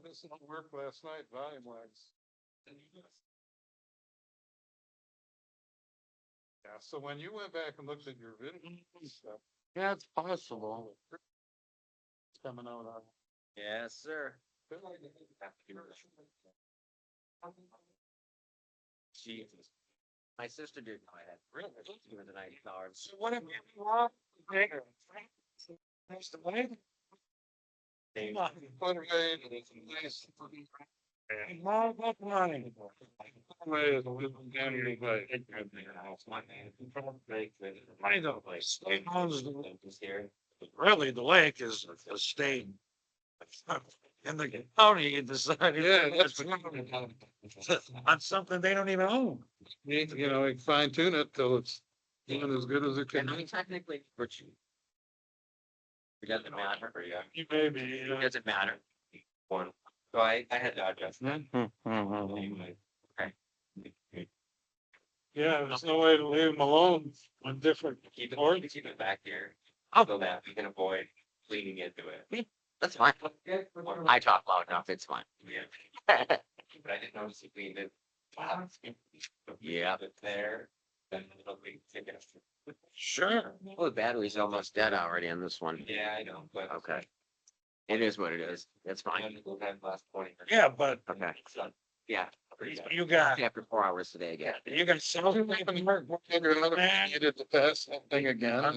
This didn't work last night, volume wise. Yeah, so when you went back and looked at your video stuff, Yeah, it's possible. it's coming out on. Yes, sir. Jesus. My sister did know I had really even the night cards. So what if you want? Next to Wade? They- Put Wade in place. And now what money? Wade is a little damn way. I know, state owns the, really, the lake is a state. And the county decided. Yeah, that's on something they don't even own. You know, fine tune it till it's doing as good as it can And I be. technically, virtue. It doesn't matter. You may be, It doesn't matter. One. So I had to adjust that. Anyway, okay. yeah, there's no way to leave them alone on different. Keep boards. it back here. So that we can avoid bleeding into it. That's fine. I talk loud enough, it's fine. Yeah. But I didn't notice it being the. Yeah. It's there, then it'll be taken. Sure. Well, the battery's almost dead already on this one. Yeah, I know, but. Okay. It is what it is. It's fine. Yeah, but Okay. Yeah. you got, After 4 hours today again. you got something. You did the test thing again. I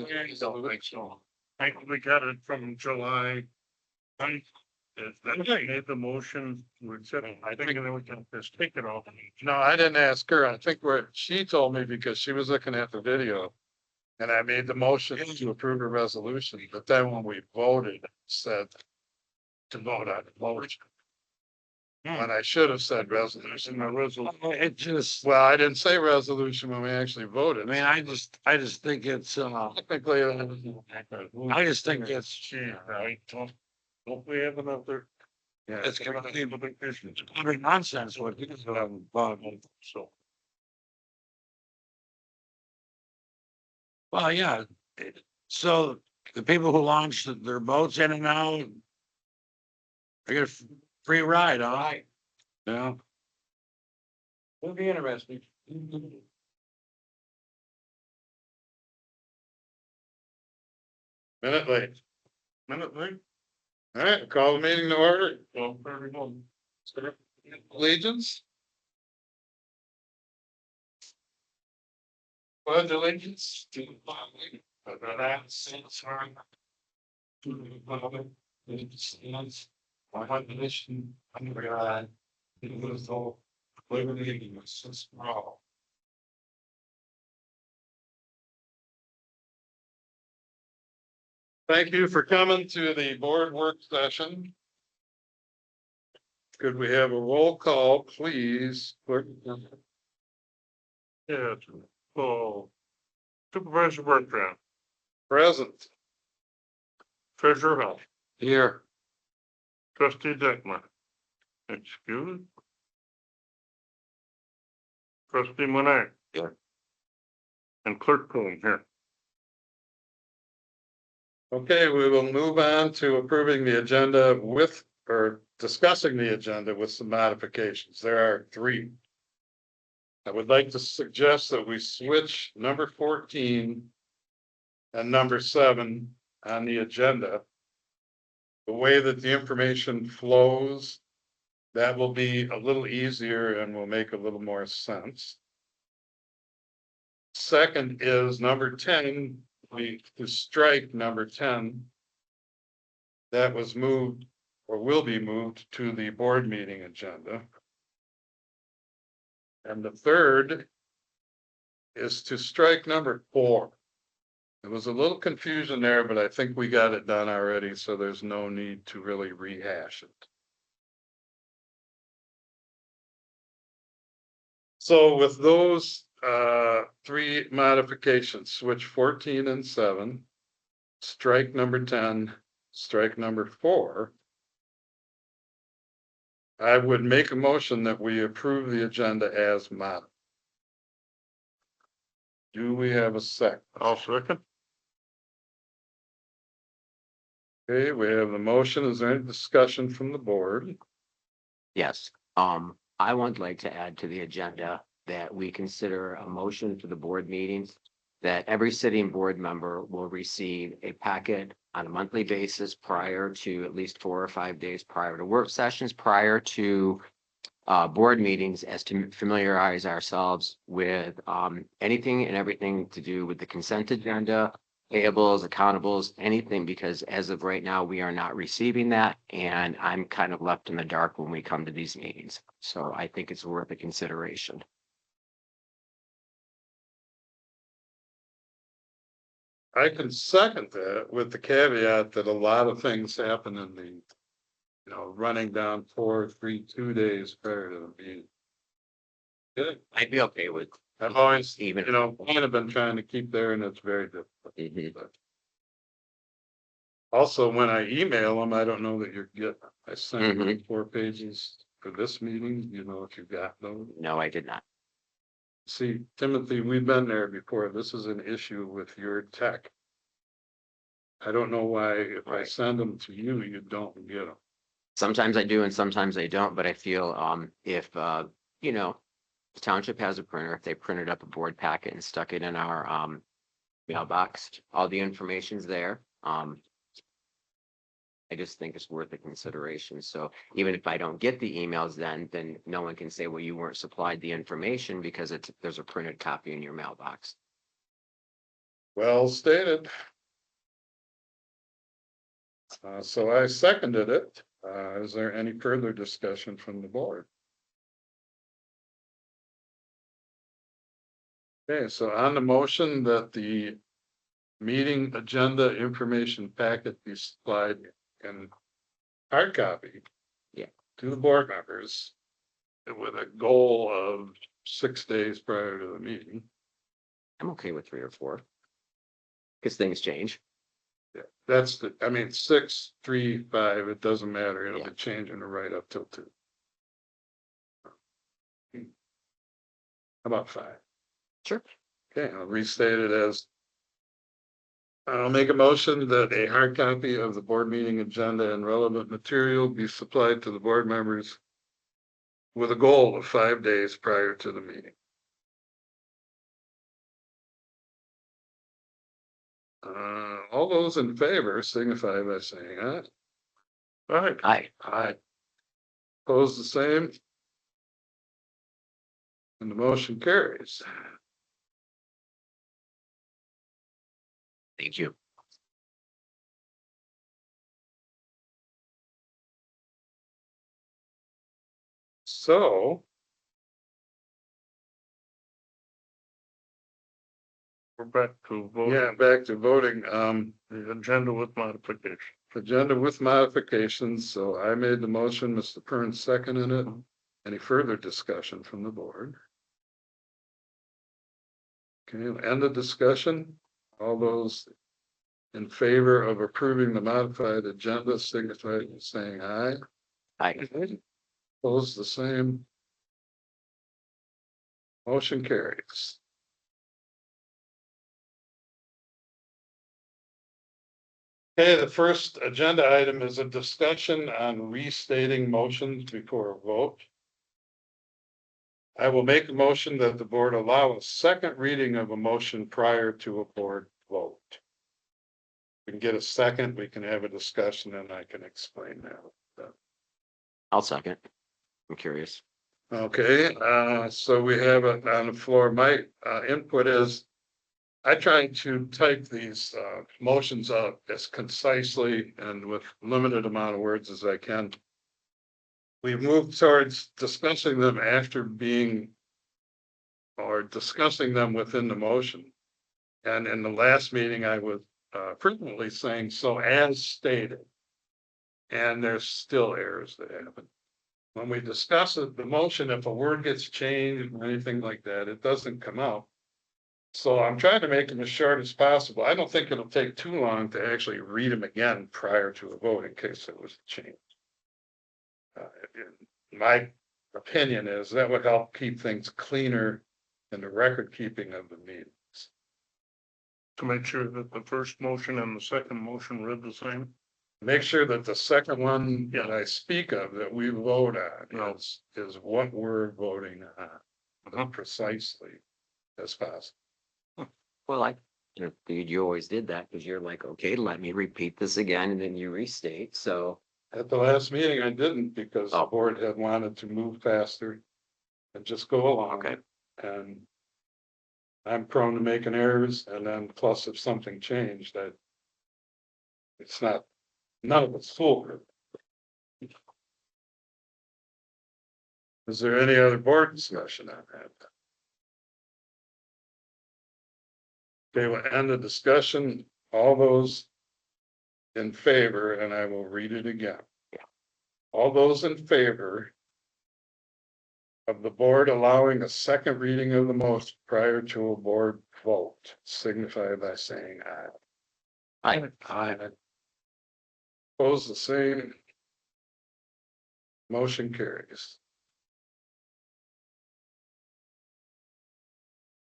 think we got it from July. They made the motion, we said, I think then we can just take it off. No, I didn't ask her. I think what she told me because she was looking at the video. And I made the motion to approve a resolution, but then when we voted, it said to vote on the motion. When I should have said resolution. It just, Well, I didn't say resolution when we actually voted. I mean, I just think it's, Technically, I just think it's, gee, right, don't we have another? yeah, It's gonna be it's utter nonsense what it is, so. Well, yeah. So the people who launched their boats in and out. They get a free ride, all right? Yeah. It'll be interesting. minute late. Minute, right? All right, call the meeting to order. So, everyone. Allegiance. Pledge allegiance to the flag of the United States of America. To the republic that stands one nation under God, indivisible, with liberty and justice for all. Thank you for coming to the board work session. Could we have a roll call, please? Clerk? Yeah, so Supervisor Bertrand, Present. Treasurer Hull, Here. Trustee Deckman. Excuse. Trustee Monet. Here. And Clerk Coon here. Okay, we will move on to approving the agenda with, or discussing the agenda with some modifications. There are 3. I would like to suggest that we switch number 14 and number 7 on the agenda. The way that the information flows, that will be a little easier and will make a little more sense. Second is number 10, to strike number 10. That was moved or will be moved to the board meeting agenda. And the third is to strike number 4. There was a little confusion there, but I think we got it done already, so there's no need to really rehash it. So with those 3 modifications, switch 14 and 7, strike number 10, strike number 4. I would make a motion that we approve the agenda as modified. Do we have a second? I'll second. Okay, we have the motion. Is there any discussion from the board? Yes, I would like to add to the agenda that we consider a motion for the board meetings. That every sitting board member will receive a packet on a monthly basis prior to at least 4 or 5 days prior to work sessions, prior to board meetings, as to familiarize ourselves with anything and everything to do with the consent agenda, payables, accountables, anything, because as of right now, we are not receiving that, and I'm kind of left in the dark when we come to these meetings. So I think it's worth a consideration. I can second that with the caveat that a lot of things happen in the, running down 4, 3, 2 days prior to the meeting. Good. I'd be okay with I've always, even. kind of been trying to keep there and it's very difficult. Mhm. But also, when I email them, I don't know that you're getting, I sent you 4 pages for this meeting, if you got those. No, I did not. See, Timothy, we've been there before. This is an issue with your tech. I don't know why if I Right. send them to you, you don't get them. Sometimes I do and sometimes I don't, but I feel if the township has a printer, if they printed up a board packet and stuck it in our mailbox, all the information's there. I just think it's worth a consideration. So even if I don't get the emails, then no one can say, well, you weren't supplied the information because there's a printed copy in your mailbox. Well stated. So I seconded it. Is there any further discussion from the board? Okay, so on the motion that the meeting agenda information packet be supplied in hard copy. Yeah. To the board members with a goal of 6 days prior to the meeting. I'm okay with 3 or 4 because things change. Yeah, that's 6, 3, 5, it doesn't matter. It'll Yeah. be changing to right up till 2. How about 5? Sure. Okay, I'll restate it as. I'll make a motion that a hard copy of the board meeting agenda and relevant material be supplied to the board members with a goal of 5 days prior to the meeting. All those in favor signify by saying aye. Aye. Aye. Aye. Opposed the same. And the motion carries. Thank you. So. We're back to voting. Yeah, back to voting. The agenda with modifications. Agenda with modifications. So I made the motion, Mr. Pern seconded it. Any further discussion from the board? Okay, end the discussion. All those in favor of approving the modified agenda signify by saying aye. Aye. Opposed the same. Motion carries. Okay, the first agenda item is a discussion on restating motions before a vote. I will make a motion that the board allow a second reading of a motion prior to a board vote. We can get a second, we can have a discussion, and I can explain that. I'll second. I'm curious. Okay, so we have it on the floor. My input is I try to type these motions up as concisely and with limited amount of words as I can. We've moved towards discussing them after discussing them within the motion. And in the last meeting, I was frequently saying, so as stated. And there's still errors that happen. When we discuss it, the motion, if a word gets changed or anything like that, it doesn't come out. So I'm trying to make them as short as possible. I don't think it'll take too long to actually read them again prior to a vote in case it was changed. My opinion is that would help keep things cleaner in the record keeping of the meetings. To make sure that the first motion and the second motion read the same? make sure that the second one that I speak of that we vote on is what we're voting on precisely as possible. Well, you always did that because you're like, okay, let me repeat this again, and then you restate, so. At the last meeting, I didn't because the Oh. board had wanted to move faster and just go along. Okay. And I'm prone to making errors, and then plus if something changed, that it's not, none of it's foolproof. Is there any other board discussion on that? Okay, we'll end the discussion. All those in favor, and I will read it again. All those in favor of the board allowing a second reading of the motion prior to a board vote, signify by saying aye. Aye. Opposed, the same. Motion carries.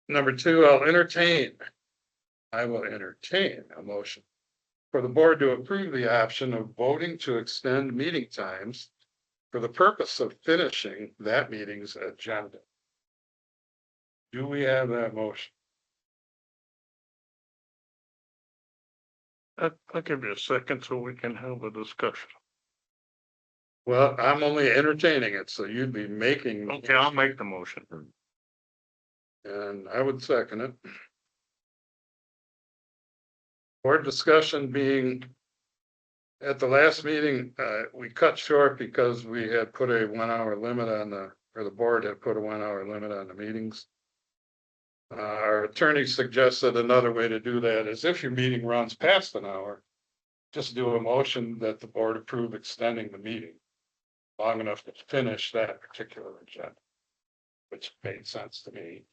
Number two, I will entertain a motion for the board to approve the option of voting to extend meeting times for the purpose of finishing that meeting's agenda. Do we have that motion? I'll give you a second so we can have a discussion. Well, I'm only entertaining it, so you'd be making. Okay, I'll make the motion. And I would second it. Board discussion being. At the last meeting, we cut short because we had put a 1 hour limit on or the board had put a 1 hour limit on the meetings. Our attorney suggested another way to do that is if your meeting runs past an hour, just do a motion that the board approve extending the meeting long enough to finish that particular agenda, which made sense to me.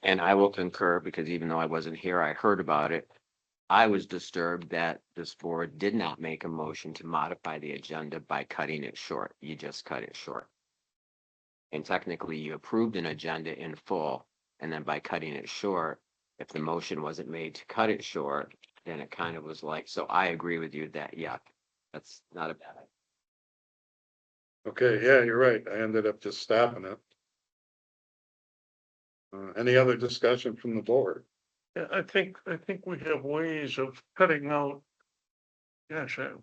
And I will concur because even though I wasn't here, I heard about it. I was disturbed that this board did not make a motion to modify the agenda by cutting it short. You just cut it short. And technically you approved an agenda in full, and then by cutting it short, if the motion wasn't made to cut it short, then it kind of was like, so I agree with you that, yeah, that's not a bad idea. Okay, yeah, you're right. I ended up just stopping it. Any other discussion from the board? Yeah, I think we have ways of cutting out. Gosh, I'm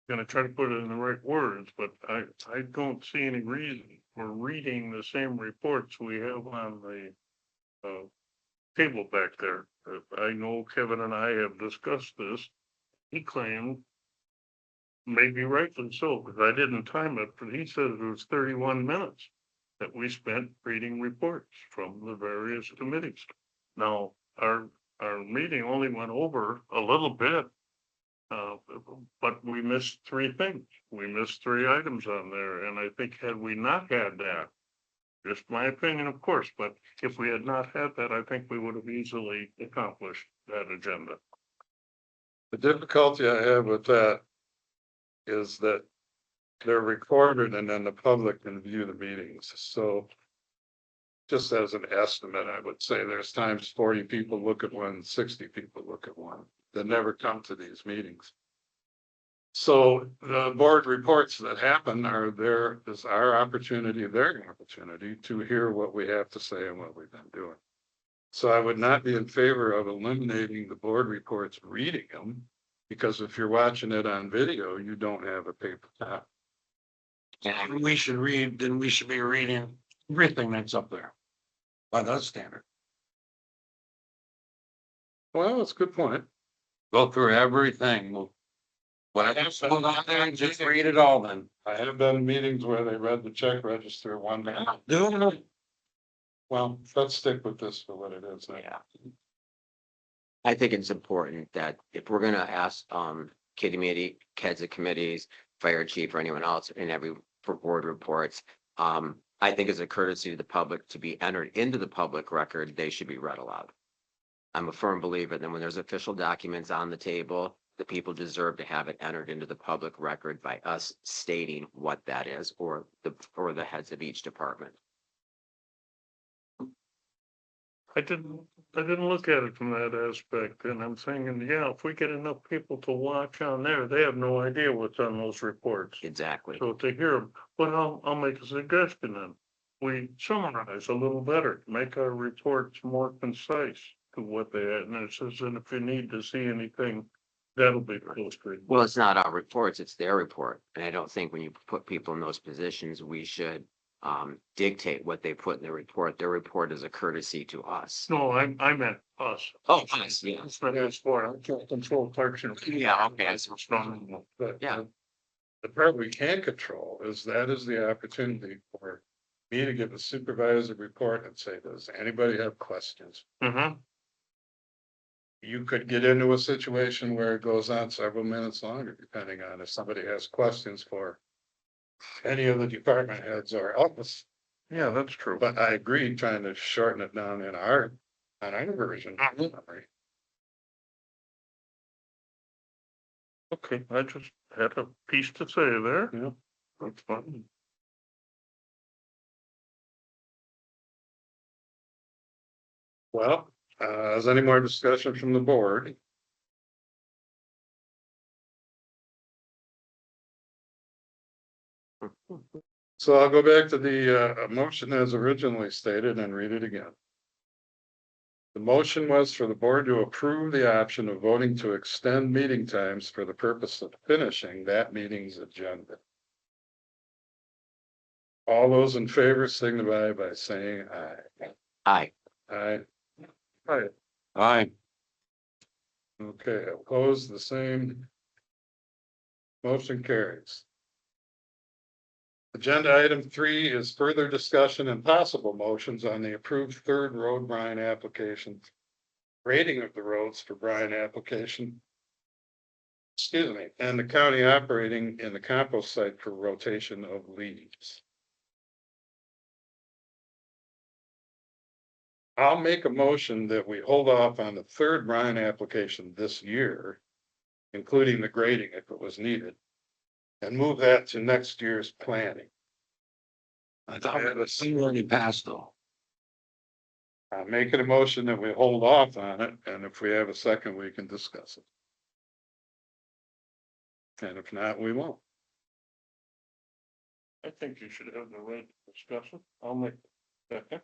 gonna try to put it in the right words, but I don't see any reason for reading the same reports we have on the table back there. I know Kevin and I have discussed this. He claimed, maybe rightly so, because I didn't time it, but he said it was 31 minutes that we spent reading reports from the various committees. Now, our meeting only went over a little bit, but we missed 3 things. We missed 3 items on there, and I think had we not had that, just my opinion, of course, but if we had not had that, I think we would have easily accomplished that agenda. The difficulty I have with that is that they're recorded and then the public can view the meetings. So just as an estimate, I would say there's times 40 people look at one, 60 people look at one that never come to these meetings. So the board reports that happen are there is our opportunity, their opportunity to hear what we have to say and what we've been doing. So I would not be in favor of eliminating the board reports, reading them, because if you're watching it on video, you don't have a paper copy. And we should be reading everything that's up there by that standard. Well, that's a good point. Go through everything. Whatever's going on there, just read it all then. I have been in meetings where they read the check register one day. Well, let's stick with this for what it is. Yeah. I think it's important that if we're gonna ask heads of committees, fire chief or anyone else in every for board reports, I think as a courtesy to the public to be entered into the public record, they should be read aloud. I'm a firm believer that when there's official documents on the table, the people deserve to have it entered into the public record by us stating what that is or the heads of each department. I didn't look at it from that aspect, and I'm thinking, yeah, if we get enough people to watch on there, they have no idea what's on those reports. Exactly. So to hear 'em, but I'll make a suggestion then. We summarize a little better, make our reports more concise to what they had, and it says, and if you need to see anything, that'll be posted. Well, it's not our reports, it's their report. And I don't think when you put people in those positions, we should dictate what they put in their report. Their report is a courtesy to us. No, I meant us. Oh, us, yeah. That's what it's for. I can't control Parks and. Yeah, okay, I see. But Yeah. the part we can control is that is the opportunity for me to give a supervisor report and say, does anybody have questions? Mm-hmm. You could get into a situation where it goes on several minutes longer, depending on if somebody has questions for any of the department heads or office. Yeah, that's true. But I agree, trying to shorten it down on our version. Okay, I just had a piece to say there. Yeah. That's fine. Well, is any more discussion from the board? So I'll go back to the motion as originally stated and read it again. The motion was for the board to approve the option of voting to extend meeting times for the purpose of finishing that meeting's agenda. All those in favor signify by saying aye. Aye. Aye. Aye. Aye. Okay, opposed, the same. Motion carries. Agenda item 3 is further discussion and possible motions on the approved third road brine application. Rating of the roads for brine application. Excuse me, and the county operating in the compost site for rotation of leaves. I'll make a motion that we hold off on the third brine application this year, including the grading if it was needed, and move that to next year's planning. I thought it was already passed though. I'm making a motion that we hold off on it, and if we have a second, we can discuss it. And if not, we won't. I think you should have the right to discuss it. I'll make that.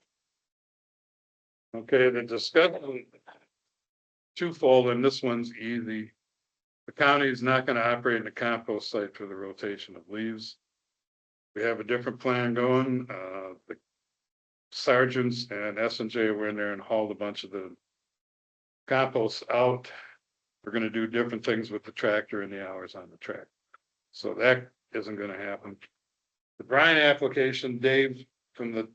Okay, the discussion twofold, and this one's easy. The county is not going to operate in a compost site for the rotation of leaves. We have a different plan going. The sergeants and S&J were in there and hauled a bunch of the compost out. We're going to do different things with the tractor and the hours on the track. So that isn't going to happen. The brine application, Dave from the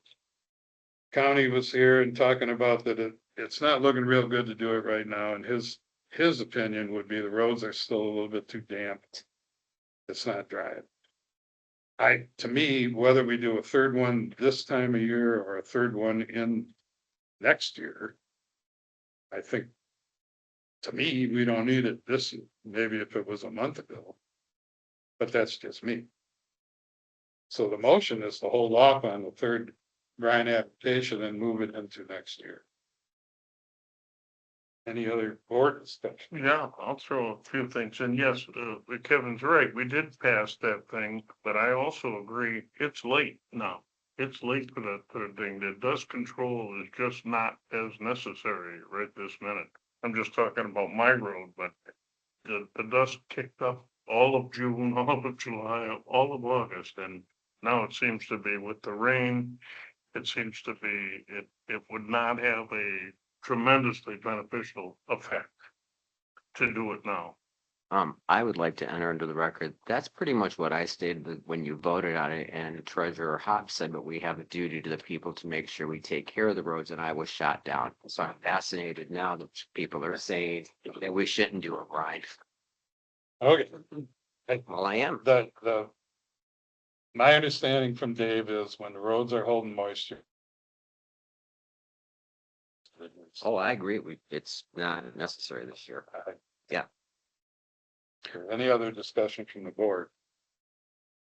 county was here and talking about that it's not looking real good to do it right now. And his opinion would be the roads are still a little bit too damp. It's not dry. To me, whether we do a third one this time of year or a third one in next year, I think to me, we don't need it this year. Maybe if it was a month ago, but that's just me. So the motion is to hold off on the third brine application and move it into next year. Any other board discussion? Yeah, I'll throw a few things in. Yes, Kevin's right. We did pass that thing, but I also agree it's late now. It's late for that third thing. The dust control is just not as necessary right this minute. I'm just talking about my road, but the dust kicked up all of June, all of July, all of August, and now it seems to be with the rain. It seems to be it would not have a tremendously beneficial effect to do it now. I would like to enter into the record. That's pretty much what I stated when you voted on it, and Treasurer Hop said, but we have a duty to the people to make sure we take care of the roads, and I was shot down. So I'm fascinated now that people are saying that we shouldn't do it right. Okay. Well, I am. My understanding from Dave is when the roads are holding moisture. Oh, I agree. It's not necessary this year. Yeah. Any other discussion from the board?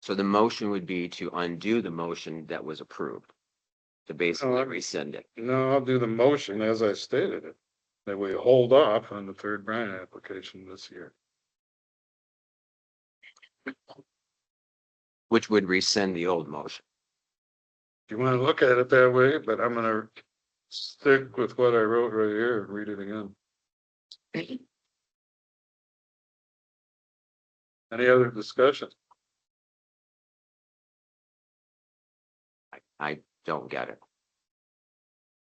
So the motion would be to undo the motion that was approved. to basically Oh, rescind it. No, I'll do the motion as I stated it. That we hold off on the third Bryan application this year. Which would rescind the old motion. If you want to look at it that way, but I'm gonna stick with what I wrote right here and read it again. Any other discussion? I don't get it.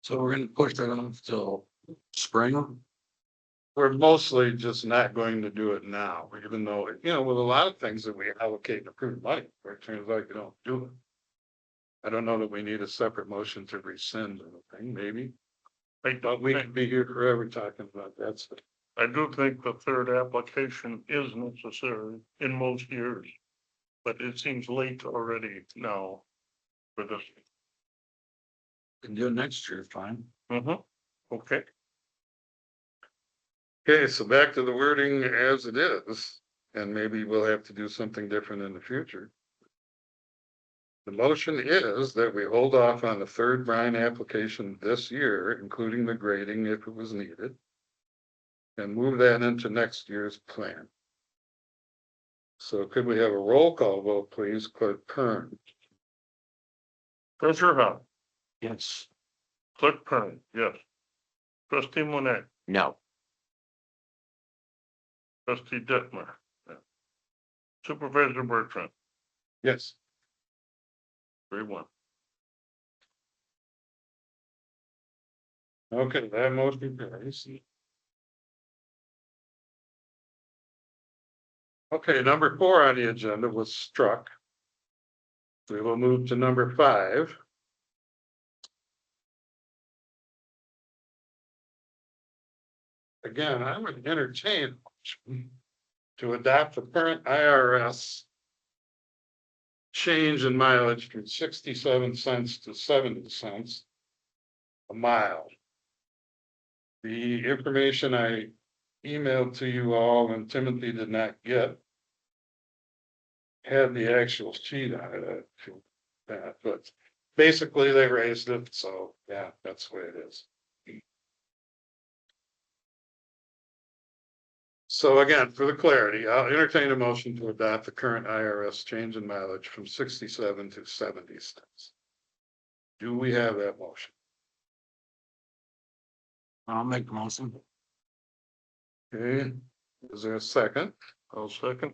So we're gonna push that off till spring. We're mostly just not going to do it now, even though, with a lot of things that we allocate and approve money, where it turns out you don't do it. I don't know that we need a separate motion to rescind anything, maybe, I but don't we think, could be here forever talking about that stuff. I do think the third application is necessary in most years. But it seems late already now for this. Can do it next year, fine. Okay, Okay, so back to the wording as it is, and maybe we'll have to do something different in the future. The motion is that we hold off on the third Bryan application this year, including the grading if it was needed. And move that into next year's plan. So could we have a roll call vote, please, Clerk Kern? Treasurer Howard, Yes. Clerk Kern, yes. Trustee Monet, No, Trustee Detmer. Yeah. Supervisor Bertrand, Yes. 3-1. Okay, that motion carries. Okay, number 4 on the agenda was struck. We will move to number 5. Again, I would entertain to adopt the current IRS change in mileage from 67 cents to 70 cents a mile. The information I emailed to you all and Timothy did not get had the actual sheet on it, but basically they raised it, so yeah, that's the way it is. So again, for the clarity, I'll entertain a motion to adopt the current IRS change in mileage from 67 to 70 cents. Do we have that motion? I'll make the motion. Okay, is there a second? I'll second.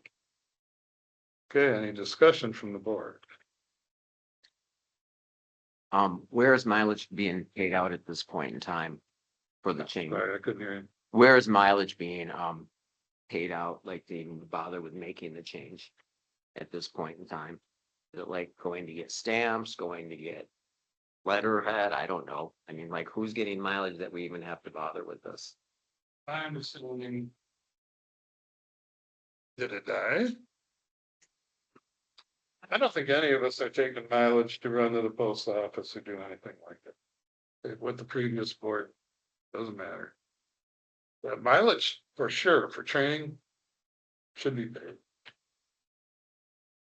Okay, any discussion from the board? where is mileage being paid out at this point in time for the change? Sorry, I couldn't hear you. Where is mileage being, paid out, like to even bother with making the change at this point in time? Is it like going to get stamps, going to get letterhead? I don't know. I mean, like, who's getting mileage that we even have to bother with this? I'm assuming. Did it die? I don't think any of us are taking mileage to run to the post office or do anything like that. With the previous board, doesn't matter. But mileage, for sure, for training, should be paid.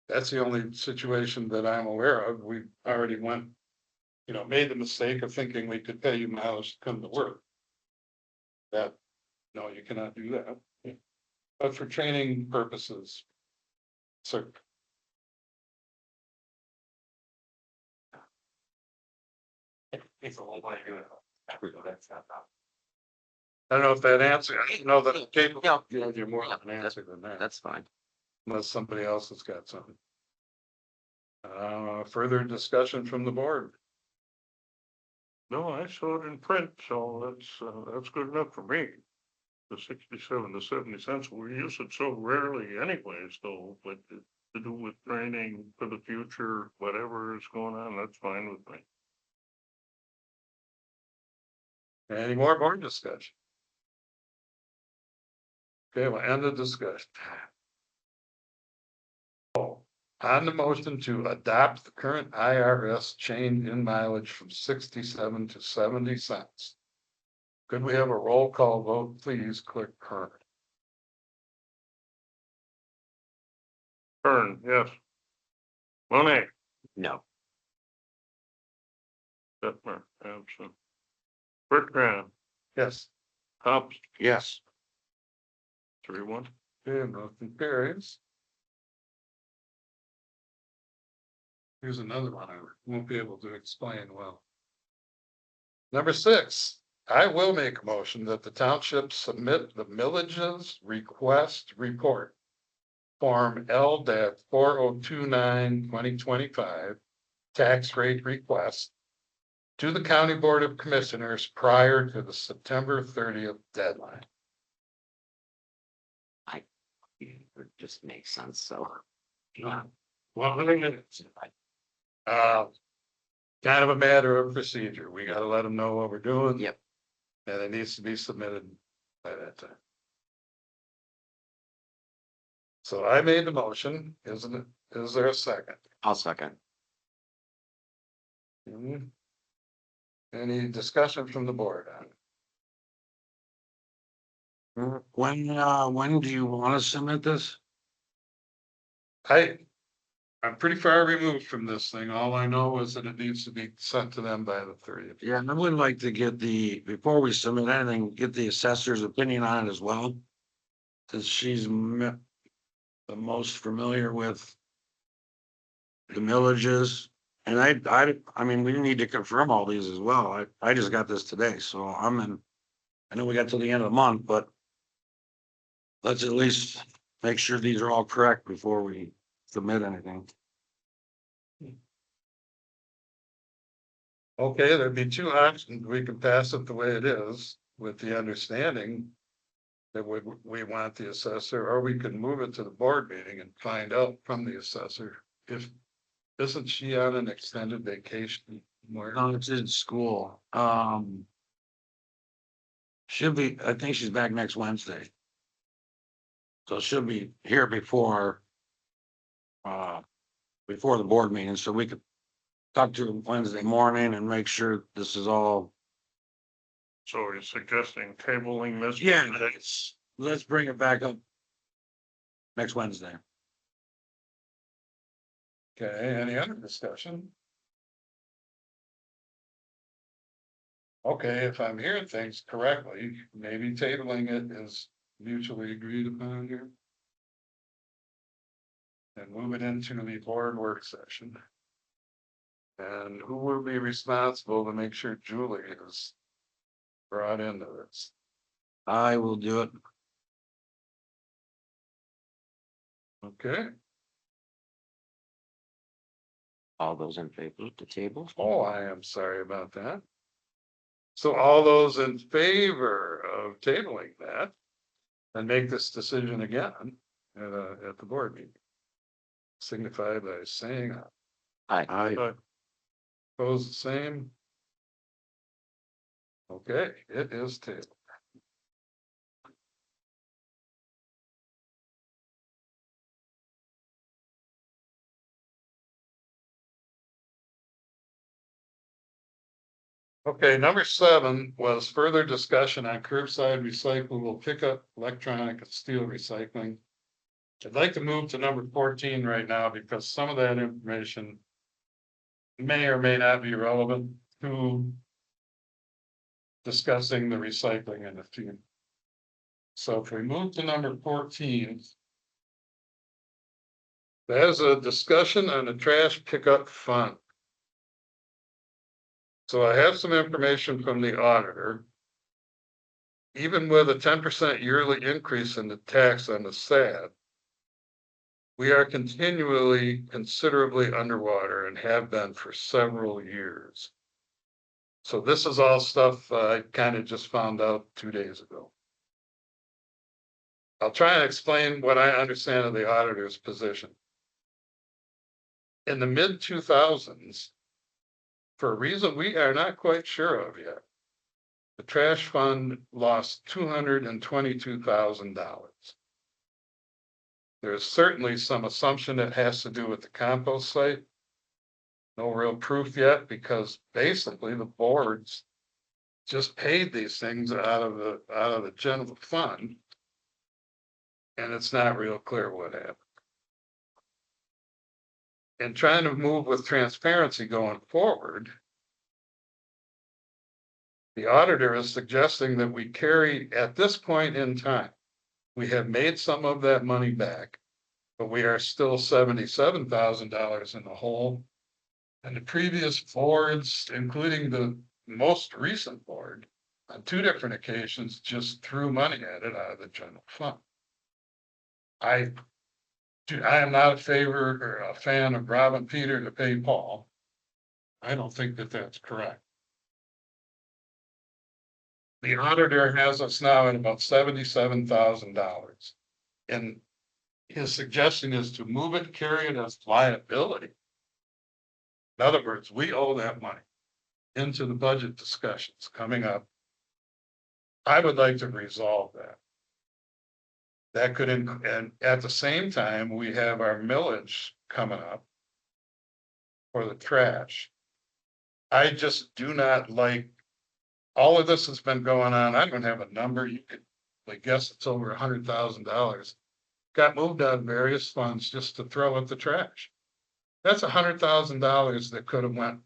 That's the only situation that I'm aware of. We already went, made the mistake of thinking we could pay you mileage to come to work. That, no, you cannot do that. But for training purposes, certainly. It's a whole way to do it. That's not. I don't know if that answer, I don't know that I'm capable Yeah. of giving you more of an Yeah, answer than that, That's fine. unless somebody else has got something. Further discussion from the board. No, I saw it in print, so that's good enough for me. The 67 to 70 cents, we use it so rarely anyways, though, but to do with training for the future, whatever is going on, that's fine with me. Any more board discussion? Okay, we'll end the discussion. On the motion to adopt the current IRS change in mileage from 67 to 70 cents. Could we have a roll call vote, please, Clerk Kern? Kern, yes. Monet, No, Detmer, absent. Bertrand, Yes. Hobbs, Yes. 3-1. Okay, motion carries. Here's another one I won't be able to explain well. Number 6, I will make a motion that the township submit the millages request report. Form L-4029-2025 tax rate request to the County Board of Commissioners prior to the September 30th deadline. It just makes sense, so. Well, kind of a matter of procedure. We gotta let them know what we're doing. Yep. And it needs to be submitted by that time. So I made the motion, isn't it? Is there a second? I'll second. Mhm. Any discussion from the board on it? When do you want to submit this? I'm pretty far removed from this thing. All I know is that it needs to be sent to them by the 30th. Yeah, I would like to get before we submit anything, get the assessor's opinion on it as well. Since she's the most familiar with the millages. And I mean, we need to confirm all these as well. I just got this today, so I know we got till the end of the month, but let's at least make sure these are all correct before we submit anything. Okay, there'd be two options. We can pass it the way it is with the understanding that we want the assessor, or we can move it to the board meeting and find out from the assessor if, isn't she on an extended vacation? Where? No, it's in school. Should be, I think she's back next Wednesday. So she'll be here before the board meeting, so we could talk to her Wednesday morning and make sure this is all. So you're suggesting tabling this? Yeah, let's bring it back up next Wednesday. Okay, any other discussion? Okay, if I'm hearing things correctly, maybe tabling it is mutually agreed upon here. And move it into the board work session. And who will be responsible to make sure Julie is brought into this? I will do it. Okay, All those in favor of the table? oh, I am sorry about that. So all those in favor of tabling that and make this decision again at the board meeting, signify by saying aye. Aye. Opposed, the same. Okay, it is tabled. Okay, number 7 was further discussion on curbside recyclable pickup, electronic and steel recycling. I'd like to move to number 14 right now because some of that information may or may not be relevant to discussing the recycling in the team. So if we move to number 14, there's a discussion on the trash pickup fund. So I have some information from the auditor. Even with a 10% yearly increase in the tax on the SAD, we are continually considerably underwater and have been for several years. So this is all stuff I kind of just found out 2 days ago. I'll try and explain what I understand of the auditor's position. In the mid-2000s, for a reason we are not quite sure of yet, the trash fund lost $222,000. There's certainly some assumption that has to do with the compost site. No real proof yet, because basically the boards just paid these things out of the general fund. And it's not real clear what happened. And trying to move with transparency going forward, The auditor is suggesting that we carry, at this point in time, we have made some of that money back, but we are still $77,000 in the hole. And the previous boards, including the most recent board, on two different occasions, just threw money at it out of the general fund. I am not a favor or a fan of robbing Peter to pay Paul. I don't think that that's correct. The auditor has us now at about $77,000. And his suggestion is to move it, carry it as liability. In other words, we owe that money into the budget discussions coming up. I would like to resolve that. That could, and at the same time, we have our millage coming up for the trash. I just do not like, all of this has been going on. I don't have a number. You could, I guess it's over $100,000. Got moved out of various funds just to throw at the trash. That's $100,000 that could have went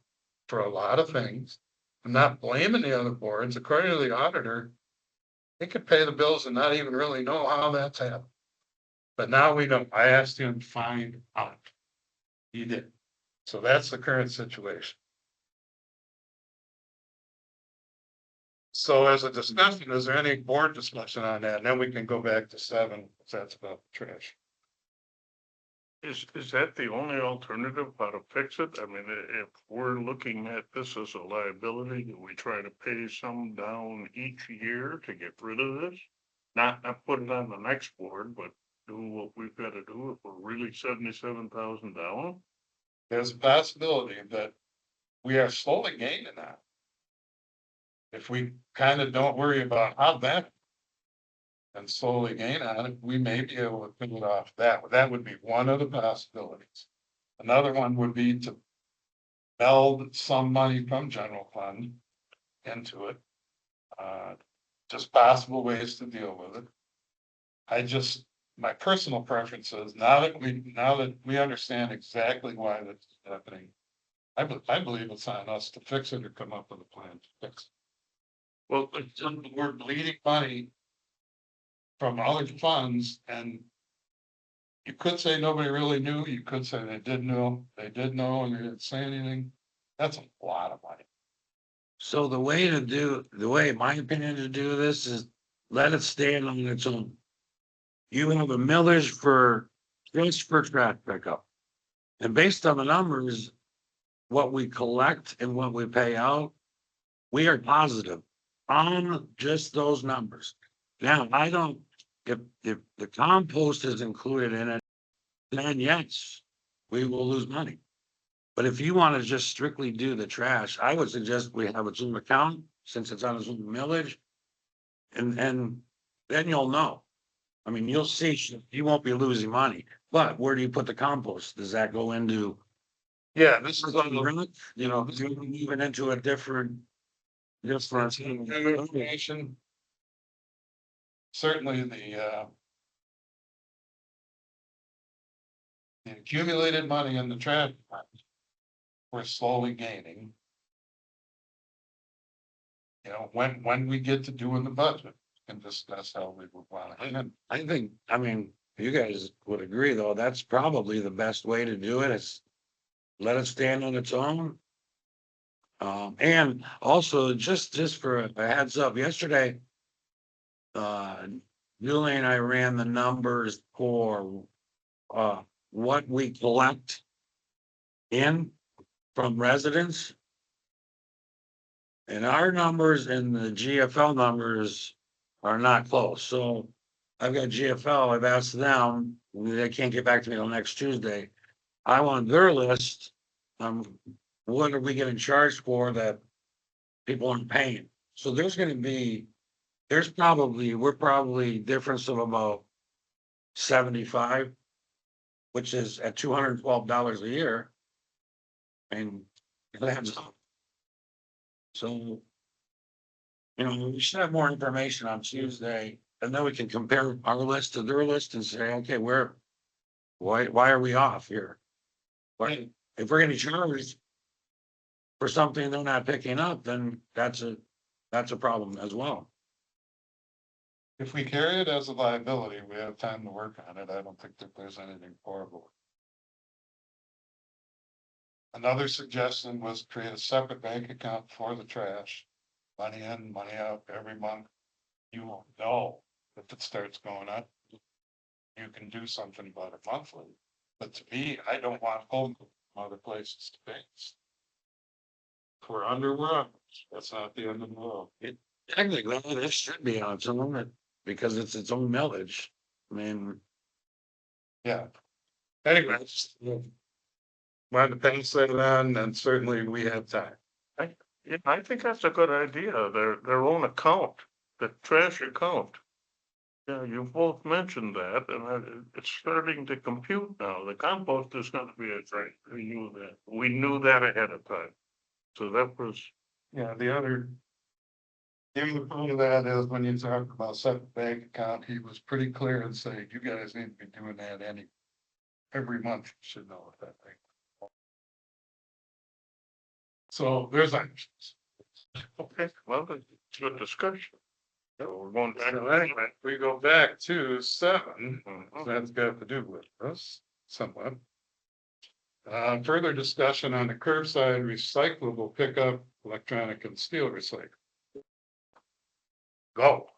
for a lot of things. I'm not blaming the other boards. According to the auditor, they could pay the bills and not even really know how that's happened. But now we don't. I asked him to find out. He did. So that's the current situation. So as a discussion, is there any board discussion on that? And then we can go back to 7, if that's about the trash. Is that the only alternative how to fix it? I mean, if we're looking at this as a liability, do we try to pay some down each year to get rid of this? Not put it on the next board, but do what we've got to do if we're really 77,000 down? There's a possibility that we are slowly gaining that. If we kind of don't worry about how that and slowly gain on it, we may be able to put it off that. That would be one of the possibilities. Another one would be to meld some money from general fund into it. Just possible ways to deal with it. My personal preference is now that we understand exactly why that's happening, I believe it's on us to fix it or come up with a plan to fix it. Well, we're bleeding money from other funds, and you could say nobody really knew, you could say they did know, and they didn't say anything. That's a lot of money. So the way, in my opinion, to do this is let it stand on its own. You have a millage just for trash pickup. And based on the numbers, what we collect and what we pay out, we are positive on just those numbers. Now, if the compost is included in it, then yes, we will lose money. But if you want to just strictly do the trash, I would suggest we have its own account since it's on its own millage. And then you'll know. I mean, you'll see you won't be losing money, but where do you put the compost? Does that go into? Yeah, this is You know, even into a different information. Certainly the accumulated money in the trash fund, we're slowly gaining. You know, when we get to doing the budget and discuss how we would want to. I think, I mean, you guys would agree though, that's probably the best way to do it is let it stand on its own. And also just for a heads up, yesterday, Julie and I ran the numbers for, what we collect in from residents. And our numbers and the GFL numbers are not close. So I've got GFL, I've asked them, they can't get back to me till next Tuesday. I want their list. What are we getting charged for that people aren't paying? So we're probably difference of about 75, which is at $212 a year. And it adds up. So, you know, we should have more information on Tuesday, and then we can compare our list to their list and say, okay, why are we off here? Why, if we're getting charged for something they're not picking up, then that's that's a problem as well. If we carry it as a liability, we have time to work on it. I don't think that there's anything horrible. Another suggestion was create a separate bank account for the trash. Money in, money out every month. You won't know if it starts going up. You can do something about it monthly. But to me, I don't want home from other places to pay. If we're under, we're under. That's not the end of the world. Technically, this should be on its own, because it's its own millage. I mean, Yeah. Anyways. Want to pass that on, and certainly we have time. Yeah, I think that's a good idea, their own account, the trash account. Yeah, you both mentioned that, and it's starting to compute now, the compost is gonna be a drink, we knew that ahead of time. So that was, Yeah, the other point of that is when you talk about separate bank account, he was pretty clear and saying, you guys need to be doing that every month, you should know what that thing. So there's options. okay, well, it's a good discussion. Yeah, we're going back to Anyway, that. we go back to 7, Mhm. that's got to do with us somewhat. Further discussion on the curbside recyclable pickup, electronic and steel recycling. Go.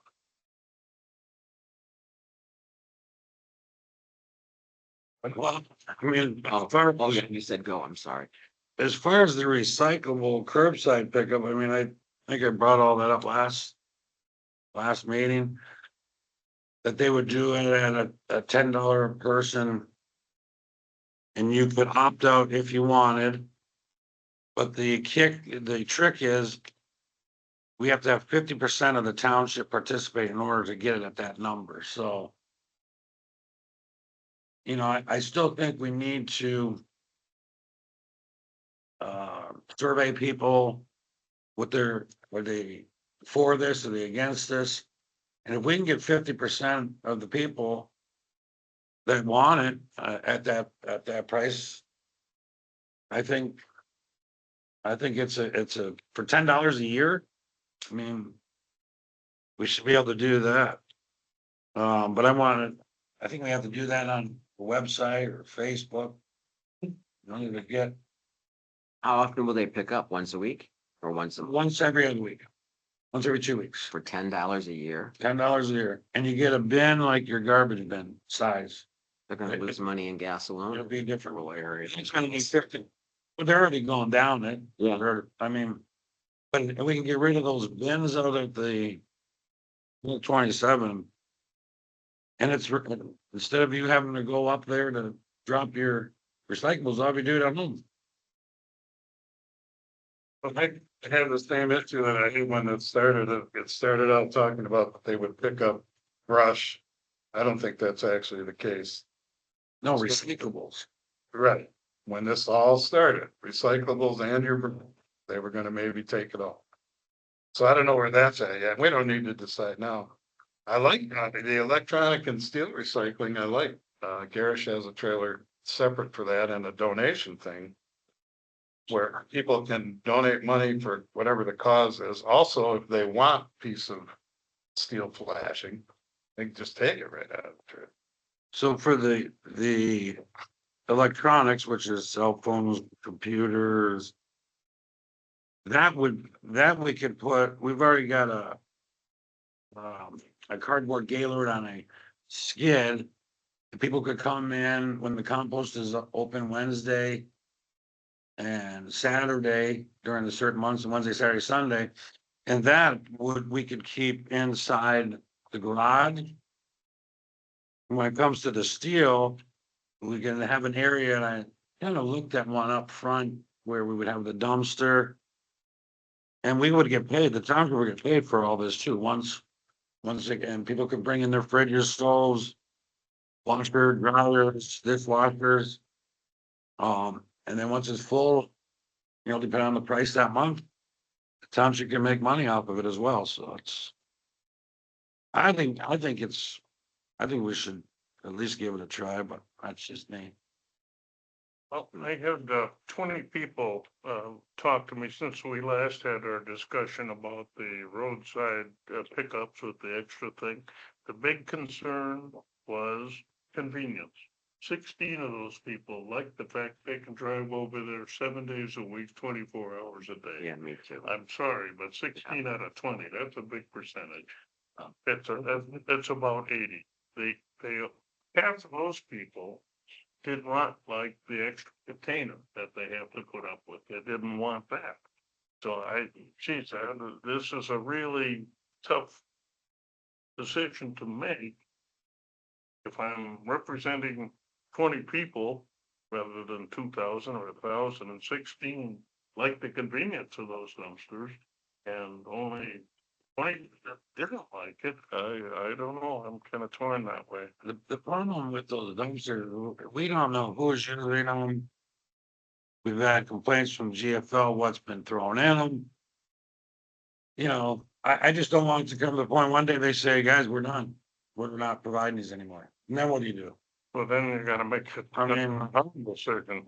well, I mean, Oh, as far oh, yeah, you said go, I'm sorry. as far as the recyclable curbside pickup, I mean, I think I brought all that up last meeting. That they would do it at a $10 a person. And you could opt out if you wanted. But the trick is. We have to have 50% of the township participate in order to get it at that number, so. You know, I still think we need to. Survey people. Are they for this, are they against this? And if we can get 50% of the people. That want it, at that price. I think. It's for $10 a year. I mean. We should be able to do that. But I think we have to do that on the website or Facebook. You don't even get How often will they pick up? Once a week or once every other week, once every 2 weeks, for $10 a year? $10 a year, and you get a bin like your garbage bin size. They're gonna lose money in gas It'll alone. be a different area. It's gonna be 50. But they're already going down it. Yeah. I mean, but if we can get rid of those bins out at the 27. And it's, instead of you having to go up there to drop your recyclables off, you do it at home. Well, I have the same issue that I had when it started out talking about that they would pick up brush. I don't think that's actually the case. No recyclables. Right, when this all started, recyclables and they were gonna maybe take it all. So I don't know where that's at yet, we don't need to decide now. I like the electronic and steel recycling, I like, Garish has a trailer separate for that and a donation thing. Where people can donate money for whatever the cause is, also if they want a piece of steel flashing, they can just take it right out of the trailer. So for the electronics, which is cell phones, computers. That we could we've already got a cardboard gaylord on a skid. And people could come in when the compost is open Wednesday. And Saturday during the certain months, and Wednesday, Saturday, Sunday. And that we could keep inside the garage. When it comes to the steel, we can have an area, and I kind of looked at one up front where we would have the dumpster. And we would get paid, the township would get paid for all this too, once again, people could bring in their fridges, stoves, washer, dryers, dishwashers. And then once it's full, depending on the price that month, the township can make money off of it as well, so I think we should at least give it a try, but that's just me. Well, I had 20 people talk to me since we last had our discussion about the roadside pickups with the extra thing. The big concern was convenience. 16 of those people like the fact they can drive over there 7 days a week, 24 hours a day. Yeah, me too. I'm sorry, but 16 out of 20, that's a big percentage. That's about 80. They, half of those people did not like the extra container that they have to put up with. They didn't want that. So geez, this is a really tough decision to make. If I'm representing 20 people rather than 2,000 or 1,016, like the convenience of those dumpsters, and only 20 that didn't like it, I don't know, I'm kind of torn that way. The problem with those dumpsters, we don't know who's using them. We've had complaints from GFL, what's been thrown in them. You know, I just don't want it to come to the point, one day they say, guys, we're done. We're not providing these anymore. And then what do you do? Well, then you gotta make a I mean, decision.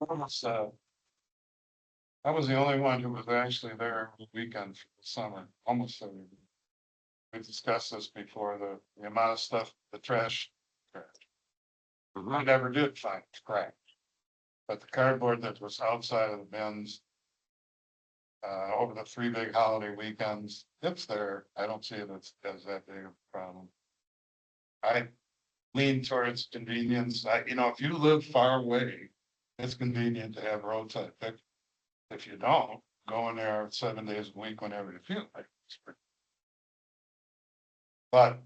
Almost, I was the only one who was actually there the weekend for the summer, almost every week. We discussed this before, the amount of stuff, the trash. I never did find trash. But the cardboard that was outside of the bins. Over the 3 big holiday weekends, it's there. I don't see it as that big of a problem. I lean towards convenience. If you live far away, it's convenient to have roadside pick. If you don't, go in there 7 days a week whenever you feel like it. But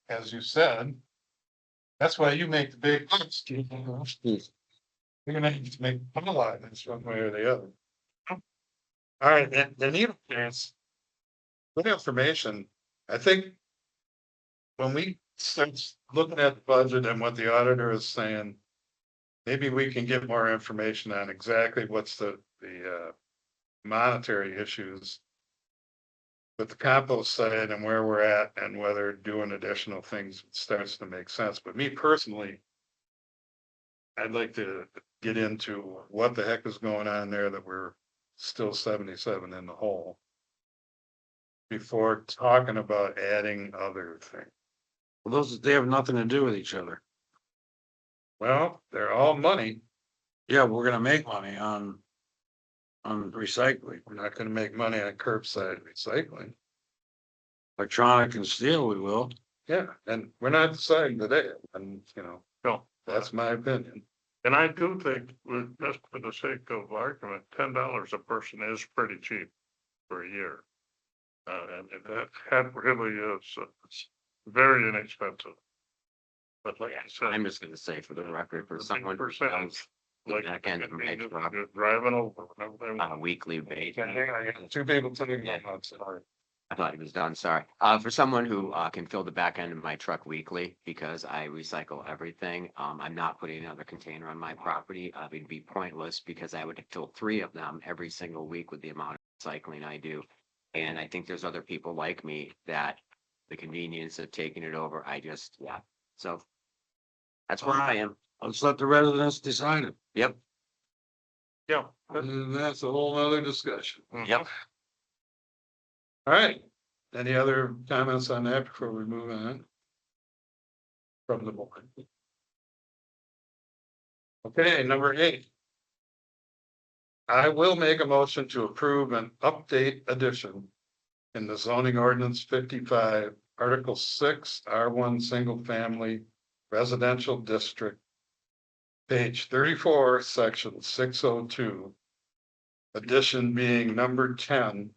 as you said, that's why you make the big bucks. You're gonna have to make a lot of this one way or the other. All right, the needle case. Good information. I think. When we start looking at the budget and what the auditor is saying. Maybe we can get more information on exactly what's the monetary issues. With the compost side and where we're at and whether doing additional things starts to make sense. But me personally. I'd like to get into what the heck is going on there that we're still 77 in the hole. Before talking about adding other things. well, they have nothing to do with each other. Well, they're all money. Yeah, we're gonna make money on recycling, We're not gonna make money on curbside recycling. electronic and steel, we will. Yeah, and we're not deciding today, and No, that's my opinion. and I do think, just for the sake of argument, $10 a person is pretty cheap for a year. And that really is very inexpensive. But like I said, I'm just gonna say for the record, for someone who 10%, does like back end of my truck you're driving over and everything. on a weekly basis. Hang on, I got 2 people telling me I'm sorry. I thought he was done, sorry. For someone who can fill the back end of my truck weekly, because I recycle everything, I'm not putting another container on my property. It'd be pointless because I would fill 3 of them every single week with the amount of recycling I do. And I think there's other people like me that the convenience of taking it over, yeah. So that's where I am. Let's let the residents decide it. Yep, Yeah. And that's a whole nother discussion. yep. All right, any other comments on that before we move on? From the board. Okay, number 8. I will make a motion to approve an update addition. In the zoning ordinance 55, article 6, R1 single family residential district. Page 34, section 602. Addition being number 10.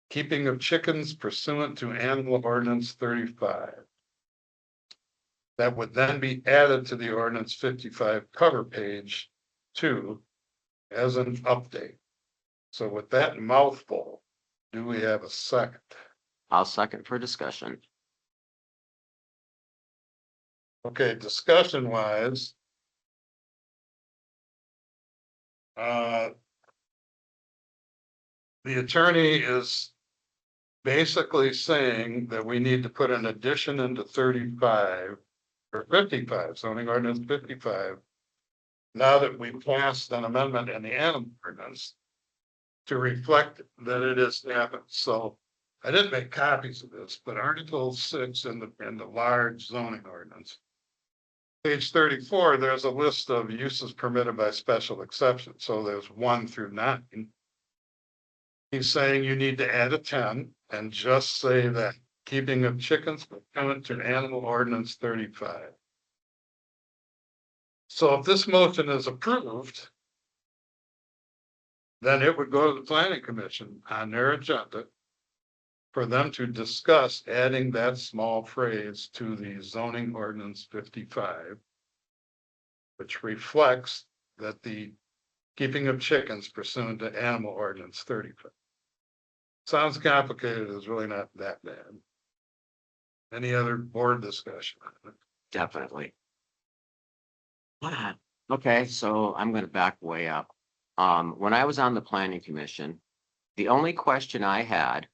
Keeping of chickens pursuant to animal ordinance 35. That would then be added to the ordinance 55 cover page 2 as an update. So with that mouthful, do we have a second? I'll second for discussion. Okay, discussion wise. The attorney is basically saying that we need to put an addition into 35 or 55, zoning ordinance 55. now that we passed an amendment in the animal ordinance to reflect that it is happened. So I didn't make copies of this, but Article 6 in the large zoning ordinance. Page 34, there's a list of uses permitted by special exception. So there's 1 through 9. He's saying you need to add a 10 and just say that keeping of chickens pursuant to animal ordinance 35. So if this motion is approved, then it would go to the planning commission on their agenda for them to discuss adding that small phrase to the zoning ordinance 55, which reflects that the keeping of chickens pursuant to animal ordinance 35. Sounds complicated, it's really not that bad. Any other board discussion? Definitely. Okay, so I'm gonna back way up. When I was on the planning commission, the only question I had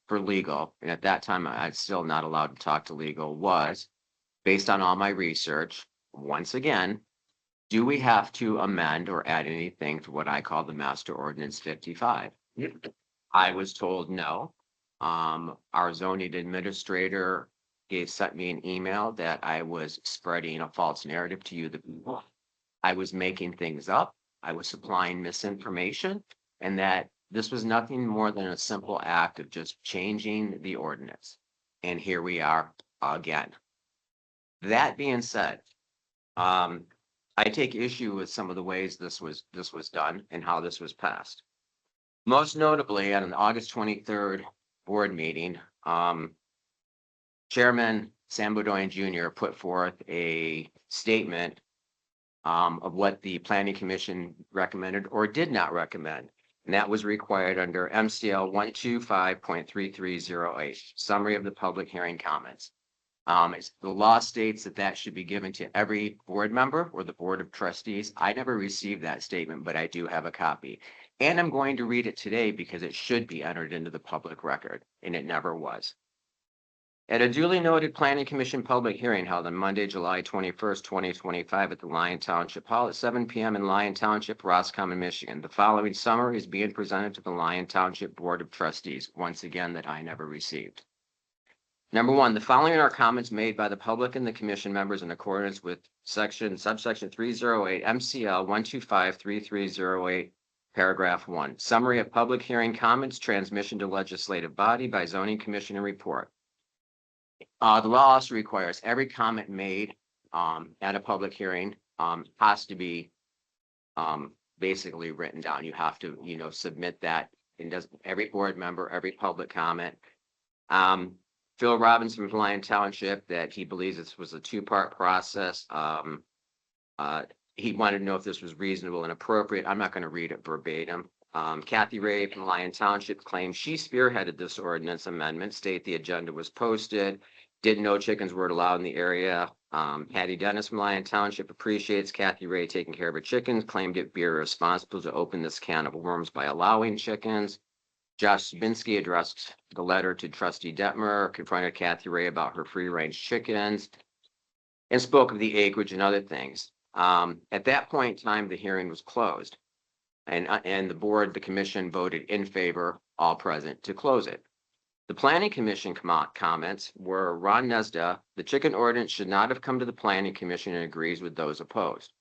for legal, and at that time I'm still not allowed to talk to legal, was based on all my research, once again, do we have to amend or add anything to what I call the master ordinance 55? I was told no. Our zoning administrator sent me an email that I was spreading a false narrative to you, the people. I was making things up. I was supplying misinformation, and that this was nothing more than a simple act of just changing the ordinance. And here we are again. That being said, I take issue with some of the ways this was done and how this was passed. Most notably, at an August 23rd board meeting, Chairman Sam Bowdoin Jr. put forth a statement of what the Planning Commission recommended or did not recommend. And that was required under MCL 125.3308, summary of the public hearing comments. The law states that should be given to every board member or the board of trustees. I never received that statement, but I do have a copy. And I'm going to read it today because it should be entered into the public record, and it never was. At a duly noted Planning Commission public hearing held on Monday, July 21st, 2025 at the Lyon Township Hall at 7 p.m. in Lyon Township, Roscommon, Michigan, the following summary is being presented to the Lyon Township Board of Trustees, once again that I never received. Number 1, the following are comments made by the public and the commission members in accordance with subsection 308 MCL 125.3308. Paragraph 1, summary of public hearing comments, transmission to legislative body by zoning commission and report. The law also requires every comment made at a public hearing has to be basically written down. You have to, submit that. And does every board member, every public comment. Phil Robinson from Lyon Township, that he believes this was a 2-part process. He wanted to know if this was reasonable and appropriate. I'm not going to read it verbatim. Kathy Ray from Lyon Township claims she spearheaded this ordinance amendment, state the agenda was posted, didn't know chickens were allowed in the area. Patty Dennis from Lyon Township appreciates Kathy Ray taking care of her chickens, claimed it be irresponsible to open this can of worms by allowing chickens. Josh Sabinsky addressed the letter to Trustee Detmer, confronted Kathy Ray about her free-range chickens, and spoke of the acreage and other things. At that point in time, the hearing was closed, and the commission voted in favor, all present, to close it. The planning commission comments were Ron Nesda, the chicken ordinance should not have come to the planning commission, and agrees with those opposed.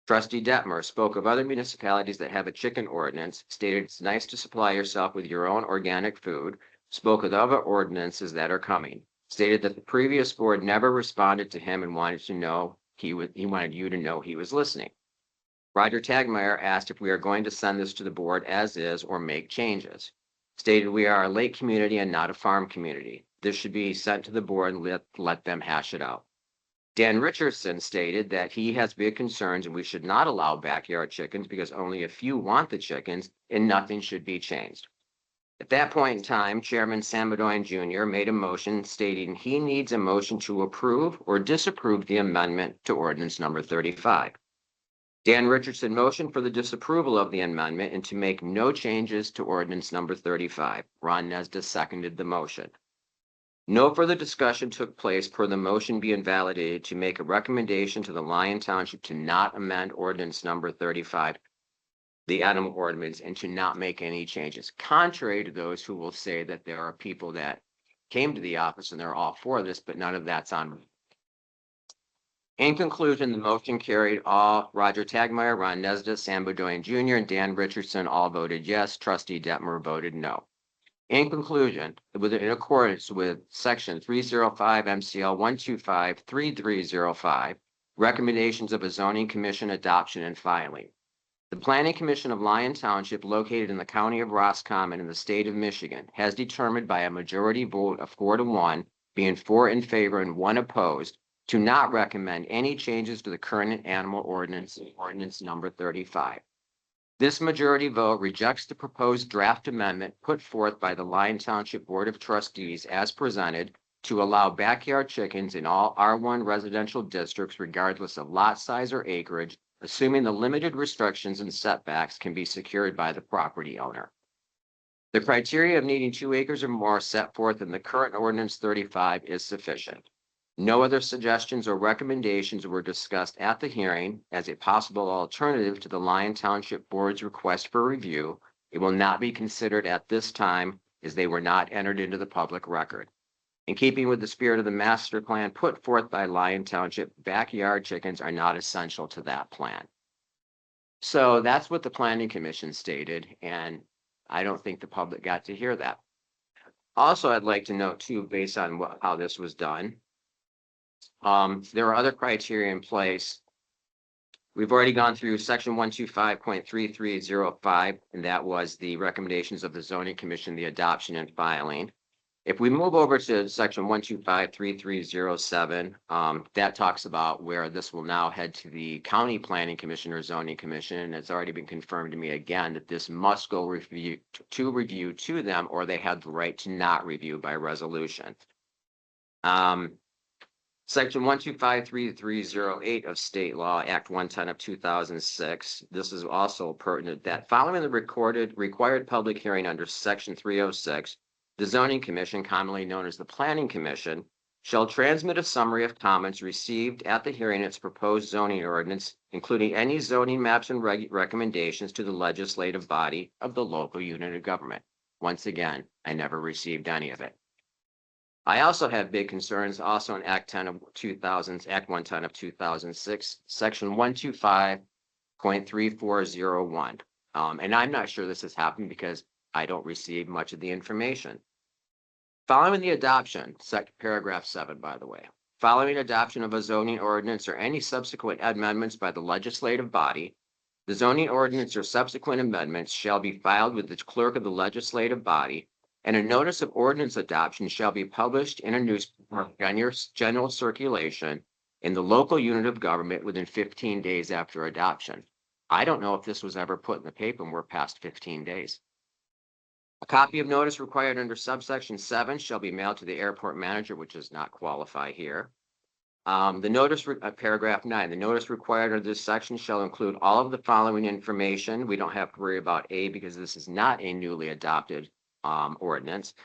Trustee Detmer spoke of other municipalities that have a chicken ordinance, stated it's nice to supply yourself with your own organic food, spoke of other ordinances that are coming, stated that the previous board never responded to him and wanted to know he wanted you to know he was listening. Roger Tagmeyer asked if we are going to send this to the board as is or make changes. Stated we are a lake community and not a farm community. This should be sent to the board and let them hash it out. Dan Richardson stated that he has big concerns and we should not allow backyard chickens because only a few want the chickens and nothing should be changed. At that point in time, Chairman Sam Bowdoin Jr. made a motion stating he needs a motion to approve or disapprove the amendment to ordinance number 35. Dan Richardson motioned for the disapproval of the amendment and to make no changes to ordinance number 35. Ron Nesda seconded the motion. No further discussion took place per the motion be invalidated to make a recommendation to the Lyon Township to not amend ordinance number 35, the animal ordinance, and to not make any changes, contrary to those who will say that there are people that came to the office and they're all for this, but none of that's on. In conclusion, the motion carried. All Roger Tagmeyer, Ron Nesda, Sam Bedoyan Jr., and Dan Richardson all voted yes. Trustee Detmer voted no. In conclusion, in accordance with section 305 MCL 1253305, recommendations of a zoning commission adoption and filing. The Planning Commission of Lyon Township, located in the county of Roscommon in the state of Michigan, has determined by a majority vote of 4-1, being 4 in favor and 1 opposed, to not recommend any changes to the current animal ordinance, ordinance number 35. This majority vote rejects the proposed draft amendment put forth by the Lyon Township Board of Trustees as presented to allow backyard chickens in all R1 residential districts regardless of lot size or acreage, assuming the limited restrictions and setbacks can be secured by the property owner. The criteria of needing 2 acres or more set forth in the current ordinance 35 is sufficient. No other suggestions or recommendations were discussed at the hearing as a possible alternative to the Lyon Township Board's request for review. It will not be considered at this time as they were not entered into the public record. In keeping with the spirit of the master plan put forth by Lyon Township, backyard chickens are not essential to that plan. So that's what the Planning Commission stated, and I don't think the public got to hear that. Also, I'd like to note too, based on how this was done, there are other criteria in place. We've already gone through section 125.3305, and that was the recommendations of the zoning commission, the adoption and filing. If we move over to section 125.3307, that talks about where this will now head to the county planning commission or zoning commission. And it's already been confirmed to me again that this must go review to them, or they have the right to not review by resolution. Section 125.3308 of State Law, Act 110 of 2006. This is also pertinent that following the required public hearing under Section 306, the Zoning Commission, commonly known as the Planning Commission, shall transmit a summary of comments received at the hearing its proposed zoning ordinance, including any zoning maps and recommendations to the legislative body of the local unit of government. Once again, I never received any of it. I also have big concerns also in Act 10 of 2000, Act 110 of 2006, Section 125.3401. And I'm not sure this has happened because I don't receive much of the information. Following the adoption, paragraph 7, by the way, following adoption of a zoning ordinance or any subsequent amendments by the legislative body, the zoning ordinance or subsequent amendments shall be filed with the clerk of the legislative body, and a notice of ordinance adoption shall be published in a newspaper general circulation in the local unit of government within 15 days after adoption. I don't know if this was ever put in the paper and we're past 15 days. A copy of notice required under subsection 7 shall be mailed to the airport manager, which does not qualify here. The notice, paragraph 9, the notice required under this section shall include all of the following information. We don't have to worry about A because this is not a newly adopted ordinance.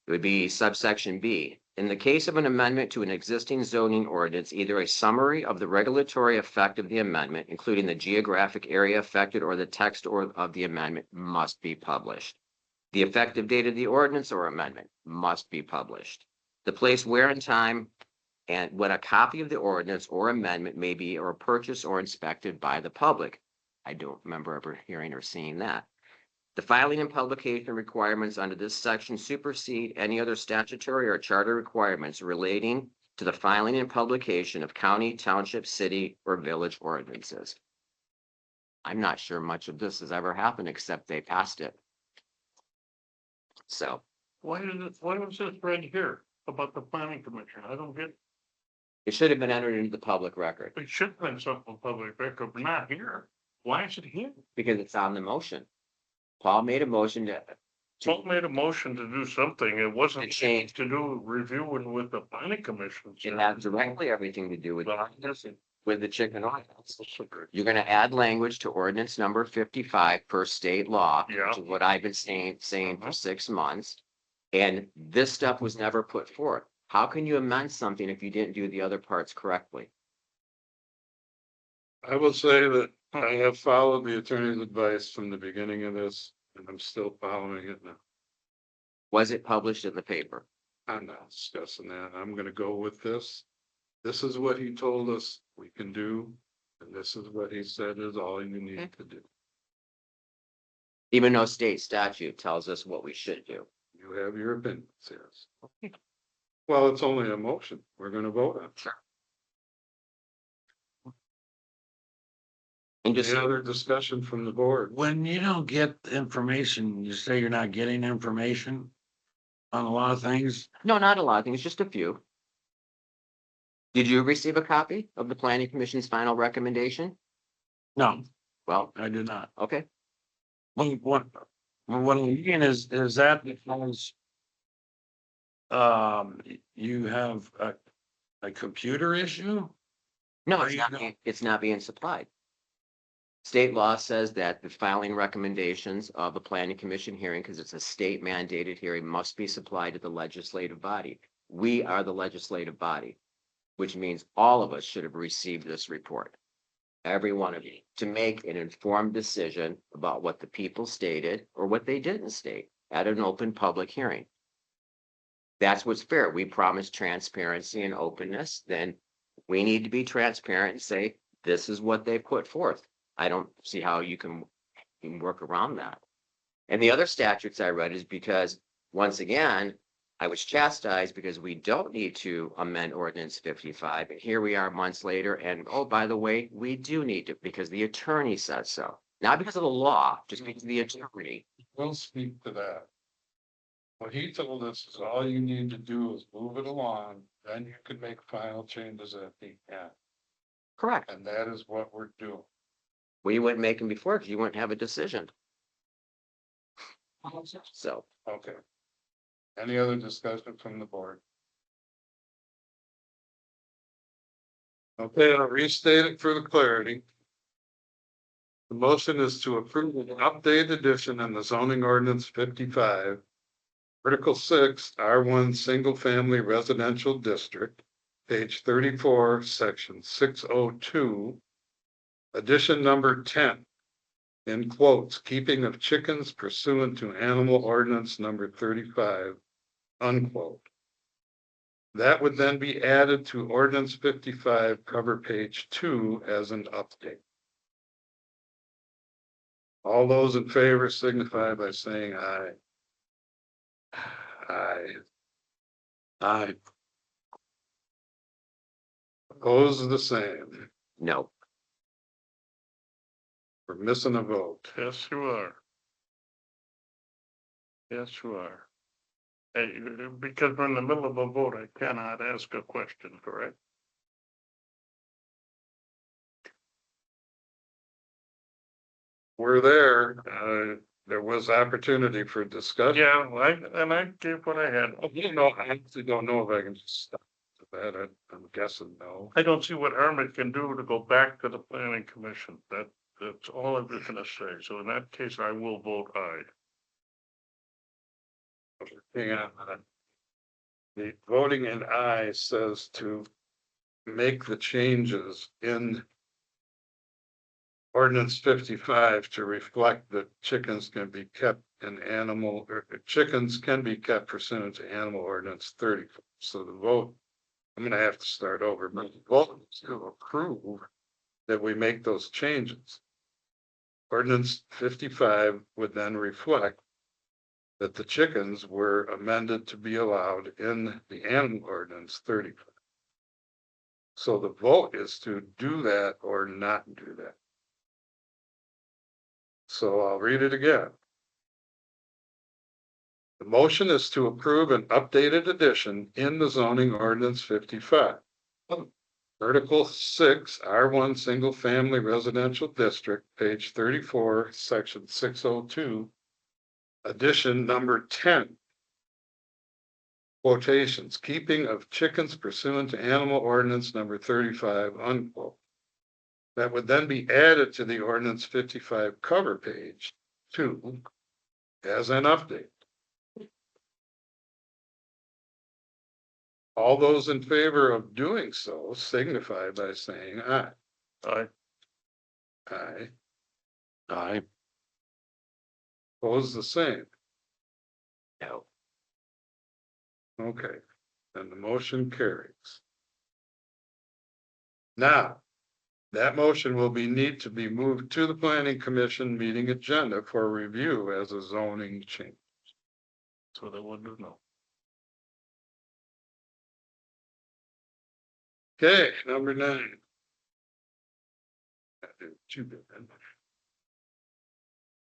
It would be subsection B. In the case of an amendment to an existing zoning ordinance, either a summary of the regulatory effect of the amendment, including the geographic area affected or the text of the amendment, must be published. The effective date of the ordinance or amendment must be published. The place, where, and time, and when a copy of the ordinance or amendment may be or purchased or inspected by the public. I don't remember ever hearing or seeing that. The filing and publication requirements under this section supersede any other statutory or charter requirements relating to the filing and publication of county, township, city, or village ordinances. I'm not sure much of this has ever happened except they passed it. So Why was this right here about the planning commission? I don't get, it should have been entered into the public record it should have been something public record, but not here. Why is it here? because it's on the motion. Paul made a motion to Paul made a motion to do something. It wasn't To change. to do reviewing with the planning commission. it has directly everything to do with But I guess it. the chicken ordinance. You're going to add language to ordinance number 55 per state law, Yeah. which is what I've been saying for 6 months. And this stuff was never put forth. How can you amend something if you didn't do the other parts correctly? I will say that I have followed the attorney's advice from the beginning of this, and I'm still following it now. Was it published in the paper? I'm not discussing that. I'm gonna go with this. This is what he told us we can do, and this is what he said is all you need to do. Even though state statute tells us what we should do. You have your opinions, yes. Well, it's only a motion. We're gonna vote on it. And just, Any other discussion from the board? When you don't get information, you say you're not getting information on a lot of things. no, not a lot of things, just a few. Did you receive a copy of the planning commission's final recommendation? No, Well, I did not. okay, What I'm meaning is that because you have a computer issue? no, How it's you not, know? it's not being supplied. State law says that the filing recommendations of the planning commission hearing, because it's a state mandated hearing, must be supplied to the legislative body. We are the legislative body, which means all of us should have received this report. Every one of you, to make an informed decision about what the people stated or what they didn't state at an open public hearing. That's what's fair. We promise transparency and openness, then we need to be transparent and say, this is what they put forth. I don't see how you can work around that. And the other statutes I read is because, once again, I was chastised because we don't need to amend ordinance 55. And here we are months later. And oh, by the way, we do need to, because the attorney said so. Not because of the law, just because of the attorney. We'll speak to that. What he told us is all you need to do is move it along, then you can make final changes at the end. Correct. And that is what we're doing. We wouldn't make them before because you wouldn't have a decision. So, Okay. Any other discussion from the board? Okay, I'll restate it for the clarity. The motion is to approve an updated addition in the zoning ordinance 55. Article 6, R1 Single Family Residential District, page 34, section 602. Addition number 10. In quotes, keeping of chickens pursuant to animal ordinance number 35, unquote. That would then be added to ordinance 55, cover page 2 as an update. All those in favor signify by saying aye. Aye. I Opposed the same. no. We're missing a vote. Yes, you are. Yes, you are. Hey, because we're in the middle of a vote, I cannot ask a question, correct? We're there. There was opportunity for discussion. Yeah, I gave what I had. You know, I actually don't know if I can just stop that. I'm guessing no. I don't see what harm it can do to go back to the planning commission. That's all I'm just gonna say. So in that case, I will vote aye. Hang on a minute. The voting in aye says to make the changes in ordinance 55 to reflect that chickens can be kept in animal, or chickens can be kept pursuant to animal ordinance 30. So the vote, I'm gonna have to start over, but the vote is to approve that we make those changes. Ordinance 55 would then reflect that the chickens were amended to be allowed in the animal ordinance 35. So the vote is to do that or not do that. So I'll read it again. The motion is to approve an updated addition in the zoning ordinance 55. Article 6, R1 Single Family Residential District, page 34, section 602. Addition number 10. Quotations, keeping of chickens pursuant to animal ordinance number 35, unquote. That would then be added to the ordinance 55 cover page 2 as an update. All those in favor of doing so signify by saying aye. I, Aye. Aye. Opposed the same. No. Okay, then the motion carries. Now, that motion will need to be moved to the planning commission meeting agenda for review as a zoning change. so they wouldn't know. Okay, number 9. Too bad.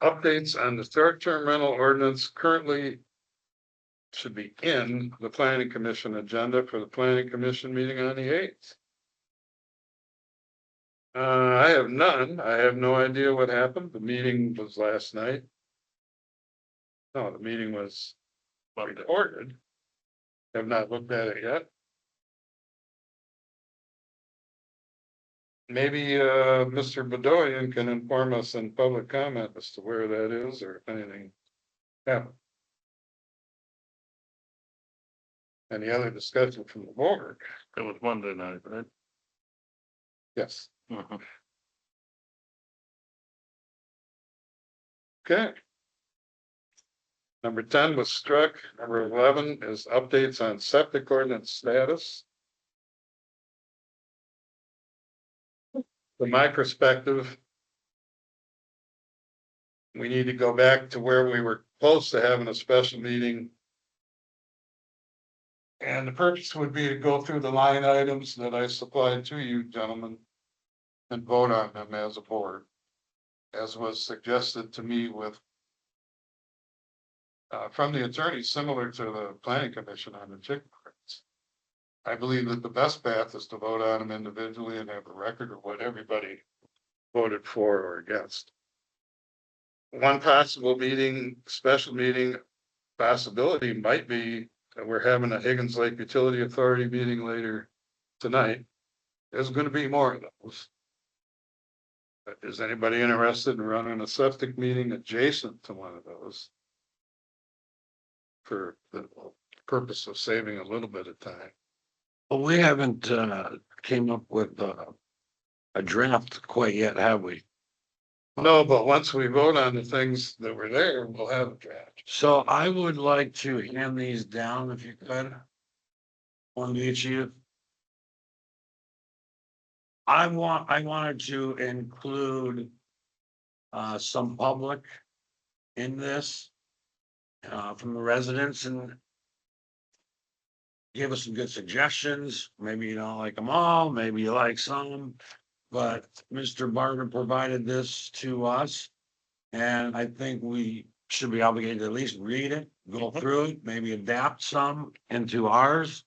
Updates on the short-term rental ordinance currently should be in the planning commission agenda for the planning commission meeting on the 8th. I have none. I have no idea what happened. The meeting was last night. No, the meeting was recorded. Have not looked at it yet. Maybe Mr. Bedoyan can inform us in public comment as to where that is or if anything happened. Any other discussion from the board? It was Monday night, right? Yes. Mhm. Okay. Number 10 was struck. Number 11 is updates on septic ordinance status. From my perspective, we need to go back to where we were close to having a special meeting. And the purpose would be to go through the line items that I supplied to you gentlemen and vote on them as a board, as was suggested to me with from the attorney, similar to the planning commission on the chicken crates. I believe that the best path is to vote on them individually and have a record of what everybody voted for or against. One possible meeting, special meeting possibility might be that we're having a Higgins Lake Utility Authority meeting later tonight. There's going to be more of those. But is anybody interested in running a septic meeting adjacent to one of those? For the purpose of saving a little bit of time. Well, we haven't came up with a draft quite yet, have we? No, but once we vote on the things that were there, we'll have a draft. So I would like to hand these down if you could. One to each of you. I wanted to include some public in this from the residents and give us some good suggestions. Maybe you don't like them all, maybe you like some. But Mr. Barber provided this to us. And I think we should be obligated to at least read it, go through it, maybe adapt some into ours.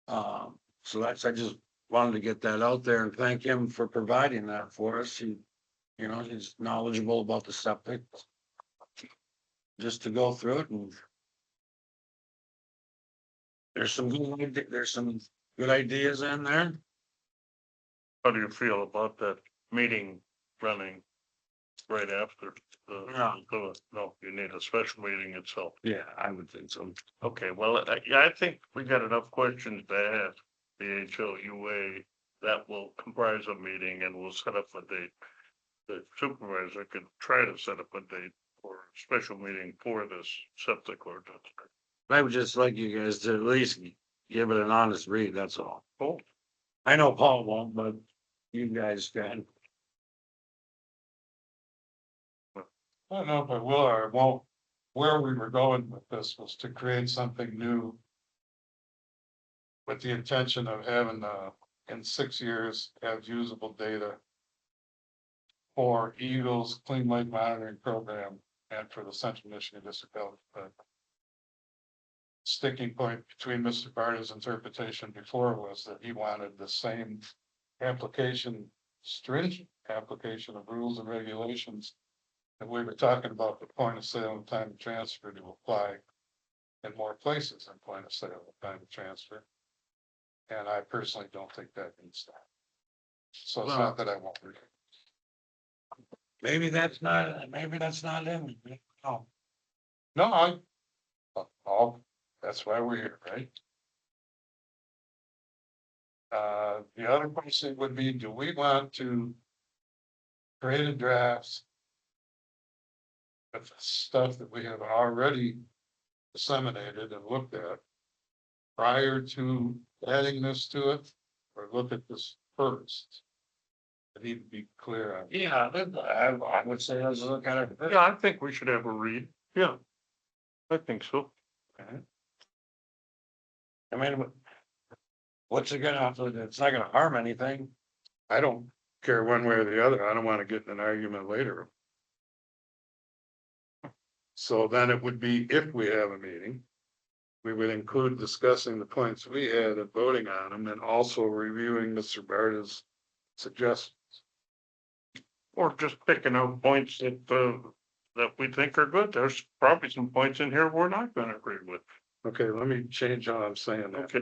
So I just wanted to get that out there and thank him for providing that for us. He's knowledgeable about the septic. Just to go through it and there's some good ideas in there. How do you feel about that meeting running right after Yeah. no, you need a special meeting itself. Yeah, I would think so. Okay, well, I think we got enough questions to ask the HOUA that will comprise a meeting and we'll set up a date. The supervisor could try to set up a date for a special meeting for this septic ordinance. I would just like you guys to at least give it an honest read, that's all. Oh, I know Paul won't, but you guys can. I don't know if I will or won't. Where we were going with this was to create something new. With the intention of having in 6 years have usable data. For Eagles Clean Lake Monitoring Program and for the Central Michigan District Health. Sticking point between Mr. Barta's interpretation before was that he wanted the same application, stringent application of rules and regulations that we were talking about the point of sale and time of transfer to apply in more places than point of sale and time of transfer. And I personally don't think that needs that. So it's not that I won't read it. Maybe that's not in. Oh, No, that's why we're here, right? The other question would be, do we want to create a draft with stuff that we have already disseminated and looked at prior to adding this to it, or look at this first? I need to be clear on. Yeah, I would say let's look at it. Yeah, I think we should have a read. Yeah. I think so. I mean, what's it gonna, it's not gonna harm anything. I don't care one way or the other. I don't want to get in an argument later. So then it would be, if we have a meeting, we would include discussing the points we had and voting on them, and also reviewing Mr. Barta's suggestions. Or just picking out points that we think are good. There's probably some points in here we're not gonna agree with. Okay, let me change how I'm saying that. Okay.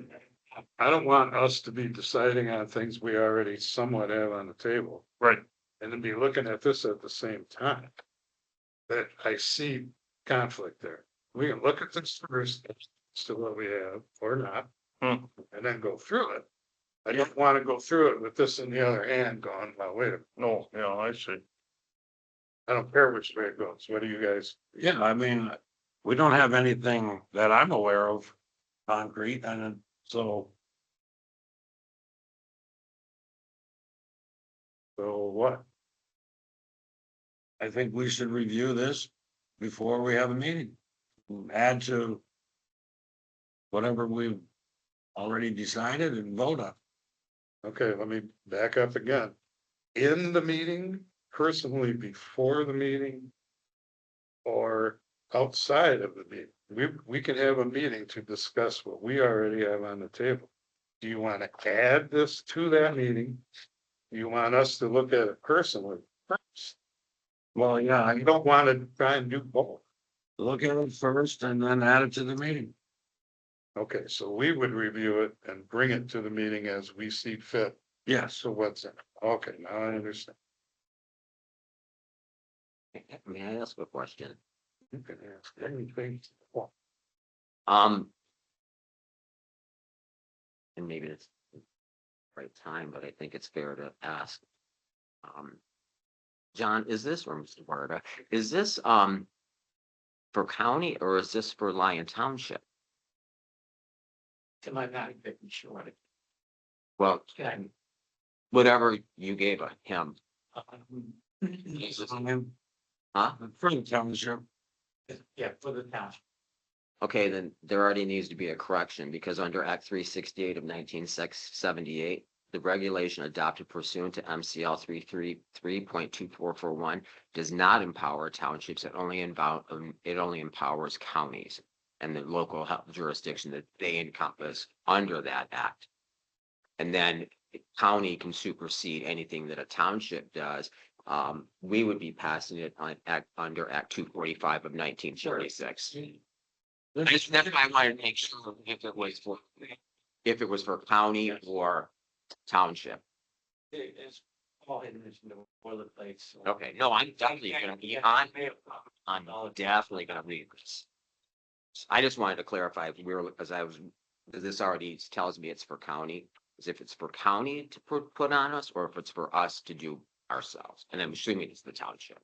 I don't want us to be deciding on things we already somewhat have on the table. Right. And then be looking at this at the same time. That I see conflict there. We can look at this first, as to what we have or not, Hmm. and then go through it. I don't want to go through it with this in the other hand going, well, wait a minute, No, yeah, I see. I don't care which way it goes. What do you guys? Yeah, I mean, we don't have anything that I'm aware of concrete, and so. So what? I think we should review this before we have a meeting. Add to whatever we've already decided and vote on. Okay, let me back up again. In the meeting, personally before the meeting, or outside of the meeting, we can have a meeting to discuss what we already have on the table. Do you want to add this to that meeting? Do you want us to look at it personally first? Well, yeah, I don't want to try and do both. look at it first and then add it to the meeting. Okay, so we would review it and bring it to the meeting as we see fit. Yes, So what's in it? Okay, now I understand. May I ask a question? You can ask anything. Um. And maybe it's the right time, but I think it's fair to ask. John, is this, or Mr. Barta, is this, for county or is this for Lyon Township? To my not even sure. Well, Okay. whatever you gave him, Is it on him? huh? For the township. Yeah, for the township. Okay, then there already needs to be a correction because under Act 368 of 1978, the regulation adopted pursuant to MCL 333.2441 does not empower townships. It only empowers counties and the local jurisdiction that they encompass under that act. And then county can supersede anything that a township does. We would be passing it on under Act 245 of 1946. That's why I wanted to make sure if it was for county or township. It's all hidden in the boilerplate. So. Okay, no, I'm definitely gonna be on, I'm definitely gonna read this. I just wanted to clarify if we were, because this already tells me it's for county, is if it's for county to put on us, or if it's for us to do ourselves, and I'm assuming it's the township.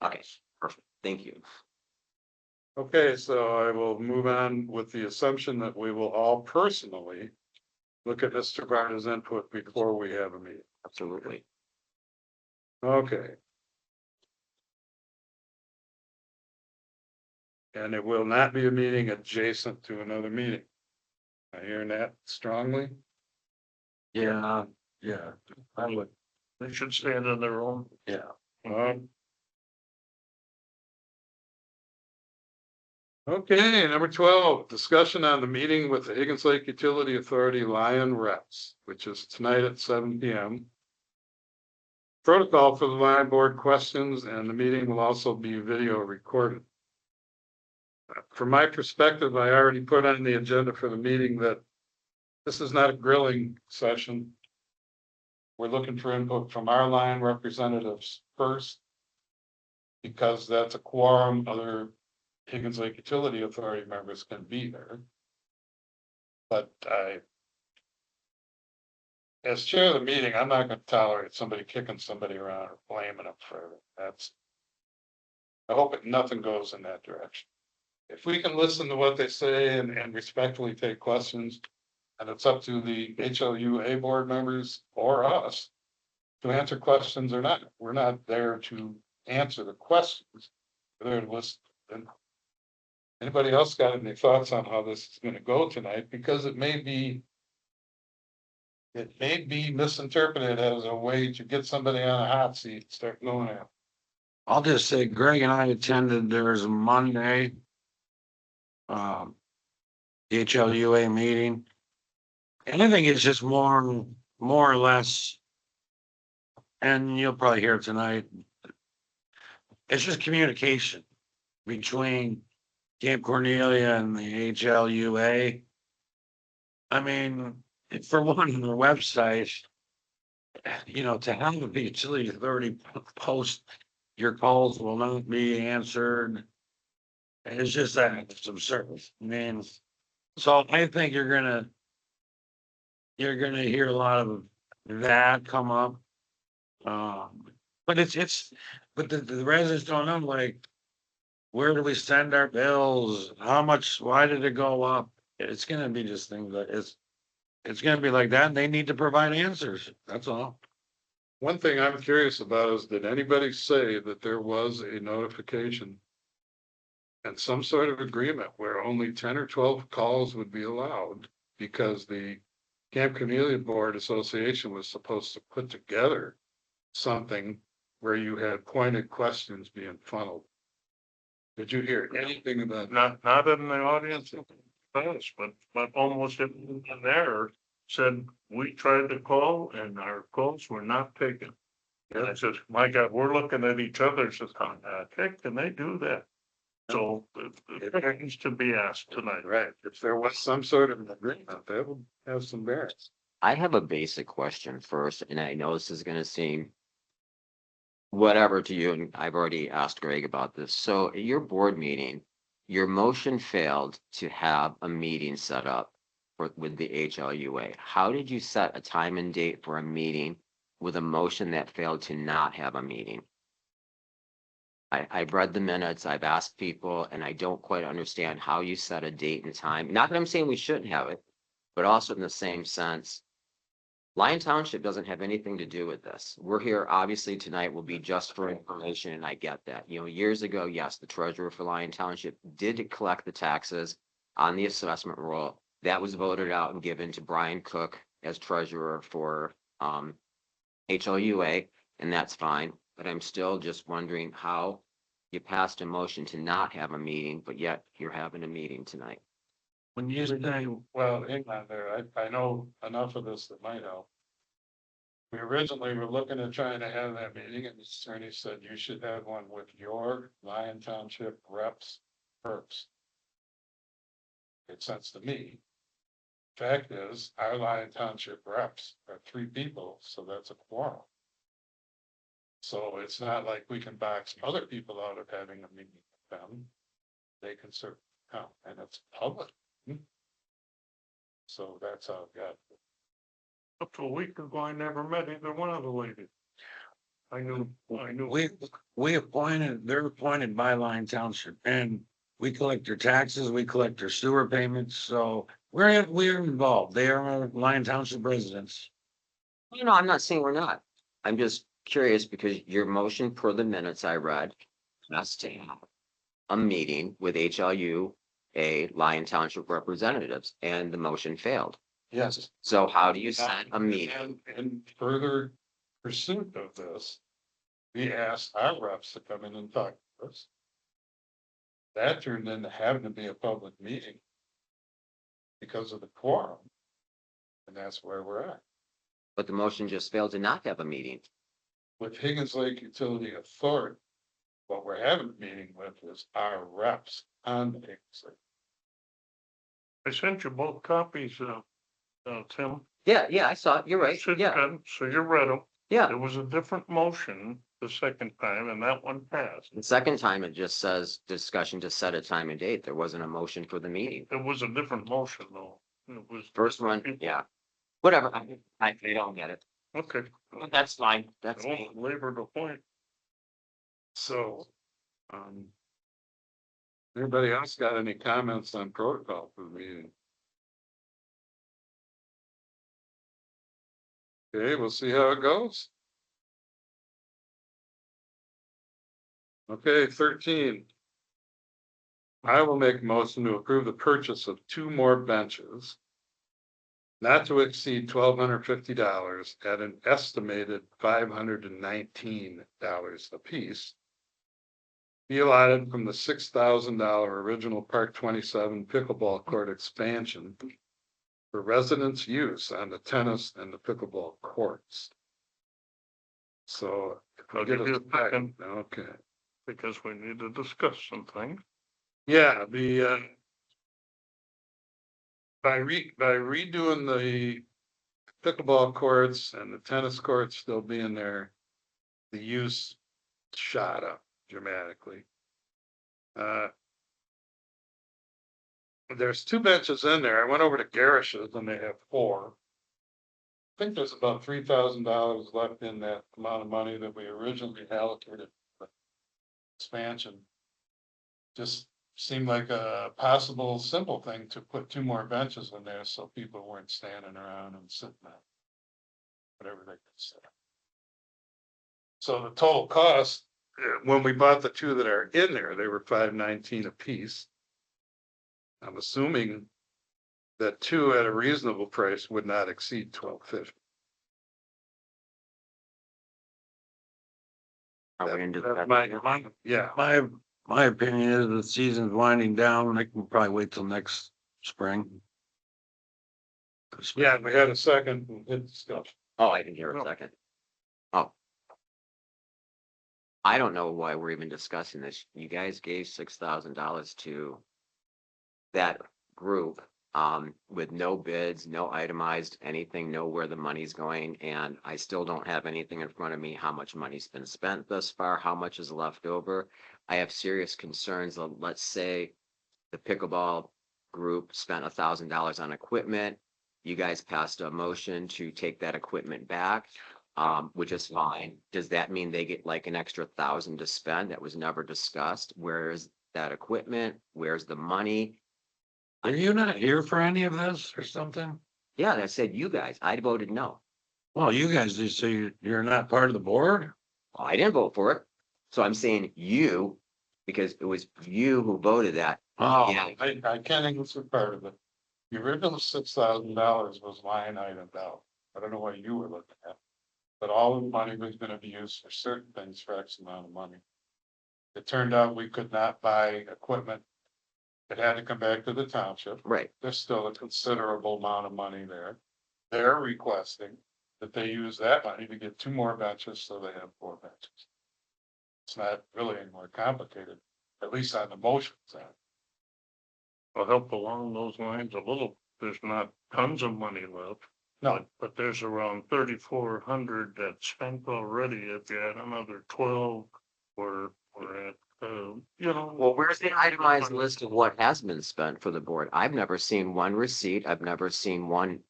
Okay, perfect, thank you. Okay, so I will move on with the assumption that we will all personally look at Mr. Barta's input before we have a meeting. Absolutely. Okay. And it will not be a meeting adjacent to another meeting. I hear that strongly. Yeah, yeah, I would, They should stand on their own. yeah. Okay, number 12, discussion on the meeting with the Higgins Lake Utility Authority Lyon reps, which is tonight at 7 p.m. Protocol for the Lyon board questions, and the meeting will also be video recorded. From my perspective, I already put on the agenda for the meeting that this is not a grilling session. We're looking for input from our Lyon representatives first, because that's a quorum. Other Higgins Lake Utility Authority members can be there. But as chair of the meeting, I'm not gonna tolerate somebody kicking somebody around or blaming them for it. That's. I hope that nothing goes in that direction. If we can listen to what they say and respectfully take questions, and it's up to the HLUA board members or us to answer questions or not. We're not there to answer the questions. We're there to listen. And anybody else got any thoughts on how this is gonna go tonight? Because it may be misinterpreted as a way to get somebody on a hot seat, and start going at. I'll just say Greg and I attended, there's a Monday. The HLUA meeting. And I think it's just more or less. And you'll probably hear it tonight. It's just communication between Camp Cornelia and the HLUA. I mean, for one, on their website, to have the utility authority post your calls will not be answered. It's just that it's absurd. I mean, so I think you're gonna hear a lot of that come up. But but the residents don't know, like, where do we send our bills? How much, why did it go up? It's gonna be just things that it's gonna be like that, and they need to provide answers. That's all. One thing I'm curious about is, did anybody say that there was a notification and some sort of agreement where only 10 or 12 calls would be allowed because the Camp Cornelia Board Association was supposed to put together something where you had pointed questions being funneled? Did you hear anything about that? Not in the audience, but almost everyone there said, we tried to call and our calls were not taken. And I said, my God, we're looking at each other, says, how the heck can they do that? So it needs to be asked tonight. Right, if there was some sort of an agreement, that would have some merit. I have a basic question first, and I know this is gonna seem whatever to you, and I've already asked Greg about this. So at your board meeting, your motion failed to have a meeting set up with the HLUA. How did you set a time and date for a meeting with a motion that failed to not have a meeting? I've read the minutes, I've asked people, and I don't quite understand how you set a date and time. Not that I'm saying we shouldn't have it, but also in the same sense, Lyon Township doesn't have anything to do with this. We're here, obviously, tonight will be just for information, and I get that. Years ago, yes, the treasurer for Lyon Township did collect the taxes on the assessment roll. That was voted out and given to Brian Cook as treasurer for HLUA, and that's fine. But I'm still just wondering how you passed a motion to not have a meeting, but yet you're having a meeting tonight. When you say, Well, hang on there, I know enough of this that might help. We originally were looking at trying to have that meeting, and the attorney said you should have one with your Lyon Township reps first. Made sense to me. Fact is, our Lyon Township reps are 3 people, so that's a quorum. So it's not like we can box other people out of having a meeting with them. They can certainly come, and it's public. So that's how it got. Up to a week ago, I never met either one of the ladies. I knew. they're appointed by Lyon Township, and we collect their taxes, we collect their sewer payments, so we're involved. They are Lyon Township residents. I'm not saying we're not. I'm just curious because your motion per the minutes I read has to have a meeting with HLUA Lyon Township representatives, and the motion failed. Yes. So how do you set a meeting? And in further pursuit of this, we asked our reps to come in and talk to us. That turned into having to be a public meeting because of the quorum. And that's where we're at. But the motion just failed to not have a meeting. With Higgins Lake Utility Authority, what we're having a meeting with is our reps on the Higgins Lake. I sent you both copies, Tim. Yeah, I saw it. You're right. Should Yeah, have, so you read them. yeah. There was a different motion the second time, and that one passed. The second time it just says discussion to set a time and date. There wasn't a motion for the meeting. It was a different motion, though. It was. First one, yeah. whatever, they don't get it, Okay. but that's fine, that's me. Don't labor the point. So, anybody else got any comments on protocol for the meeting? Okay, we'll see how it goes. Okay, 13. I will make a motion to approve the purchase of 2 more benches. Not to exceed $1,250 at an estimated $519 apiece. Be allotted from the $6,000 original Park 27 pickleball court expansion. For residents' use on the tennis and the pickleball courts. So. if we I'll get give you a second. Okay. Because we need to discuss something. Yeah, by redoing the pickleball courts and the tennis courts still being there, the use shot up dramatically. There's 2 benches in there. I went over to Garish's and they have 4. I think there's about $3,000 left in that amount of money that we originally allocated for expansion. Just seemed like a possible simple thing to put 2 more benches in there so people weren't standing around and sitting there. Whatever they could say. So the total cost, when we bought the 2 that are in there, they were $519 a piece. I'm assuming that 2 at a reasonable price would not exceed $1,250. Are we into That's that? yeah, My opinion is the season's winding down. They can probably wait till next spring. yeah, we had a second discussion. Oh, I didn't hear a No. second. Oh. I don't know why we're even discussing this. You guys gave $6,000 to that group, with no bids, no itemized anything, know where the money's going, and I still don't have anything in front of me, how much money's been spent thus far, how much is left over. I have serious concerns. Let's say the pickleball group spent $1,000 on equipment. You guys passed a motion to take that equipment back, which is fine. Does that mean they get like an extra 1,000 to spend? That was never discussed. Where's that equipment? Where's the money? Are you not here for any of this or something? Yeah, I said you guys. I voted no. Well, you guys just say you're not part of the board? Well, I didn't vote for it. So I'm saying you, because it was you who voted that. Oh, Yeah. I can't answer part of it. The original $6,000 was line item out. I don't know what you were looking at. But all the money was gonna be used for certain things for X amount of money. It turned out we could not buy equipment. It had to come back to the township. Right. There's still a considerable amount of money there. They're requesting that they use that money to get 2 more benches, so they have 4 benches. It's not really any more complicated, at least on the motion side. I'll help along those lines a little. There's not tons of money left. No, But there's around 3,400 that's spent already. If you add another 12, we're at, Well, where's the itemized list of what has been spent for the board? I've never seen one receipt. I've never seen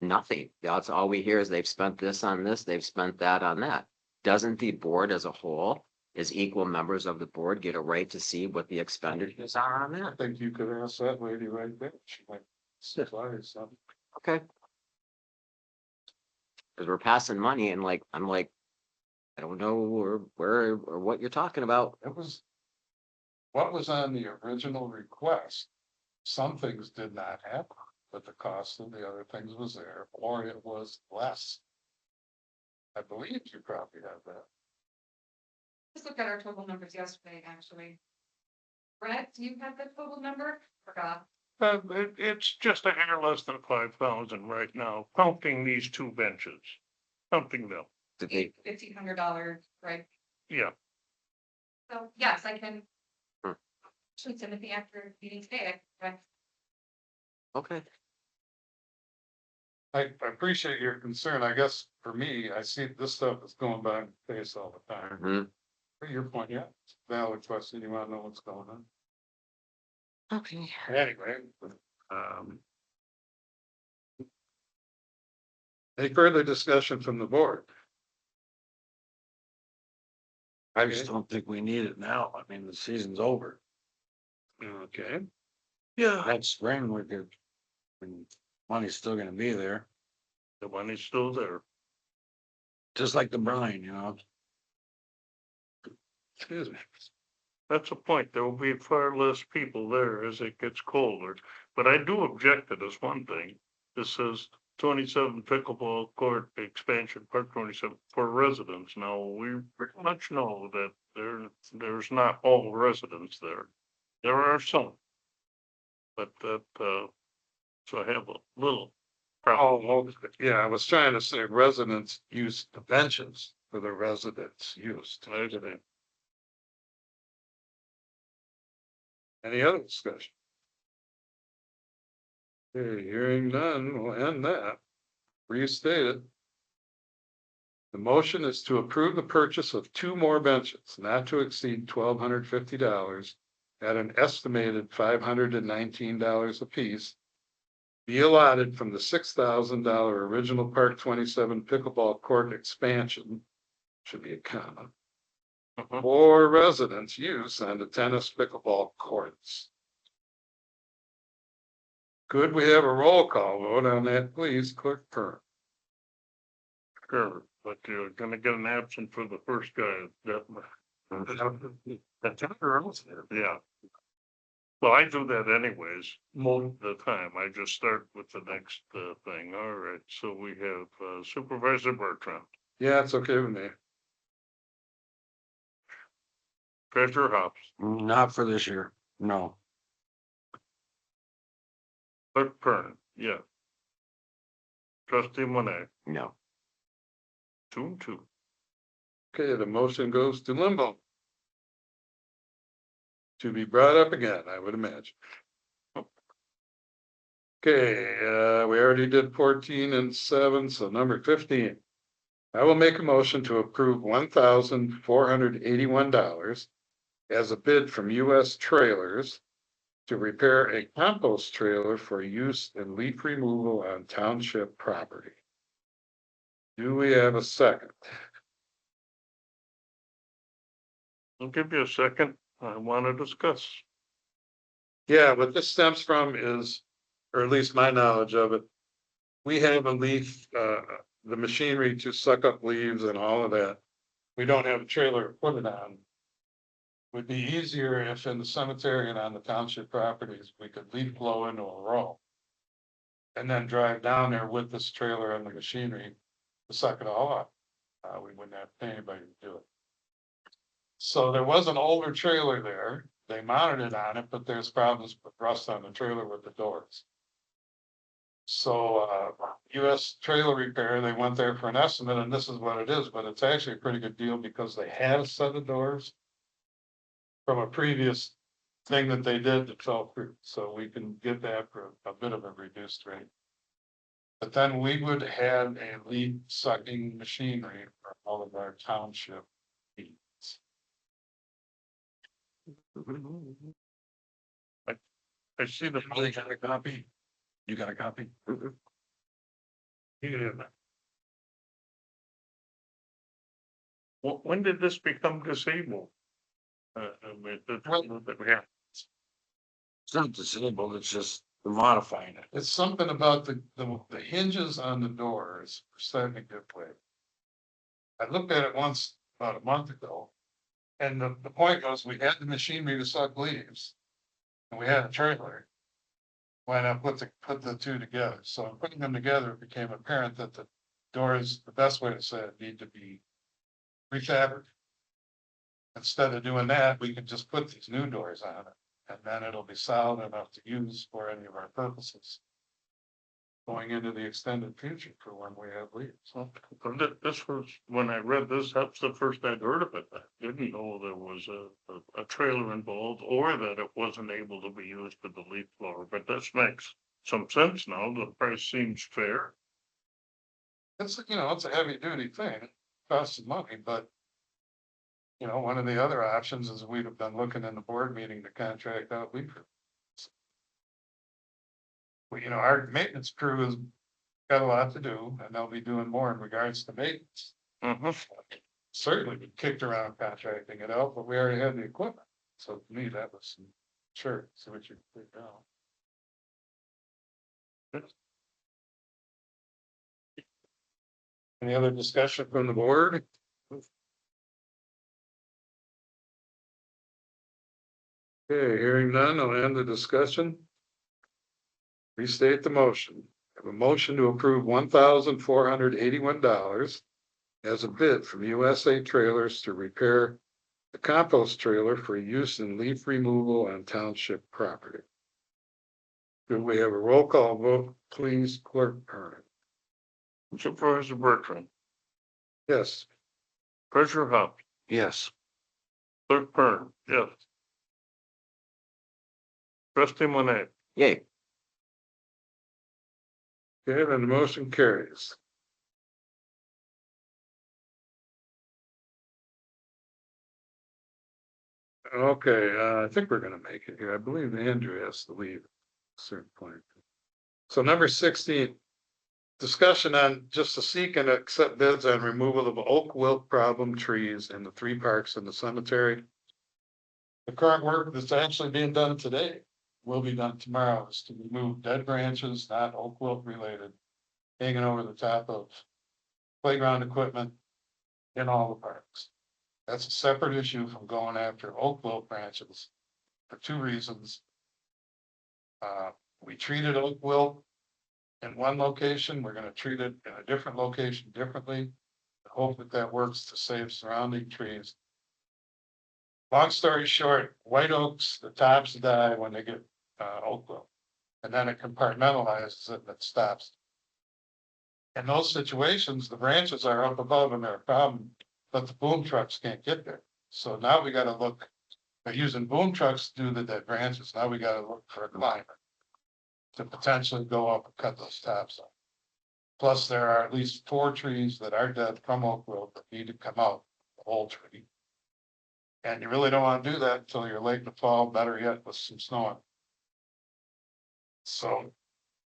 nothing. That's all we hear is they've spent this on this, they've spent that on that. Doesn't the board as a whole, as equal members of the board, get a right to see what the expenditures are on I that? think you could ask that lady right there. She might supply something. Okay. Cause we're passing money and I'm like, I don't know where or what you're talking about. It was. What was on the original request? Some things did not happen, but the cost of the other things was there, or it was less. I believe you probably have that. Just looked at our total numbers yesterday, actually. Brett, do you have the total number? Forgot. it's just a hair less than 5,000 right now, counting these 2 benches. Counting them, Did they, $1,500, right? yeah. So, yes, I can. Hmm. Should send it the after meeting today, right? okay. I appreciate your concern. I guess for me, I see this stuff is going by my face all the time. Mhm. For your point, yeah, it's a valid question. You wanna know what's going on. Okay. Anyway, um. Any further discussion from the board? I just don't think we need it now. I mean, the season's over. Okay, Yeah, Next spring, we could, when money's still gonna be there, the money's still there. just like the brine, you know? excuse me. That's a point. There will be far less people there as it gets colder. But I do object to this one thing. This says 27 pickleball court expansion, Park 27 for residents. Now, we pretty much know that there's not all residents there. There are some. But so I have a little problem. Oh, well, yeah, I was trying to say residents use the benches for the residents used. Any other discussion? Okay, hearing none, we'll end that. Restate it. The motion is to approve the purchase of 2 more benches, not to exceed $1,250 at an estimated $519 apiece, be allotted from the $6,000 original Park 27 pickleball court expansion, should be a comma, for residents' use on the tennis pickleball courts. Could we have a roll call vote on that, please, Clerk Kern? Sure, but you're gonna get an absent for the first guy. Yeah. Well, I do that anyways, most of the time. I just start with the next thing. All right, so we have Supervisor Bertrand, Yeah, it's okay with me. Treasurer Hops, Not for this year, no. Clerk Kern, yeah. Trustee Monet, No. 2-2. Okay, the motion goes to limbo. To be brought up again, I would imagine. Okay, we already did 14 and 7, so number 15. I will make a motion to approve $1,481 as a bid from US Trailers to repair a compost trailer for use in leaf removal on township property. Do we have a second? I'll give you a second. I want to discuss. Yeah, what this stems from is, or at least my knowledge of it, we have a leaf, the machinery to suck up leaves and all of that. We don't have a trailer to put it on. Would be easier if in the cemetery and on the township properties, we could leaf blow into a row. And then drive down there with this trailer and the machinery to suck it all up. We wouldn't have to pay anybody to do it. So there was an older trailer there. They mounted it on it, but there's problems with rust on the trailer with the doors. So, US Trailer Repair, they went there for an estimate and this is what it is, but it's actually a pretty good deal because they had a set of doors from a previous thing that they did that fell through. So we can get that for a bit of a reduced rate. But then we would have a leaf sucking machinery for all of our township needs. I see the. They got a copy? You got a copy? You can have that. When did this become disabled? I mean, that we have. It's not disabled, it's just modifying it. It's something about the hinges on the doors are starting to give way. I looked at it once about a month ago. And the point was, we had the machinery to suck leaves. And we had a trailer. Why not put the two together? So in putting them together, it became apparent that the doors, the best way to say it, need to be refabricated. Instead of doing that, we could just put these new doors on it. And then it'll be solid enough to use for any of our purposes. Going into the extended future for when we have leaves. This was, when I read this, that's the first I'd heard of it. I didn't know there was a trailer involved or that it wasn't able to be used for the leaf blower, but this makes some sense now. The price seems fair. It's, it's a heavy duty thing, it costs money, but. One of the other options is we'd have been looking in the board meeting to contract out leaf. Our maintenance crew is got a lot to do, and they'll be doing more in regards to maintenance. Certainly we kicked around contracting it out, but we already had the equipment. So to me, that was, sure, see what you think now. Any other discussion from the board? Okay, hearing none, I'll end the discussion. Restate the motion. I have a motion to approve $1,481 as a bid from USA Trailers to repair the compost trailer for use in leaf removal on township property. Do we have a roll call vote, please, Clerk Harlan? Supervisor Bertrand, Yes. Treasurer Hop, Yes. Clerk Byrne, yes. Trustee Monet, Yay. Okay, then the motion carries. Okay, I think we're gonna make it here. I believe Andrew has to leave at a certain point. So number 16, discussion on just to seek and accept bids on removal of oak wilt problem trees in the 3 parks in the cemetery. The current work that's actually being done today will be done tomorrow is to remove dead branches, not oak wilt related, hanging over the top of playground equipment in all the parks. That's a separate issue from going after oak wilt branches for 2 reasons. We treated oak wilt in one location, we're gonna treat it in a different location differently. I hope that that works to save surrounding trees. Long story short, white oaks, the tops die when they get oak wilt. And then it compartmentalizes it and it stops. In those situations, the branches are up above and they're a problem, but the boom trucks can't get there. So now we gotta look, they're using boom trucks to do the dead branches. Now we gotta look for a climber to potentially go up and cut those tops off. Plus, there are at least 4 trees that are dead from oak wilt that need to come out, the whole tree. And you really don't want to do that until you're late in the fall, better yet with some snow. So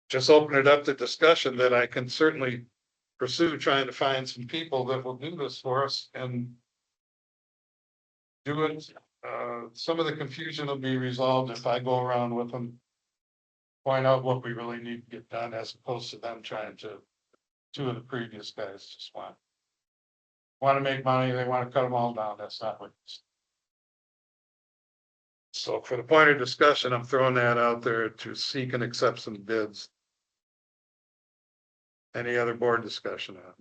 just open it up to discussion that I can certainly pursue trying to find some people that will do this for us and do it. Some of the confusion will be resolved if I go around with them, point out what we really need to get done as opposed to them trying to, 2 of the previous guys just want to make money, they want to cut them all down, that's not what it's. So for the point of discussion, I'm throwing that out there to seek and accept some bids. Any other board discussion on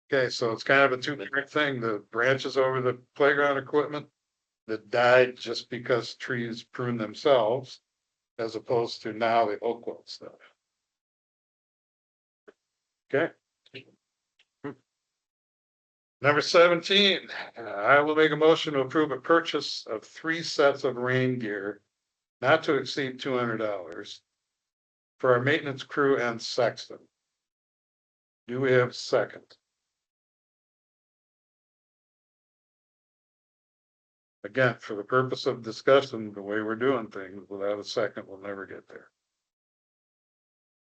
it? Okay, so it's kind of a 2-part thing, the branches over the playground equipment that died just because trees prune themselves, as opposed to now the oak wilt stuff. Okay. Number 17, I will make a motion to approve a purchase of 3 sets of rain gear, not to exceed $200 for our maintenance crew and sexton. Do we have a second? Again, for the purpose of discussion, the way we're doing things, without a second, we'll never get there.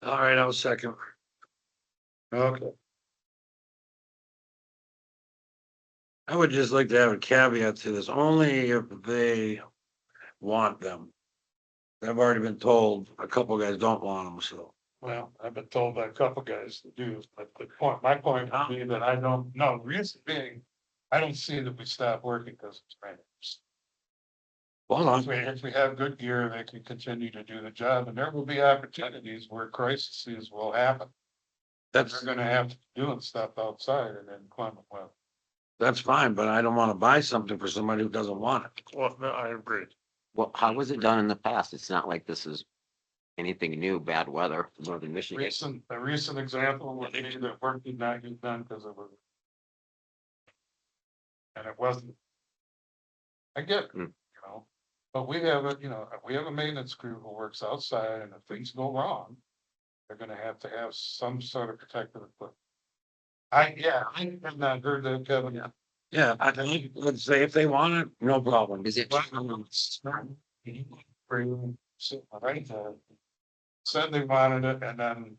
All right, I'll second. Okay. I would just like to have a caveat to this, only if they want them. I've already been told a couple guys don't want them, so. Well, I've been told by a couple guys to do, but my point would be that I don't know, reason being, I don't see that we stop working because it's raining. Well, If we have good gear, they can continue to do the job, and there will be opportunities where crises will happen. They're gonna have to be doing stuff outside and then inclement weather. that's fine, but I don't want to buy something for somebody who doesn't want it. well, no, I agree. Well, how was it done in the past? It's not like this is anything new, bad weather, northern Michigan. A recent example would be that work did not get done because it was. And it wasn't. I get it, you know, but we have a maintenance crew who works outside, and if things go wrong, they're gonna have to have some sort of protective equipment. I have not heard that, Kevin. Yeah, I think, let's say if they want it, no problem. Is it? So, right there. Said they wanted it, and then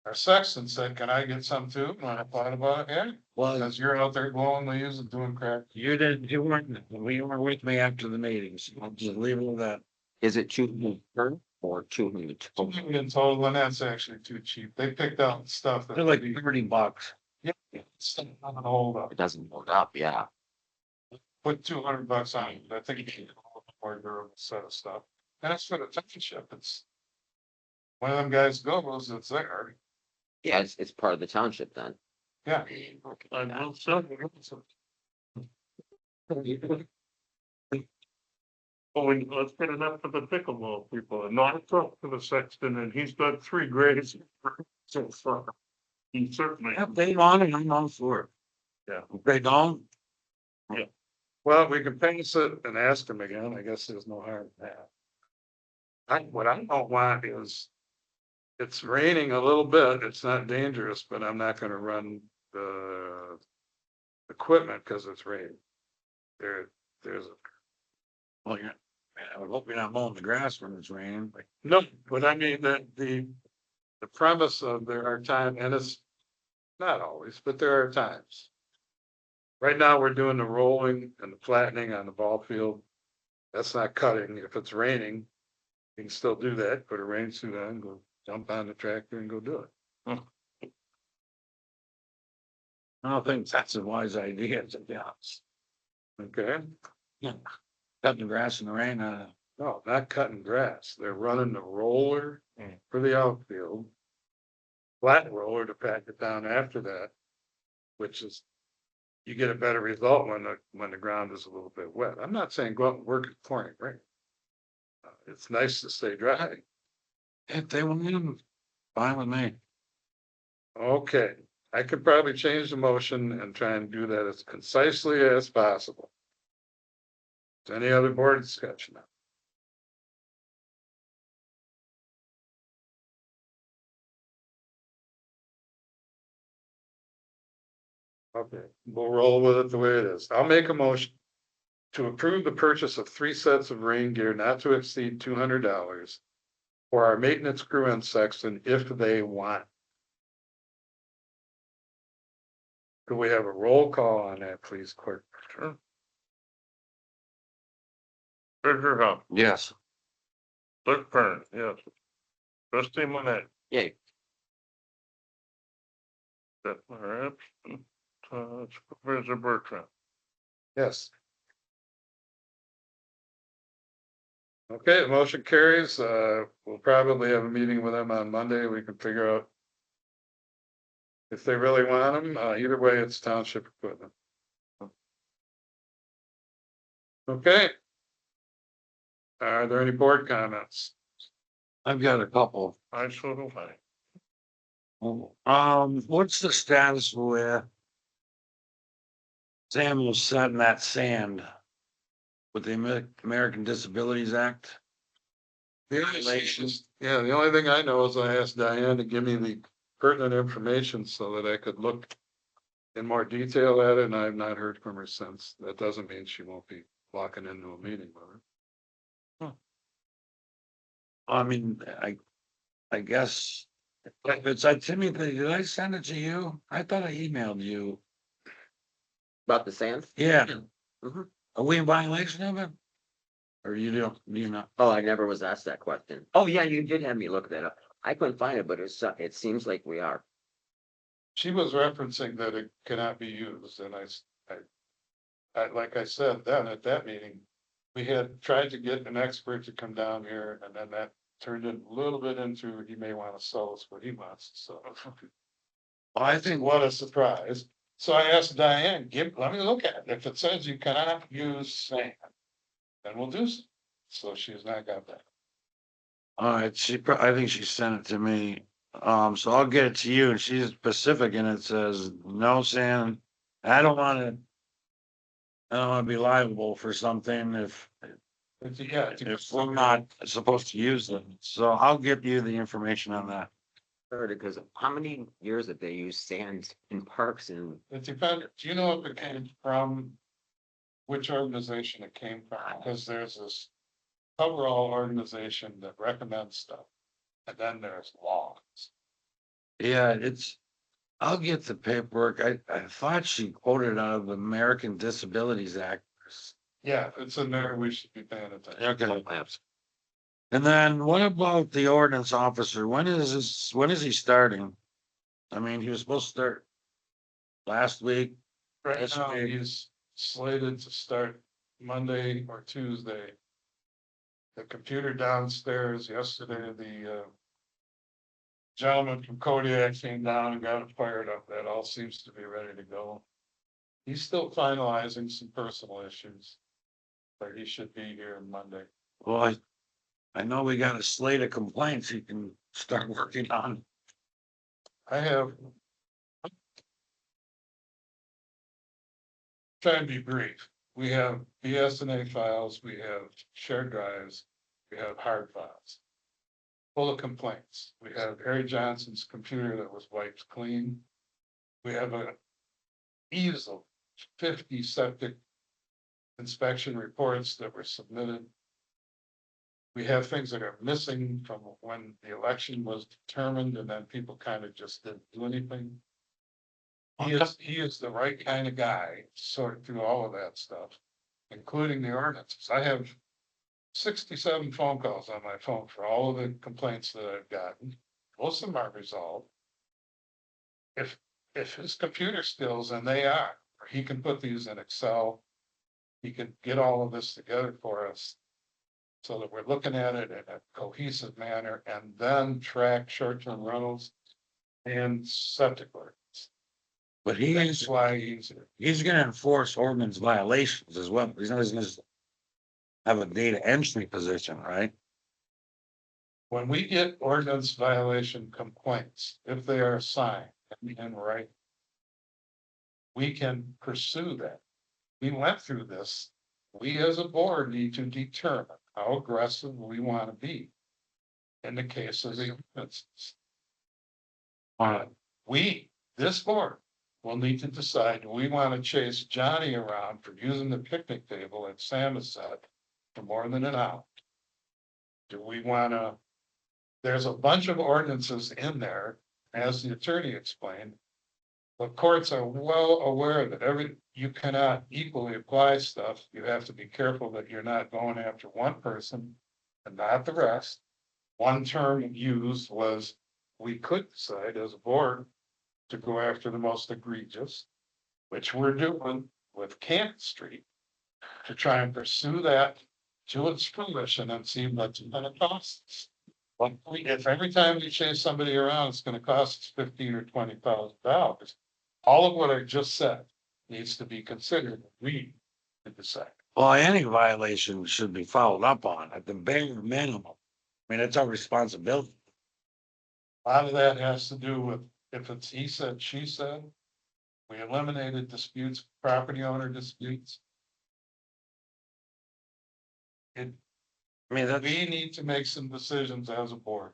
our sexton said, can I get some too? And I thought about it, yeah, Well, because you're out there blowing the leaves and doing crap. you weren't with me after the meetings. I'll just leave it with that. Is it 200 per or 200 total? In total, and that's actually too cheap. They picked out stuff that. They're like $30. Yeah, stuff not gonna hold up. It doesn't hold up, yeah. Put $200 on it. I think you can get a more durable set of stuff. And it's for the township. It's. One of them guys goes, it's there. Yeah, it's part of the township then. Yeah. I will say. Oh, let's get it up for the pickleball people, and not talk to the sexton, and he's got 3 grades. So far. He certainly. If they want it, I'm all for it. Yeah. If they don't, Well, we can pass it and ask them again. I guess there's no harm in that. What I don't want is. It's raining a little bit. It's not dangerous, but I'm not gonna run the. Equipment because it's raining. There's a. well, yeah, I would hope you're not mowing the grass when it's raining, but No, but I mean that the premise of there are times, and it's not always, but there are times. Right now, we're doing the rolling and the flattening on the ball field. That's not cutting. If it's raining, you can still do that, put a rain suit on, go jump on the tractor and go do it. I don't think that's a wise idea, to be honest. Okay? Cutting the grass in the rain, No, not cutting grass. They're running the roller for the outfield. Flat roller to pack it down after that, which is. You get a better result when the ground is a little bit wet. I'm not saying go out and work at pouring rain. It's nice to stay dry. if they want them, fine with me. Okay, I could probably change the motion and try and do that as concisely as possible. Is any other board discussion? Okay, we'll roll with it the way it is. I'll make a motion to approve the purchase of 3 sets of rain gear not to exceed $200 for our maintenance crew and sexton if they want. Could we have a roll call on that, please, clerk? Sure. Treasurer Hunt, Yes. Clerk Fern, yes. Trustee Monet, Yay. that's my absent. Supervisor Bertrand. Yes. Okay, the motion carries. We'll probably have a meeting with them on Monday. We can figure out. If they really want them, either way, it's township equipment. Okay. Are there any board comments? I've got a couple. I so do What's the status with Samuel setting that sand with the American Disabilities Act? Regulations. Yeah, the only thing I know is I asked Diane to give me the pertinent information so that I could look in more detail at it, and I've not heard from her since. That doesn't mean she won't be walking into a meeting with her. I mean, I guess if it's like Timothy, did I send it to you? I thought I emailed you. About the sand? Yeah. Mhm. Are we in violation of it? Or you don't, you not? Oh, I never was asked that question. Oh, yeah, you did have me look that up. I couldn't find it, but it seems like we are. She was referencing that it cannot be used, and I, like I said, then at that meeting, we had tried to get an expert to come down here, and then that turned in a little bit into, he may want to sell us what he wants, so. Well, I think What a surprise. So I asked Diane, let me look at it. If it says you cannot use sand, then we'll do so. So she's not got that. all right, I think she sent it to me. So I'll get it to you, and she's specific, and it says, no sand. I don't wanna be liable for something if we're not supposed to use them. So I'll give you the information on that. Heard it, because how many years have they used sand in parks and It depends, do you know if it came from, which organization it came from? Because there's this coverall organization that recommends stuff. And then there's laws. Yeah, I'll get the paperwork. I thought she quoted out of the American Disabilities Act. Yeah, if it's in there, we should be paying attention. Okay. And then what about the ordinance officer? When is he starting? I mean, he was supposed to start last week. Right This now, week. he's slated to start Monday or Tuesday. The computer downstairs yesterday, the gentleman from Kodiak came down and got it fired up. That all seems to be ready to go. He's still finalizing some personal issues, but he should be here on Monday. Well, I know we got a slate of complaints he can start working on. I have. Try and be brief. We have BSNA files, we have shared drives, we have hard files. Full of complaints. We have Harry Johnson's computer that was wiped clean. We have a easel, 50 septic inspection reports that were submitted. We have things that are missing from when the election was determined and then people kind of just didn't do anything. He is the right kind of guy to sort through all of that stuff, including the ordinances. I have 67 phone calls on my phone for all of the complaints that I've gotten. Most of them are resolved. If his computer skills, and they are, or he can put these in Excel, he can get all of this together for us so that we're looking at it in a cohesive manner and then track short-term rentals and septic ordinance. But That's why he's gonna enforce ordinance violations as well. He's not gonna just have a data entry position, right? when we get ordinance violation complaints, if they are signed and right, we can pursue that. We went through this. We as a board need to determine how aggressive we want to be in the case of the ordinances. This board will need to decide, do we want to chase Johnny around for using the picnic table at Samoset for more than an hour? Do we want to, there's a bunch of ordinances in there, as the attorney explained. The courts are well aware that you cannot equally apply stuff. You have to be careful that you're not going after one person and not the rest. One term used was, we could decide as a board to go after the most egregious, which we're doing with Camp Street, to try and pursue that to its fruition and see what's gonna cost us. But if every time we chase somebody around, it's gonna cost us $15,000 or $20,000, all of what I just said needs to be considered. We decide. Well, any violation should be followed up on at the bare minimum. I mean, it's our responsibility. A lot of that has to do with, if it's he said, she said, we eliminated disputes, property owner disputes. I mean, that's, We need to make some decisions as a board.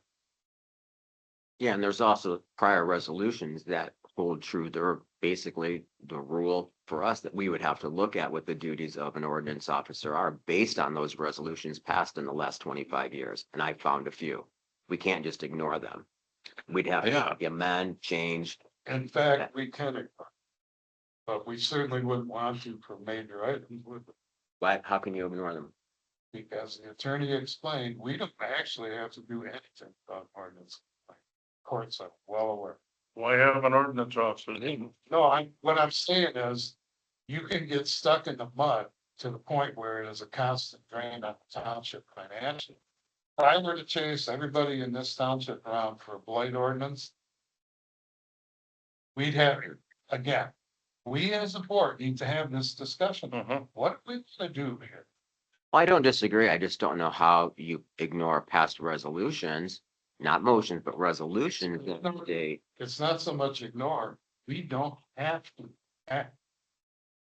Yeah, and there's also prior resolutions that hold true. They're basically the rule for us that we would have to look at what the duties of an ordinance officer are based on those resolutions passed in the last 25 years. And I found a few. We can't just ignore them. We'd have to amend, change. In fact, we can ignore. But we certainly wouldn't want to for major items, would we? But how can you ignore them? Because the attorney explained, we don't actually have to do anything about ordinance. Courts are well aware. Why have an ordinance officer? No, what I'm saying is, you can get stuck in the mud to the point where it is a constant drain on the township financially. If I were to chase everybody in this township around for a blight ordinance, we'd have, again, we as a board need to have this discussion. What are we gonna do here? Well, I don't disagree. I just don't know how you ignore past resolutions, not motions, but resolutions that state. It's not so much ignore, we don't have to act.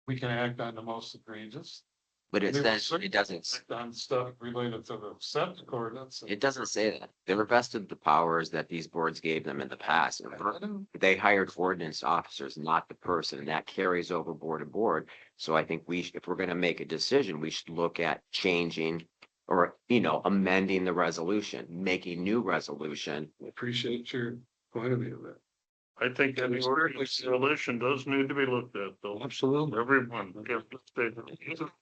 We can act on the most egregious. But it We will says, certainly it doesn't, act on stuff related to the septic ordinance. it doesn't say that. They were vested the powers that these boards gave them in the past. They hired ordinance officers, not the person, and that carries over board to board. So I think if we're gonna make a decision, we should look at changing or, amending the resolution, making new resolution. Appreciate your point of view there. I think any resolution does need to be looked at, though. Absolutely. Everyone, if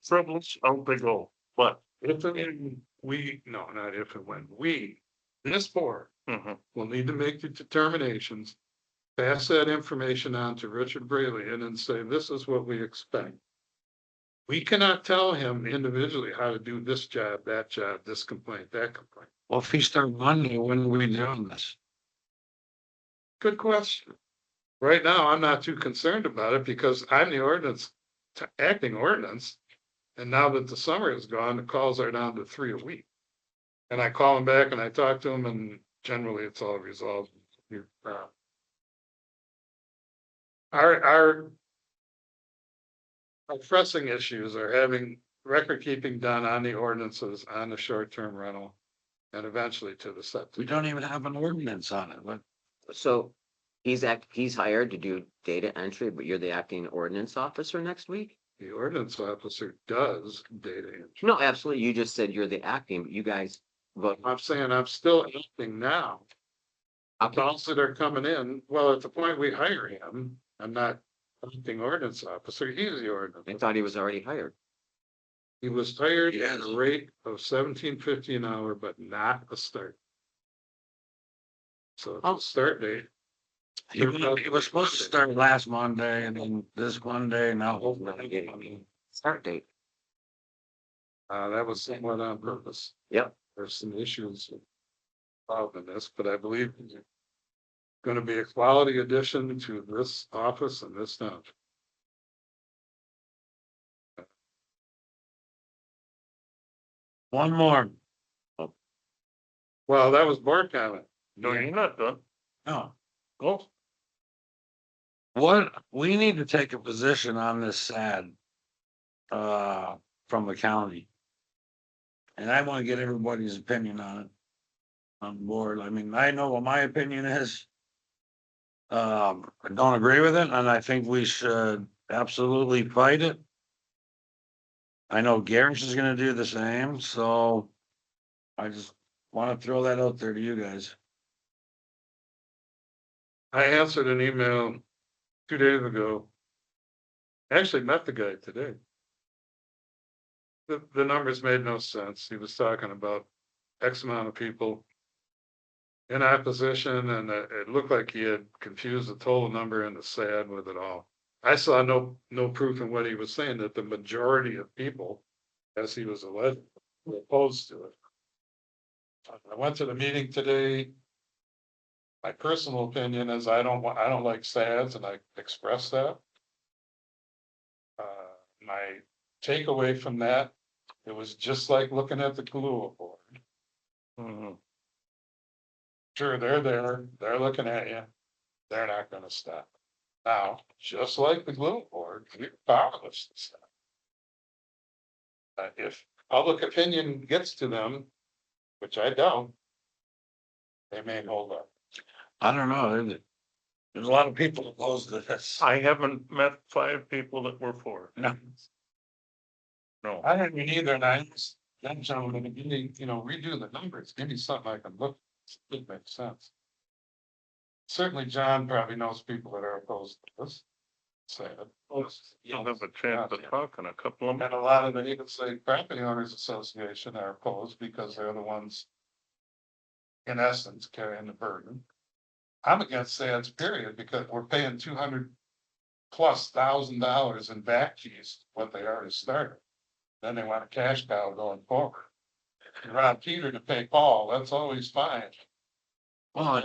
troubles, out they go. But, If and when not if and when, this board mhm, will need to make the determinations. Pass that information on to Richard Brayley and say, this is what we expect. We cannot tell him individually how to do this job, this complaint, that complaint. Well, if he start Monday, when are we doing this? Good question. Right now, I'm not too concerned about it because I'm the acting ordinance. And now that the summer is gone, the calls are down to 3 a week. And I call them back and I talk to them and generally it's all resolved. Our pressing issues are having record keeping done on the ordinances on the short-term rental and eventually to the We septic. don't even have an ordinance on it, but So he's hired to do data entry, but you're the acting ordinance officer next week? The ordinance officer does data entry. No, absolutely. You just said you're the acting, but you guys vote. I'm saying I'm still acting now. The calls that are coming in, well, at the point we hire him, I'm not acting ordinance officer, he's the ordinance. I thought he was already hired. He was hired at Yes. a rate of $17.50 an hour, but not a start. So it's a start date. he was supposed to start last Monday and then this Monday, now. Start date. That was somewhat on purpose. Yep. There's some issues involved in this, but I believe it's gonna be a quality addition to this office and this town. One more. Well, that was board comment. no, you're not done. No. Go. What, we need to take a position on this SAD. From the county. And I want to get everybody's opinion on it. On board. I mean, I know what my opinion is. I don't agree with it, and I think we should absolutely fight it. I know Garrish is gonna do the same, so I just want to throw that out there to you guys. I answered an email 2 days ago. Actually met the guy today. The numbers made no sense. He was talking about X amount of people in opposition, and it looked like he had confused the total number and the SAD with it all. I saw no proof in what he was saying that the majority of people, as he was alleged, were opposed to it. I went to the meeting today. My personal opinion is I don't like SADs, and I expressed that. My takeaway from that, it was just like looking at the glue board. Mhm. Sure, they're looking at you. They're not gonna stop. Now, just like the glue board, we're powerless to stop. If public opinion gets to them, which I don't, they may hold up. I don't know. There's a lot of people opposed to this. I haven't met 5 people that were for it. No. No. I didn't either, and I asked them gentlemen to give me, redo the numbers, give me something I can look, it makes sense. Certainly, John probably knows people that are opposed to this. Say it. You'll have a chance to talk in a couple of And a lot of the even say property owners association are opposed because they're the ones. In essence, carrying the burden. I'm against SADs period because we're paying $200,000+ in back fees, what they already started. Then they want a cash cow going forward. You rob Peter to pay Paul, that's always fine. Well,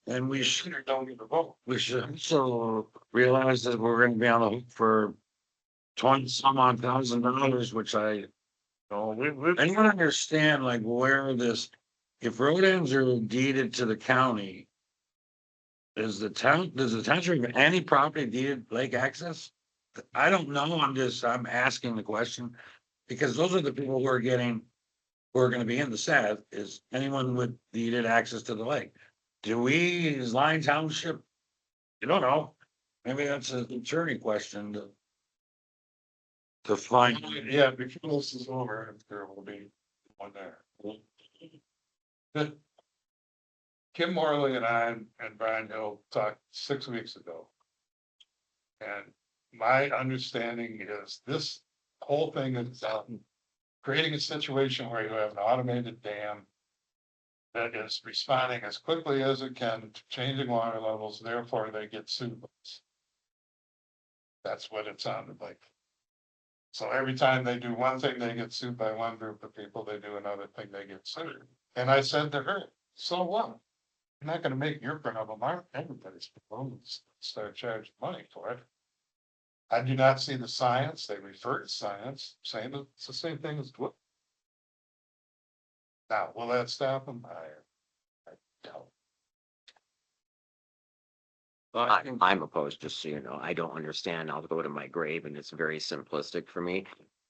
and we should, Peter don't give a vote. we should also realize that we're gonna be on the hook for 20 some odd $1,000, which I No, anyone understand like where this, if road ends are deeded to the county. Does the township have any property deeded lake access? I don't know, I'm asking the question, because those are the people who are gonna be in the SAD, is anyone with deeded access to the lake. Do we, is Lyon Township? You don't know, maybe that's an attorney question to find. Yeah, before this is over, there will be one there. But Kim Morley and I and Brian Hill talked 6 weeks ago. And my understanding is this whole thing is creating a situation where you have an automated dam that is responding as quickly as it can to changing water levels, therefore they get sued. That's what it sounded like. So every time they do one thing, they get sued by one group of people, they do another thing, they get sued. And I said to her, so what? You're not gonna make your problem, everybody's problem, start charging money for it. I do not see the science, they refer to science, saying that it's the same thing as what. Now, will that stop them? I doubt. I'm opposed, just so you know. I don't understand. I'll go to my grave and it's very simplistic for me.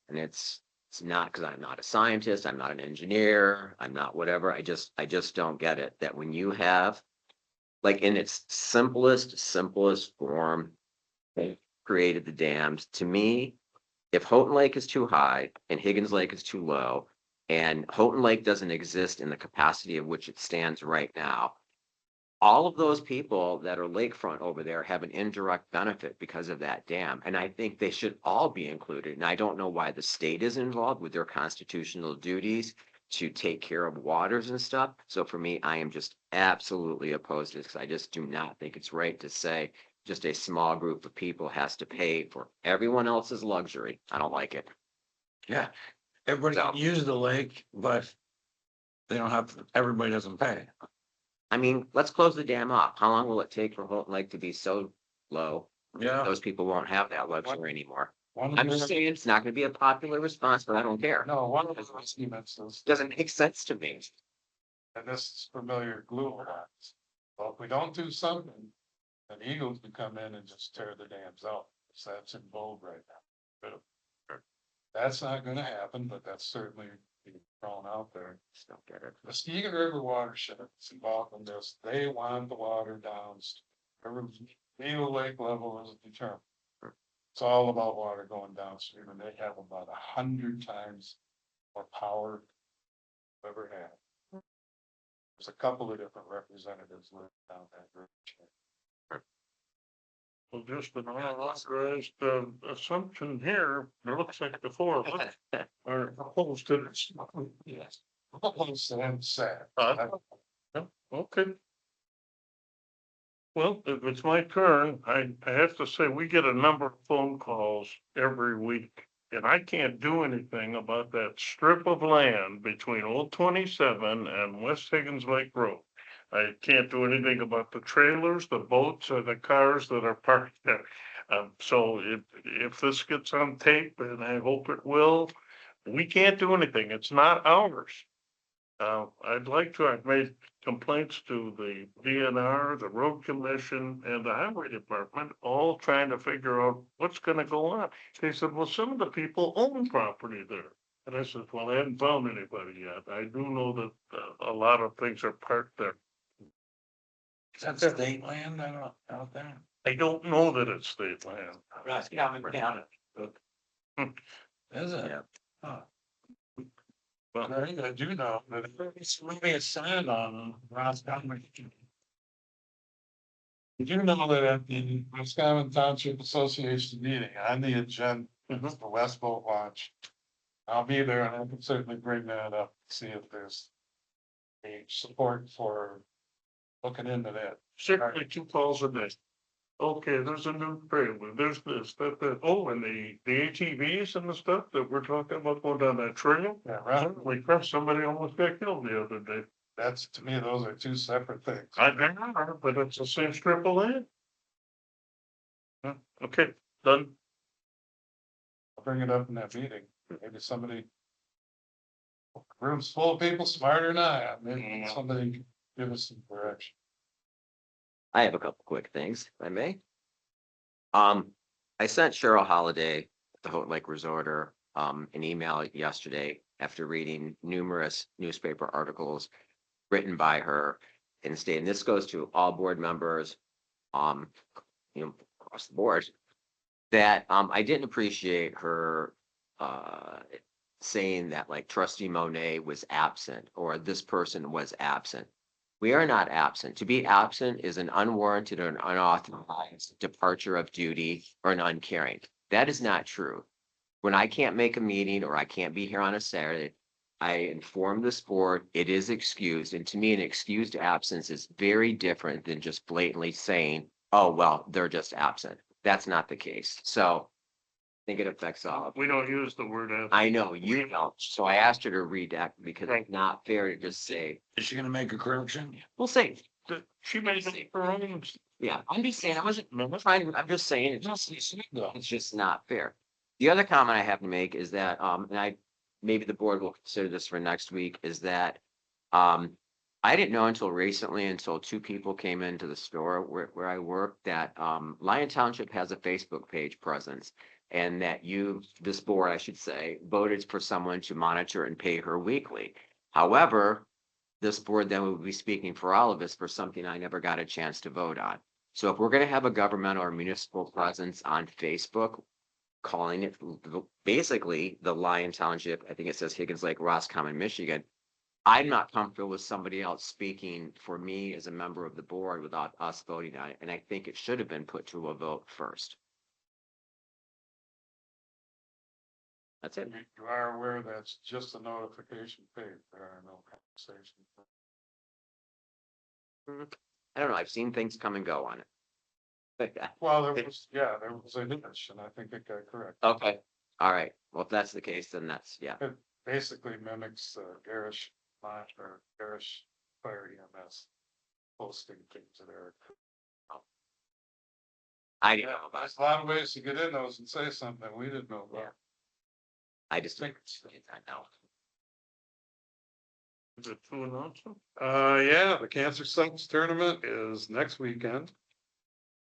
And it's not because I'm not a scientist, I'm not an engineer, I'm not whatever. I just don't get it. That when you have, like in its simplest form, they created the dams. To me, if Houghton Lake is too high and Higgins Lake is too low, and Houghton Lake doesn't exist in the capacity of which it stands right now, all of those people that are lakefront over there have an indirect benefit because of that dam. And I think they should all be included. And I don't know why the state is involved with their constitutional duties to take care of waters and stuff. So for me, I am just absolutely opposed to this because I just do not think it's right to say just a small group of people has to pay for everyone else's luxury. I don't like it. Yeah, everybody So- can use the lake, but they don't have, everybody doesn't pay. I mean, let's close the dam off. How long will it take for Houghton Lake to be so low? Yeah, Those people won't have that luxury anymore. One I'm of just the, saying it's not gonna be a popular response, but I don't care. no, one of the arguments is, Doesn't make sense to me. and this is familiar glue lines. Well, if we don't do something, then Eagles can come in and just tear the dams out. So that's in vogue right now. But that's not gonna happen, but that's certainly being thrown out there. Just don't get it. The Skeegan River watershed is involved in this. They want the water downstream. Needle Lake level is determined. It's all about water going downstream, and they have about 100 times more power than ever had. There's a couple of different representatives living down that river. Well, just an unauthorized assumption here, it looks like the four of us are opposed to this. Yes. Almost and sad. Yeah, okay. Well, if it's my turn, I have to say, we get a number of phone calls every week. And I can't do anything about that strip of land between Old 27 and West Higgins Lake Road. I can't do anything about the trailers, the boats, or the cars that are parked there. So if this gets on tape, and I hope it will, we can't do anything. It's not ours. I've made complaints to the DNR, the road commission, and the highway department, all trying to figure out what's gonna go on. They said, well, some of the people own property there. And I said, well, I haven't found anybody yet. I do know that a lot of things are parked there. is that state land out there? I don't know that it's state land. Ross, get out and down it. Is it? Yeah. Huh. Well, I do know that It's maybe a sign on Ross County. Did you know that at the Lyon Township Association meeting on the agenda, is the West Boat Launch? I'll be there and I can certainly bring that up, see if there's a support for looking into that. certainly 2 calls a day. Okay, there's a new trailer, there's this, that, oh, and the ATVs and the stuff that we're talking about going down that trail. Yeah, right. We crushed, somebody almost got killed the other day. That's, to me, those are two separate things. I know, but it's the same strip of land. Huh, okay, done. I'll bring it up in that meeting. Maybe somebody. Room's full of people smarter than I am. Maybe somebody can give us some direction. I have a couple quick things, if I may. I sent Cheryl Holiday at the Houghton Lake Resorter, an email yesterday after reading numerous newspaper articles written by her and stating this goes to all board members, across the board, that, I didn't appreciate her, saying that like trustee Monet was absent or this person was absent. We are not absent. To be absent is an unwarranted or an unauthorized departure of duty or an uncaring. That is not true. When I can't make a meeting or I can't be here on a Saturday, I inform this board, it is excused. And to me, an excused absence is very different than just blatantly saying, oh, well, they're just absent. That's not the case. So I think it affects all. We don't use the word. I know you don't. So I asked her to read that because it's not fair to just say, Is she gonna make a correction? we'll say, She made her own. yeah, I'm just saying, I wasn't trying, I'm just saying, it's just not fair. The other comment I have to make is that, and maybe the board will consider this for next week, is that, I didn't know until recently, until two people came into the store where I work, that, Lyon Township has a Facebook page presence. And that this board, I should say, voted for someone to monitor and pay her weekly. However, this board then would be speaking for all of us for something I never got a chance to vote on. So if we're gonna have a governmental or municipal presence on Facebook, calling it basically the Lyon Township, I think it says Higgins Lake, Roscommon, Michigan. I'm not comfortable with somebody else speaking for me as a member of the board without us voting on it, and I think it should have been put to a vote first. That's it. You are aware that's just a notification page, there are no conversations. I don't know, I've seen things come and go on it. Well, there was a niche, and I think it got correct. Okay, all right, well, if that's the case, then that's, yeah. It basically mimics Garish or Garish Fire EMS posting things there. I didn't know about There's it. a lot of ways to get in those and say something we didn't know about. I just think, I know. Is it two announcements? Yeah, the Cancer Summits tournament is next weekend,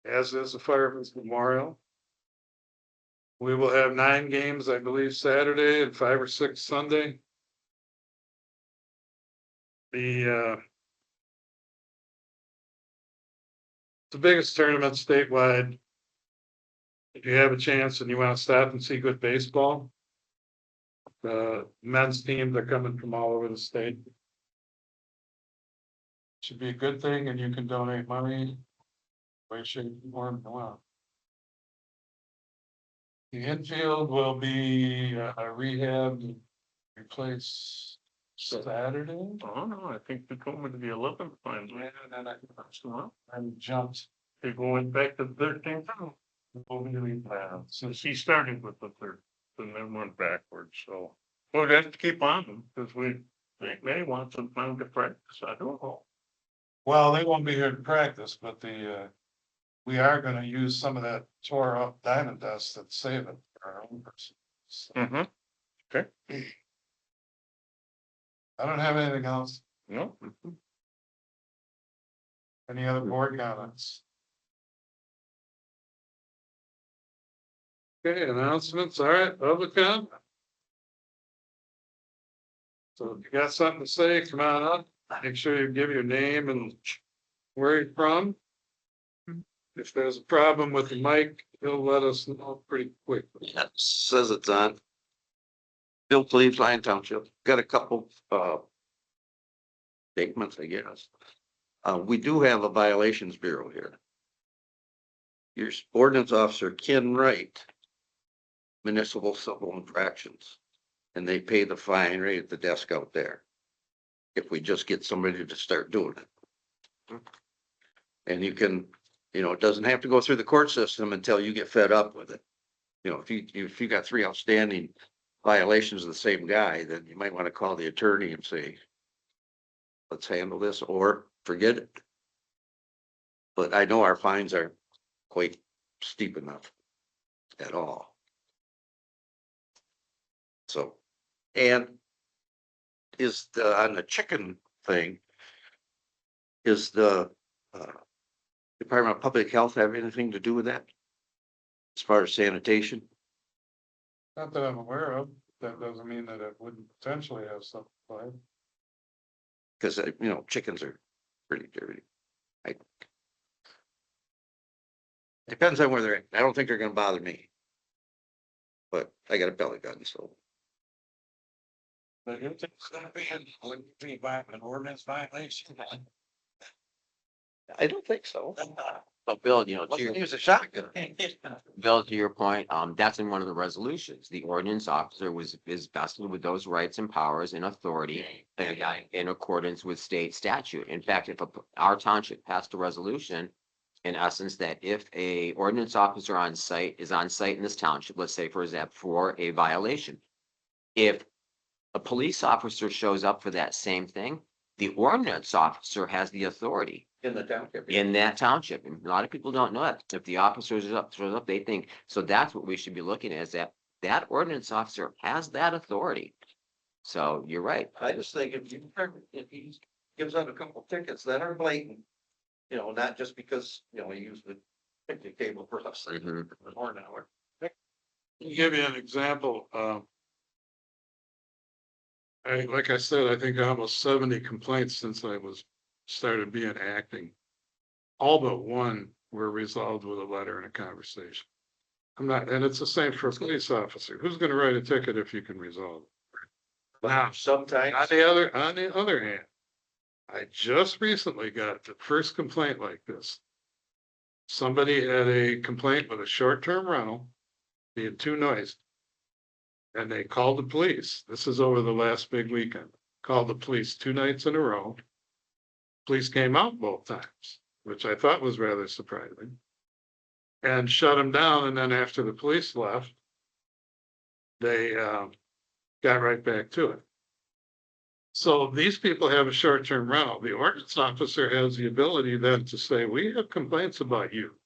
as is the Fireman's Memorial. We will have 9 games, I believe, Saturday and 5 or 6 Sunday. The biggest tournament statewide. If you have a chance and you want to stop and see good baseball, the men's teams are coming from all over the state. Should be a good thing, and you can donate money. Way, shape, form, well. The infield will be rehabbed, replace Saturday. Oh, no, I think they told me to the 11th finally. Yeah, and then Well, I jumped. they're going back to the 13th. Since he started with the 3rd, and then went backwards, so. We'll have to keep on them, because they may want some time to practice, I don't know. Well, they won't be here to practice, but we are gonna use some of that tore up diamond dust and save it for our own person. So, Okay, I don't have anything else. no, Any other board comments? Okay, announcements, all right, public comment. So if you got something to say, come on up, make sure you give your name and where you're from. If there's a problem with the mic, he'll let us know pretty quick. Yeah, says it's on. Bill Cleves, Lyon Township, got a couple, statements, I guess. We do have a violations bureau here. Your ordinance officer can write municipal civil infractions, and they pay the fine right at the desk out there. If we just get somebody to start doing it. And you can, it doesn't have to go through the court system until you get fed up with it. If you got 3 outstanding violations of the same guy, then you might want to call the attorney and say, let's handle this or forget it. But I know our fines are quite steep enough at all. So, and on the chicken thing, is the Department of Public Health have anything to do with that? As far as sanitation? Not that I'm aware of, that doesn't mean that it wouldn't potentially have something. Like. Because, chickens are pretty dirty. Depends on where they're at. I don't think they're gonna bother me. But I got a belly gun, so. But if it's gonna be an ordinance violation. I don't think so. But Bill, you know, Let's use a shotgun. Bill, to your point, that's in one of the resolutions. The ordinance officer is vested with those rights and powers and authority in accordance with state statute. In fact, if our township passed a resolution, in essence, that if a ordinance officer is on site in this township, let's say for example, for a violation, if a police officer shows up for that same thing, the ordinance officer has the authority In the township. in that township. And a lot of people don't know that. If the officer shows up, they think, so that's what we should be looking at, is that ordinance officer has that authority. So you're right. I just think if he gives out a couple tickets that are blatant, you know, not just because, you know, he used the picnic table for us. Mhm. Or an hour. To give you an example, like I said, I think almost 70 complaints since I started being acting. All but one were resolved with a letter and a conversation. And it's the same for a police officer. Who's gonna write a ticket if you can resolve it? Now, Sometimes. on the other hand, I just recently got the first complaint like this. Somebody had a complaint with a short-term rental being too noisy. And they called the police. This is over the last big weekend. Called the police 2 nights in a row. Police came out both times, which I thought was rather surprising. And shut them down. And then after the police left, they got right back to it. So these people have a short-term rental. The ordinance officer has the ability then to say, we have complaints about you.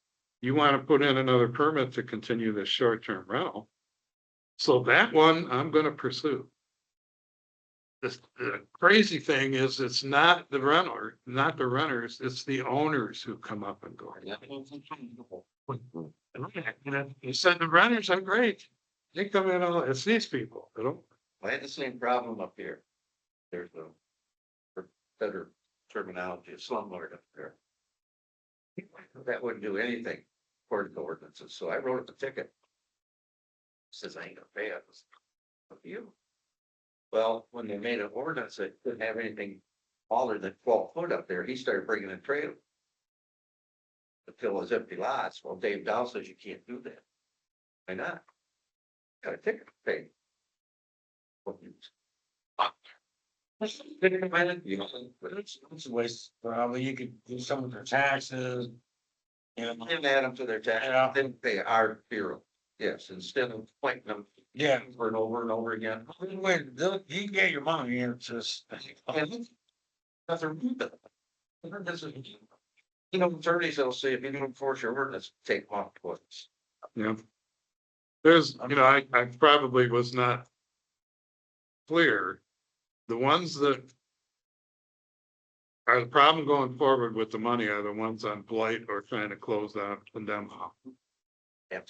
You want to put in another permit to continue this short-term rental. So that one I'm going to pursue. The crazy thing is it's not the renters, it's the owners who come up and go. He said the renters are great. They come in, it's these people, you know? I had the same problem up here. There's a, for better terminology, a slumlord up there. That wouldn't do anything according to ordinances, so I wrote up a ticket. Says I ain't gonna pay it. Up to you. Well, when they made an ordinance that couldn't have anything taller than 12 foot up there, he started bringing in trailers. To fill his empty lots. Well, Dave Dow says you can't do that. Why not? Got a ticket to pay. You know, but it's a waste, probably you could do some of their taxes. You know, Didn't add them to their Yeah. tax, didn't pay our bureau. Yes, instead of pointing them yeah. over and over and over again. Wait, you can get your money and it's just. Nothing wrong with it. This is, you know, attorneys will say if you don't enforce your ordinance, take them off the books. Yeah. There's, I probably was not clear. The ones that are the problem going forward with the money are the ones on blight or trying to close down, condemn off.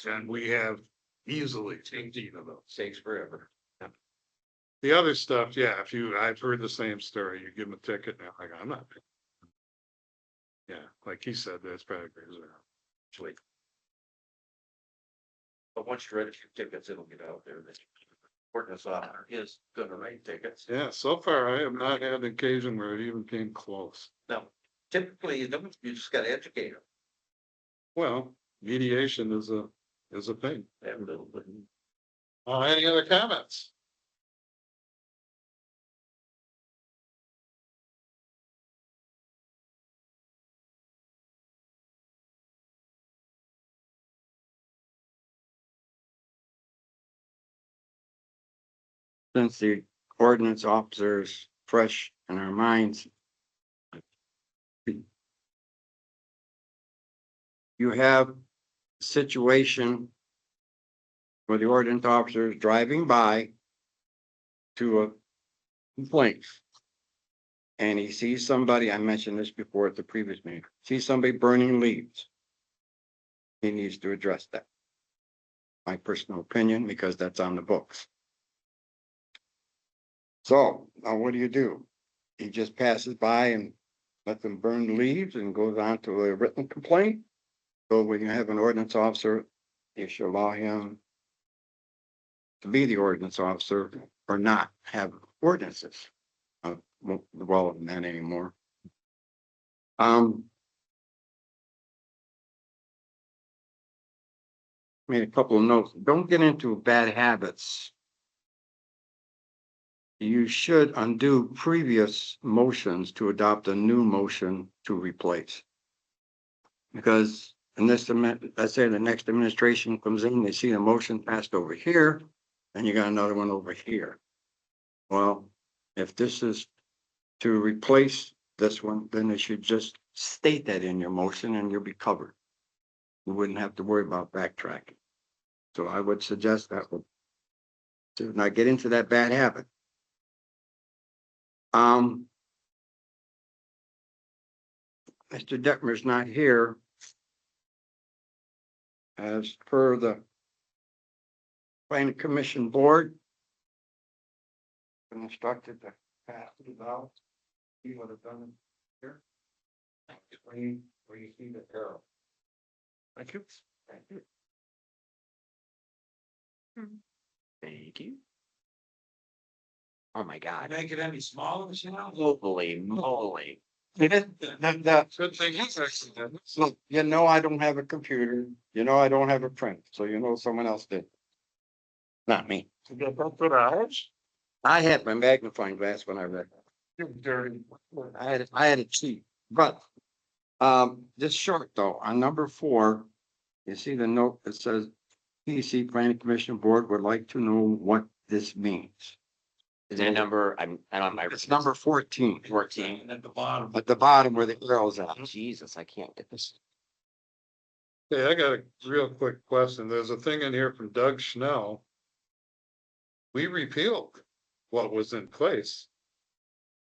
And we have easily 18 of those. Takes forever. The other stuff, yeah, I've heard the same story. You give them a ticket and they're like, I'm not paying. Yeah, like he said, that's probably reserved. But once you register tickets, it'll get out there. The ordinance officer is gonna write tickets. Yeah, so far I have not had an occasion where it even came close. Now, typically, you don't, you just gotta educate them. Well, mediation is a thing. Have a little bit. Any other comments? Since the ordinance officer is fresh in our minds. You have a situation where the ordinance officer is driving by to a complaint. And he sees somebody, I mentioned this before at the previous meeting, sees somebody burning leaves. He needs to address that. My personal opinion, because that's on the books. So now what do? He just passes by and lets them burn the leaves and goes on to a written complaint. So when you have an ordinance officer, you should allow him to be the ordinance officer or not have ordinances. Well, not anymore. Made a couple of notes. Don't get into bad habits. You should undo previous motions to adopt a new motion to replace. Because in this, let's say the next administration comes in, they see a motion passed over here, and you got another one over here. Well, if this is to replace this one, then they should just state that in your motion and you'll be covered. You wouldn't have to worry about backtracking. So I would suggest that would to not get into that bad habit. Mr. Detmer's not here. As per the planning commission board. Been instructed to pass it out. He would have done it here. Where you see the arrow. Thank you. Thank you. Thank you. Oh my God. Make it any smaller, Michelle? Holy moly. It is, Good thing he's actually done this. look, you know, I don't have a computer, you know, I don't have a print, so you know someone else did. Not me. You got that for the house? I had my magnifying glass when I read. You dirty. I had a cheat, but, just short though, on number 4, you see the note that says PC Planning Commission Board would like to know what this means. Is it a number? I don't have my. It's number 14, 14. And at the bottom. at the bottom where the arrow's at. Jesus, I can't get this. Hey, I got a real quick question. There's a thing in here from Doug Schnell. We repealed what was in place.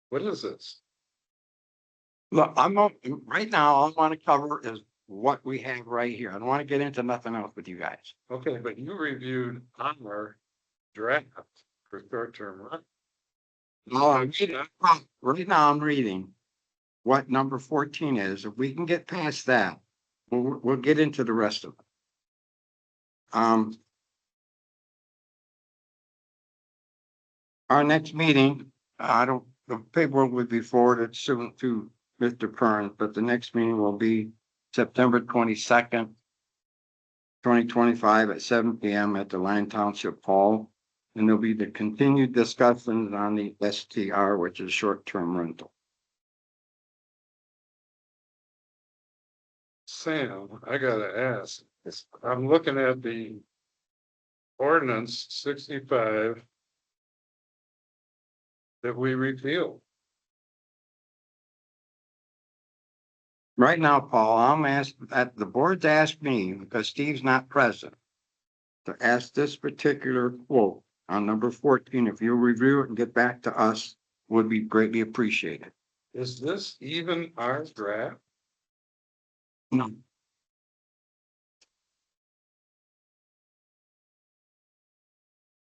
What is this? Look, right now, all I want to cover is what we have right here. I don't want to get into nothing else with you guys. Okay, but you reviewed our draft for short-term rent. No, I'm reading, right now I'm reading what number 14 is. If we can get past that, we'll get into the rest of it. Our next meeting, the paperwork will be forwarded soon to Mr. Perns, but the next meeting will be September 22nd, 2025 at 7 p.m. at the Lyon Township Hall. And there'll be the continued discussions on the STR, which is short-term rental. Sam, I gotta ask, I'm looking at the ordinance 65 that we repealed. Right now, Paul, I'm asked that the board's asked me, because Steve's not present, to ask this particular quote on number 14. If you'll review it and get back to us, would be greatly appreciated. Is this even our draft? No.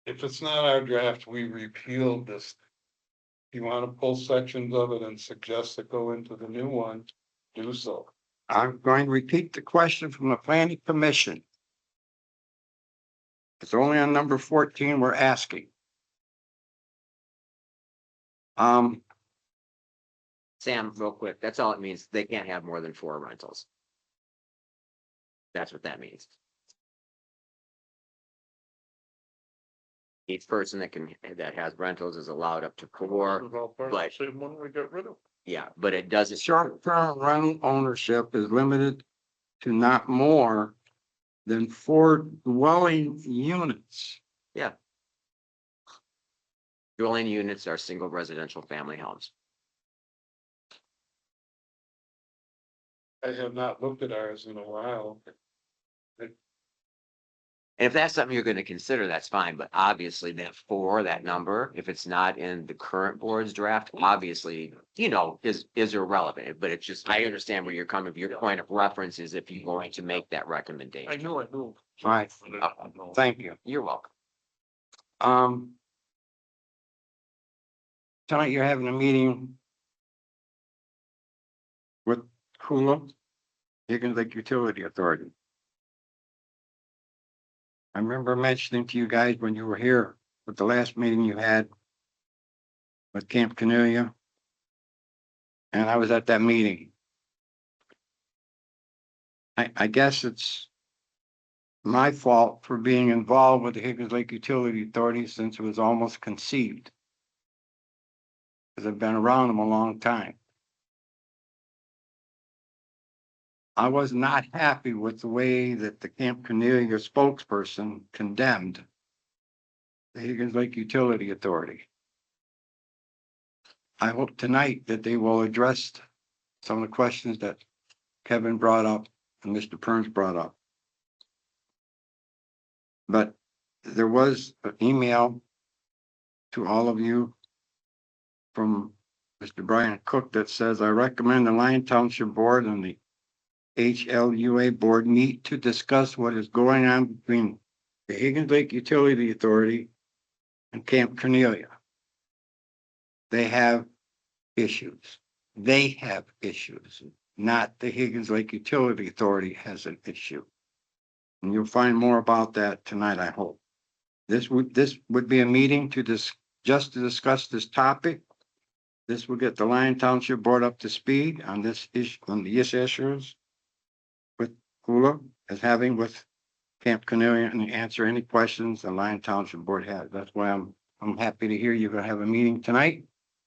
If it's not our draft, we repealed this. If you want to pull sections of it and suggest that go into the new one, do so. I'm going to repeat the question from the planning commission. It's only on number 14 we're asking. Sam, real quick, that's all it means. They can't have more than 4 rentals. That's what that means. Each person that has rentals is allowed up to 4. This is all part of the but- same one we got rid of. Yeah, but it doesn't. Short-term rental ownership is limited to not more than 4 dwelling units. Dwelling units are single residential family homes. I have not looked at ours in a while. And if that's something you're gonna consider, that's fine, but obviously that 4, that number, if it's not in the current board's draft, obviously, is irrelevant, but it's just, I understand where you're coming, your point of reference is if you're going to make that I recommendation. knew. All right, thank you. You're welcome. Tonight you're having a meeting with Hula, Higgins Lake Utility Authority. I remember mentioning to you guys when you were here with the last meeting you had with Camp Cornelia. And I was at that meeting. I guess it's my fault for being involved with the Higgins Lake Utility Authority since it was almost conceived. Because I've been around them a long time. I was not happy with the way that the Camp Cornelia spokesperson condemned the Higgins Lake Utility Authority. I hope tonight that they will address some of the questions that Kevin brought up and Mr. Perns brought up. But there was an email to all of you from Mr. Brian Cook that says, I recommend the Lyon Township Board and the HLUA Board meet to discuss what is going on between the Higgins Lake Utility Authority and Camp Cornelia. They have issues. They have issues, not the Higgins Lake Utility Authority has an issue. And you'll find more about that tonight, I hope. This would be a meeting to just to discuss this topic. This will get the Lyon Township Board up to speed on this issue, on these issues with Kula is having with Camp Cornelia and answer any questions the Lyon Township Board has. That's why I'm happy to hear you're going to have a meeting tonight.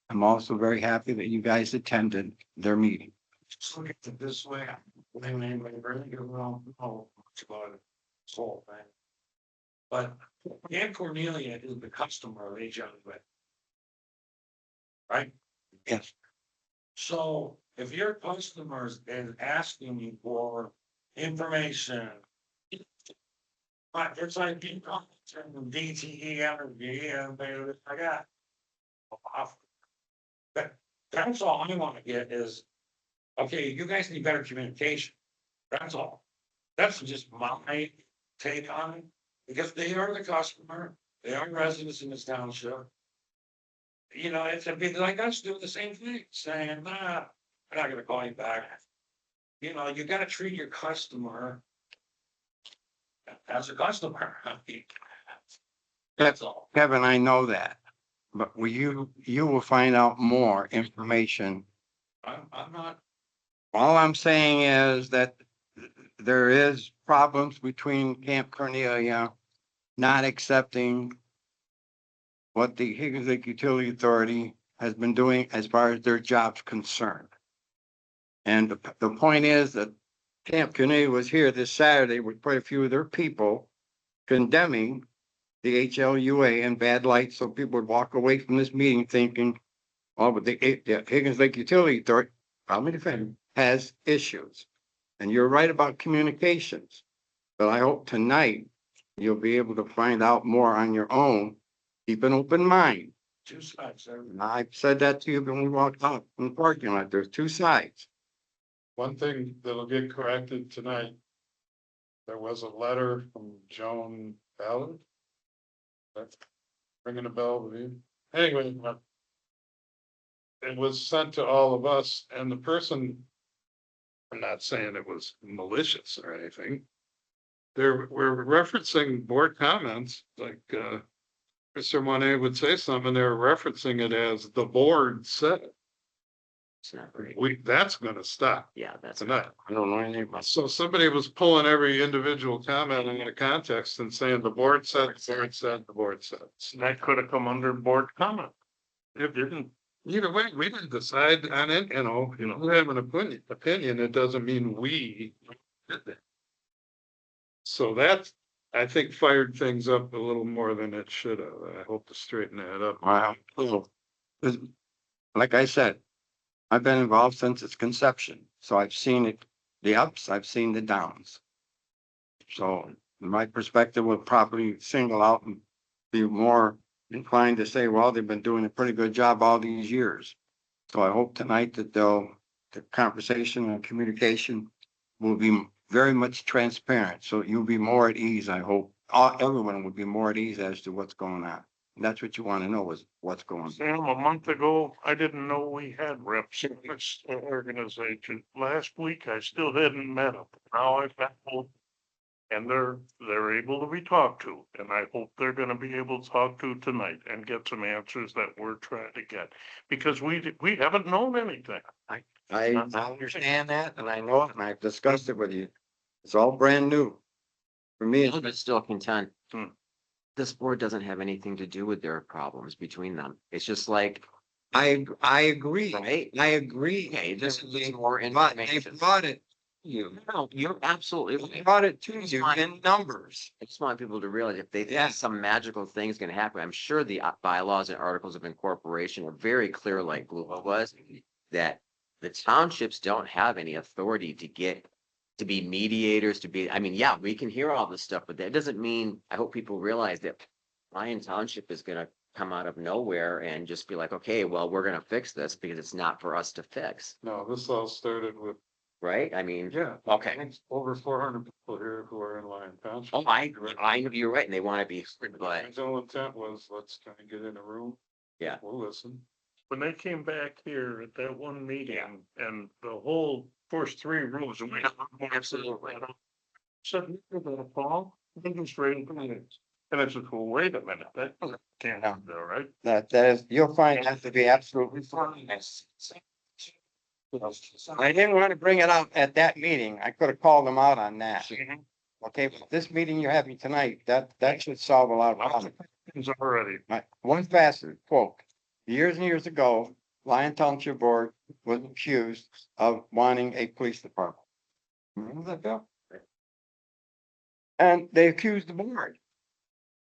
I'm also very happy that you guys attended their meeting. Just look at it this way. I mean, anybody really don't know much about it. This whole thing. But Camp Cornelia is the customer of HLUA. Right? Yes. So if your customers is asking you for information. But it's like you know, DTE energy and I got. But that's all I want to get is, okay, you guys need better communication. That's all. That's just my take on it, because they are the customer, they are residents in this township. You know, it's a bit like us doing the same thing, saying, nah, I'm not gonna call you back. You know, you gotta treat your customer as a customer. That's all. Kevin, I know that, but you will find out more information. I'm not, All I'm saying is that there is problems between Camp Cornelia not accepting what the Higgins Lake Utility Authority has been doing as far as their job's concerned. And the point is that Camp Cornelia was here this Saturday with quite a few of their people condemning the HLUA in bad light, so people would walk away from this meeting thinking, oh, but the Higgins Lake Utility Authority, probably defend, has issues. And you're right about communications, but I hope tonight you'll be able to find out more on your own. Keep an open mind. two sides there. And I said that to you when we walked out in the parking lot. There's two sides. One thing that'll get corrected tonight. There was a letter from Joan Ballard. That's ringing a bell with you. Anyway, it was sent to all of us and the person, I'm not saying it was malicious or anything. We're referencing board comments, like, Mr. Monet would say something, they're referencing it as the board said. It's not great. That's gonna stop Yeah, that's. tonight. I don't know anything about. So somebody was pulling every individual comment in a context and saying the board said, the board said, the board said. And that could have come under board comment. It didn't. Either way, we didn't decide on it, you know, we have an opinion, it doesn't mean we did that. So that, I think, fired things up a little more than it should have. I hope to straighten that up. Wow. Like I said, I've been involved since its conception, so I've seen it, the ups, I've seen the downs. So my perspective will probably single out and be more inclined to say, well, they've been doing a pretty good job all these years. So I hope tonight that the conversation and communication will be very much transparent. So you'll be more at ease, I hope. Everyone will be more at ease as to what's going on. And that's what you want to know is what's going on. Sam, a month ago, I didn't know we had reps in this organization. Last week, I still hadn't met them. Now I've met both And they're able to be talked to, and I hope they're gonna be able to talk to tonight and get some answers that we're trying to get. Because we haven't known anything. I understand that and I know it and I've discussed it with you. It's all brand new. For me, I'll just still contend. Hmm. This board doesn't have anything to do with their problems between them. It's just like, I agree. right? I agree. Okay, this is just more But they information. brought it, No, you're absolutely they right. brought it to you in numbers. I just want people to realize if they Yeah. think some magical thing is gonna happen, I'm sure the bylaws and articles of incorporation are very clear, like Blue was, that the townships don't have any authority to be mediators, I mean, yeah, we can hear all this stuff, but that doesn't mean, I hope people realize that Lyon Township is gonna come out of nowhere and just be like, okay, well, we're gonna fix this because it's not for us to fix, No, this all started with, right? I mean, yeah. Okay. it's Over 400 people here who are in Lyon Township. oh, I know you're right, and they wanna be, The but original intent was, let's kind of get in a room. Yeah. We'll listen. When they came back here at that one meeting and the whole first three rows. and we- Absolutely. Said, "We're gonna fall, they just raised their hands." And I said, well, wait a minute, that can't happen, all right? That is, you'll find that to be absolutely fine. I didn't want to bring it up at that meeting. I could have called them out on that. Okay, but this meeting you're having tonight, that should solve a lot of problems. It's already, Right, one facet, quote, years and years ago, Lyon Township Board was accused of wanting a police department. Remember that, Bill? And they accused the board.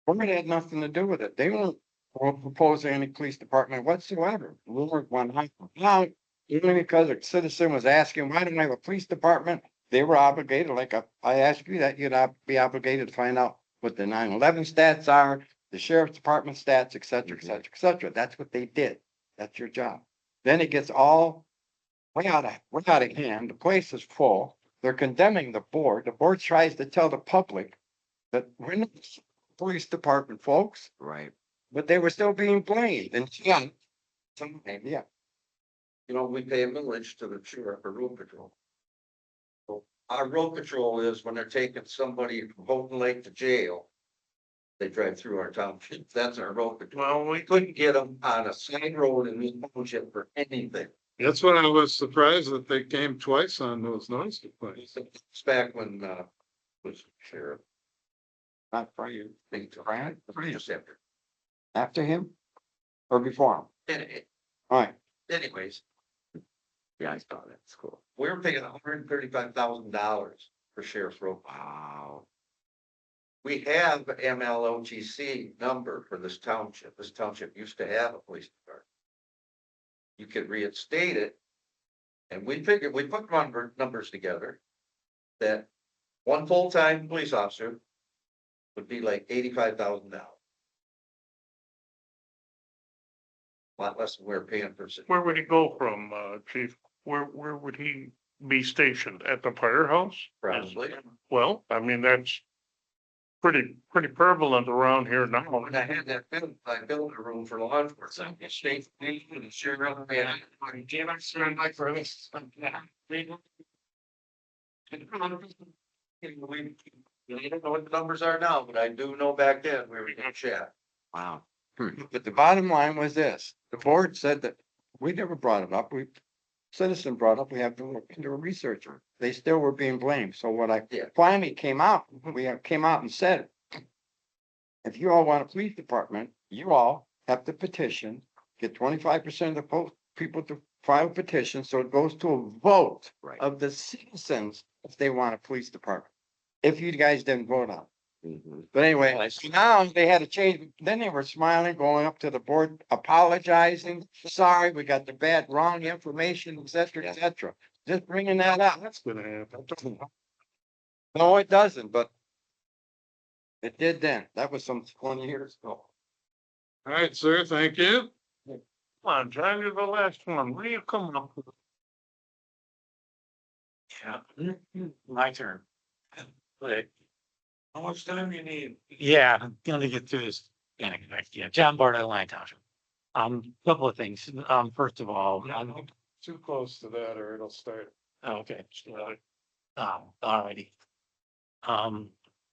Board had nothing to do with it. They weren't proposing any police department whatsoever. We weren't one now, even because a citizen was asking, why don't I have a police department? They were obligated, like I asked you that, you'd be obligated to find out what the 9/11 stats are, the sheriff's department stats, et cetera, et cetera, et cetera. That's what they did. That's your job. Then it gets all way out of hand. The place is full. They're condemning the board. The board tries to tell the public that we're not the police department, folks, right. but they were still being blamed. And yeah, yeah, You know, we pay a millage to the sheriff for road patrol. So our road patrol is when they're taking somebody from Houghton Lake to jail. They drive through our township. That's our road patrol. well, We couldn't get them on a side road in this township for anything. That's when I was surprised that they came twice on those noise complaints. It's back when, was sheriff. not for you. Think to Brad? just After him or before him? All right. Anyways, Yeah, I saw that, it's cool. we're paying $135,000 for sheriff's road. Wow. We have a MLOTC number for this township. This township used to have a police department. You could reinstate it. And we figured, we put numbers together. That one full-time police officer would be like $85,000. A lot less than we're paying for. where would he go from, chief? Where would he be stationed? At the firehouse? Probably. Well, I mean, that's pretty prevalent around here now. When I had that built, I built a room for law enforcement. State police and sheriff, and Jim, I'm sorry, like for this. I don't know what the numbers are now, but I do know back then we were in good shape. Wow. But the bottom line was this, the board said that we never brought it up. Citizen brought up, we have to look into a researcher. They still were being blamed. So what I Yeah. finally came out, came out and said, if you all want a police department, you all have to petition, get 25% of the people to file a petition, so it goes to a vote Right. of the citizens if they want a police department. If you guys didn't vote on it. Mhm. But anyway, so now they had to change, then they were smiling, going up to the board, apologizing, sorry, we got the wrong information, et cetera, et cetera. Just bringing that up. That's gonna happen. No, it doesn't, but it did then. That was some 20 years ago. All right, sir, thank you. Come on, John, you're the last one. What do you come up with? Yeah, my turn. But How much time you need? yeah, I'm gonna get through this. Yeah, John Bartlett, Lyon Township. Couple of things. First of all, Not Too close to that or it'll start. okay. Alrighty.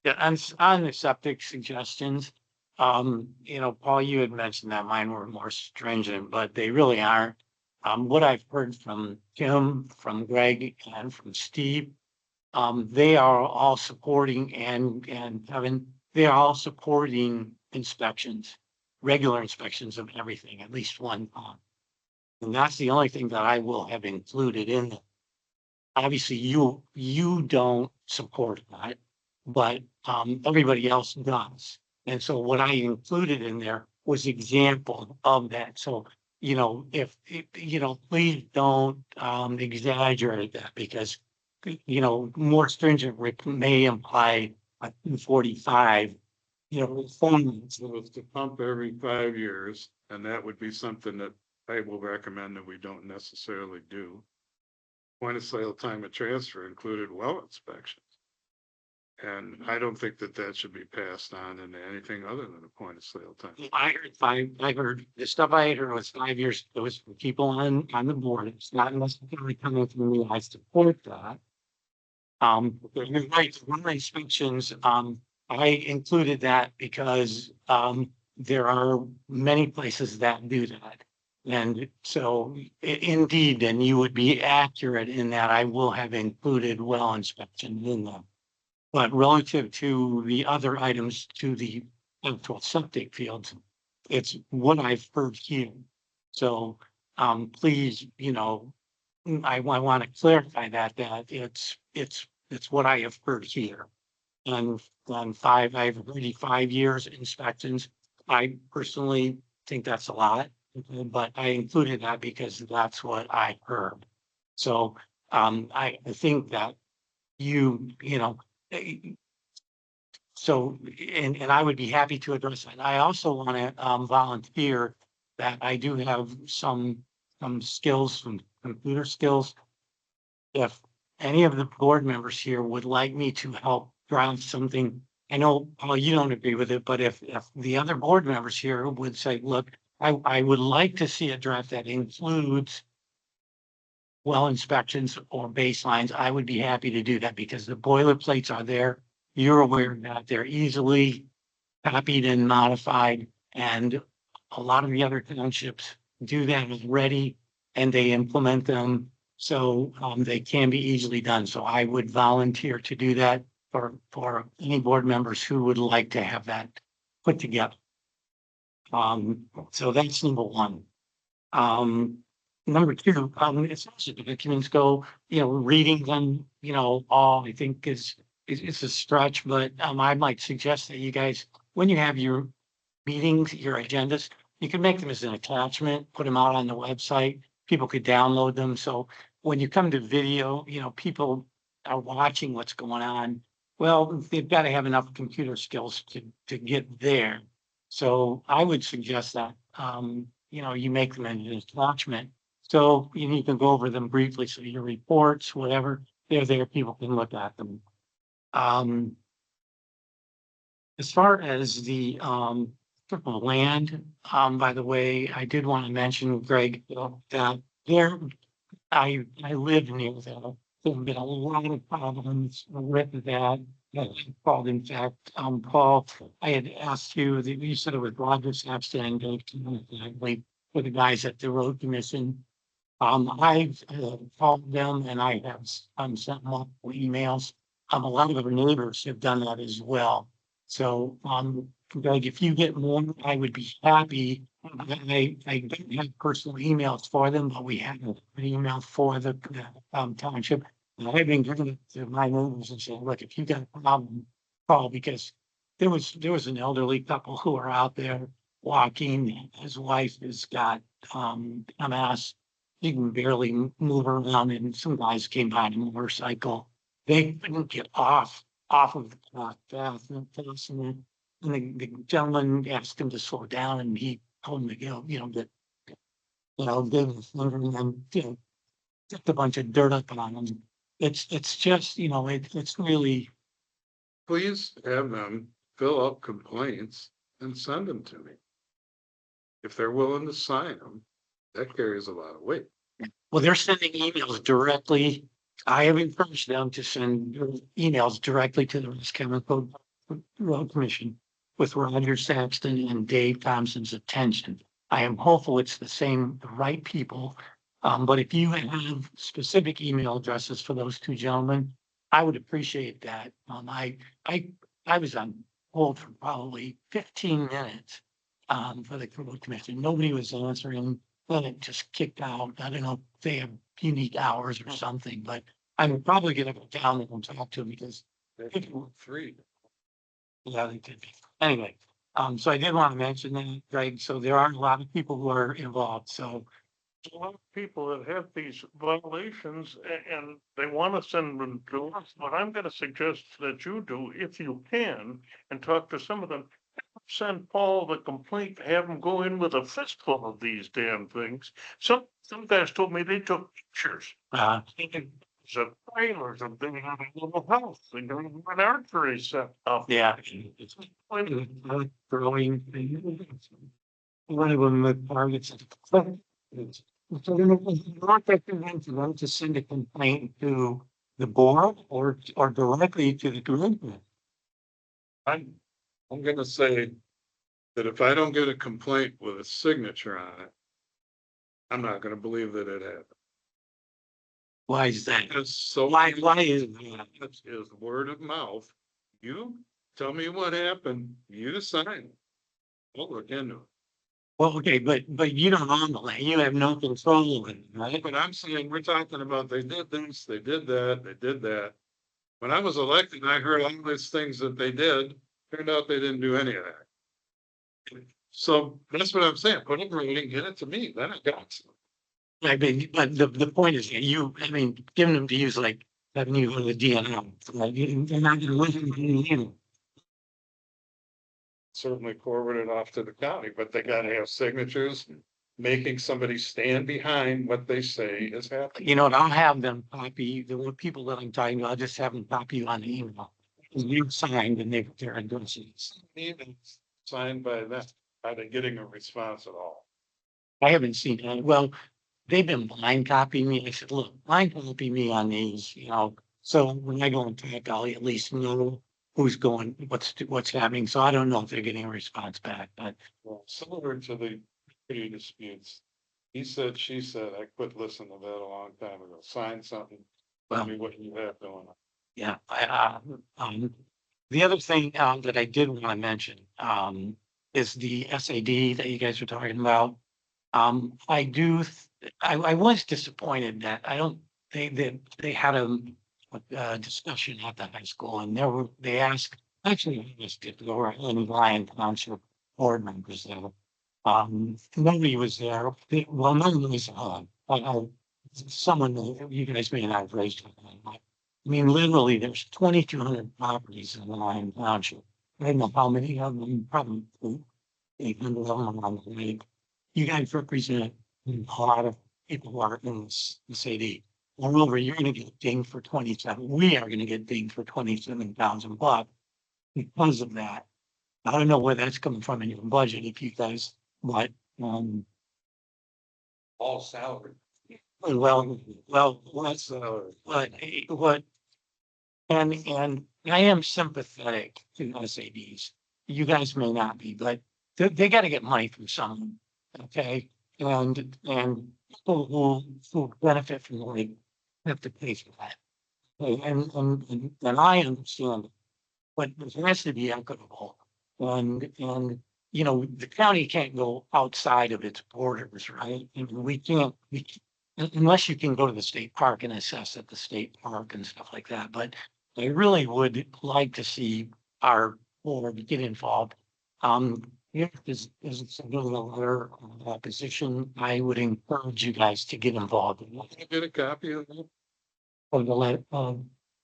Yeah, on the septic suggestions, Paul, you had mentioned that mine were more stringent, but they really aren't. What I've heard from Tim, from Greg, and from Steve, they are all supporting and Kevin, they are all supporting inspections, regular inspections of everything, at least one time. And that's the only thing that I will have included in it. Obviously, you don't support that, but everybody else does. And so what I included in there was example of that. So, please don't exaggerate that because, more stringent may imply a 245, performance. So it's to pump every 5 years, and that would be something that I will recommend that we don't necessarily do. Point of sale time of transfer included well inspections. And I don't think that that should be passed on into anything other than a point of sale time. I heard the stuff I heard was 5 years. It was from people on the board. It's not necessarily coming from me. I support that. You're right, one of the inspections, I included that because, there are many places that do that. And so indeed, and you would be accurate in that I will have included well inspection in them. But relative to the other items to the actual septic fields, it's what I've heard here. So, please, I want to clarify that it's what I have heard here. And on I've already 5 years inspections. I personally think that's a lot, but I included that because that's what I heard. So, I think that so, and I would be happy to address that. I also want to volunteer that I do have some skills, some computer skills. If any of the board members here would like me to help draft something, I know, Paul, you don't agree with it, but if the other board members here would say, look, I would like to see a draft that includes well inspections or baselines, I would be happy to do that because the boilerplates are there. You're aware that they're easily copied and modified, and a lot of the other townships do that already and they implement them. So they can be easily done. So I would volunteer to do that for any board members who would like to have that put together. So that's number one. Number two, it's also the documents go, reading them, all I think it's a stretch, but I might suggest that you guys, when you have your meetings, your agendas, you can make them as an attachment, put them out on the website. People could download them. So when you come to video, people are watching what's going on. Well, they've got to have enough computer skills to get there. So I would suggest that, you make them an attachment. So you can go over them briefly. So your reports, whatever, they're there, people can look at them. As far as the strip of land, by the way, I did want to mention, Greg, that there, I live near there. There've been a lot of problems with that. Called, in fact, Paul, I had asked you that you said it was Roger Sept and Dave for the guys at the road commission. I've called them and I have sent multiple emails. A lot of our neighbors have done that as well. So, Greg, if you get more, I would be happy. I don't have personal emails for them, but we have an email for the township. And I've been giving it to my neighbors and saying, look, if you got a problem, call, because there was an elderly couple who are out there walking. His wife has got MS. He can barely move around, and some guys came by on a motorcycle. They couldn't get off of the path. And the gentleman asked him to slow down, and he told him to go, gave him the finger and then, tipped a bunch of dirt up on him. It's just, it's really. Please have them fill out complaints and send them to me. If they're willing to sign them, that carries a lot of weight. Well, they're sending emails directly. I have encouraged them to send emails directly to the risk chemical Road Commission with Roger Saxton and Dave Thompson's attention. I am hopeful it's the right people. But if you have specific email addresses for those two gentlemen, I would appreciate that. I was on hold for probably 15 minutes for the Road Commission. Nobody was answering. Then it just kicked out. I don't know if they have unique hours or something, but I'm probably gonna go down there and talk to them because Three. yeah, they did. Anyway, so I did want to mention that, Greg. So there are a lot of people who are involved. So A lot of people that have these violations and they want to send them to us. What I'm gonna suggest that you do, if you can, and talk to some of them, send Paul the complaint, have him go in with a fistful of these damn things. Some guys told me they took pictures. Thinking it's a trailer, something, they have a little house, they don't have an archery set up. yeah, it's growing. One of them that targets. So then not recommend to them to send a complaint to the board or directly to the group. I'm gonna say that if I don't get a complaint with a signature on it, I'm not gonna believe that it happened. Why is that? It's so. Why is that? It's word of mouth. You tell me what happened, you decide. We'll look into it. Well, okay, but you don't own the land. You have no control of it, right? But I'm saying, we're talking about, they did this, they did that, they did that. When I was elected, I heard all these things that they did, turned out they didn't do any of that. So that's what I'm saying, put it in writing, get it to me, then I got it. I mean, but the point is, I mean, giving them to use like having you go to the DNO, like they're not gonna listen to you either. Certainly forward it off to the county, but they gotta have signatures, making somebody stand behind what they say is happening. You know, and I'll have them copy the people that I'm talking about. I'll just have them copy you on the email. You signed and they're endorsing. Even signed by them, are they getting a response at all? I haven't seen any. Well, they've been blind copying me. I said, look, blind copy me on these, so when I go and talk, I'll at least know who's going, what's happening. So I don't know if they're getting a response back, but Well, similar to the property disputes. He said, she said, I quit listening to that a long time ago. Sign something, tell well, me what you have going on. yeah, the other thing, that I did want to mention, is the SAD that you guys were talking about. I was disappointed that they had a discussion at the high school and they asked, actually, if there were any Lyon Township board members there. Nobody was there. Well, nobody was, someone, you guys may not have raised it. I mean, literally, there's 2,200 properties in Lyon Township. I don't know how many of them, probably 800 of them on the lake. You guys represent a lot of people who are in this AD. Moreover, you're gonna get dinged for 27. We are gonna get dinged for 27,000 bucks because of that. I don't know where that's coming from in your budget, if you guys, but, All salary. well, what's, what, and I am sympathetic to SADs. You guys may not be, but they gotta get money from someone, okay? And people who benefit from the lake have to pay for that. Okay, and I understand it, but it has to be equitable. And, the county can't go outside of its borders, right? I mean, unless you can go to the state park and assess at the state park and stuff like that. But I really would like to see our board get involved. If there's a letter of opposition, I would encourage you guys to get involved. Can I get a copy of that? Of the letter,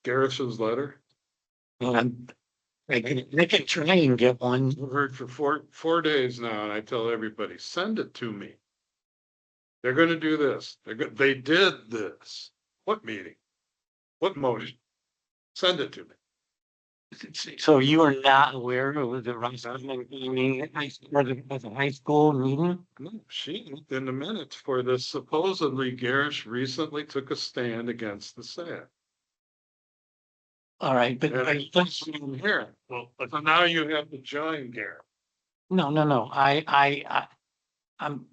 Garrison's letter? and they can try and get one. I've heard for four days now, and I tell everybody, send it to me. They're gonna do this. They did this. What meeting? What motion? Send it to me. So you are not aware of the meeting or the high school meeting? No, she looked in the minutes for this. Supposedly Garrish recently took a stand against the SAD. All right, but And I don't see him here. Well, So now you have to join Gary. no,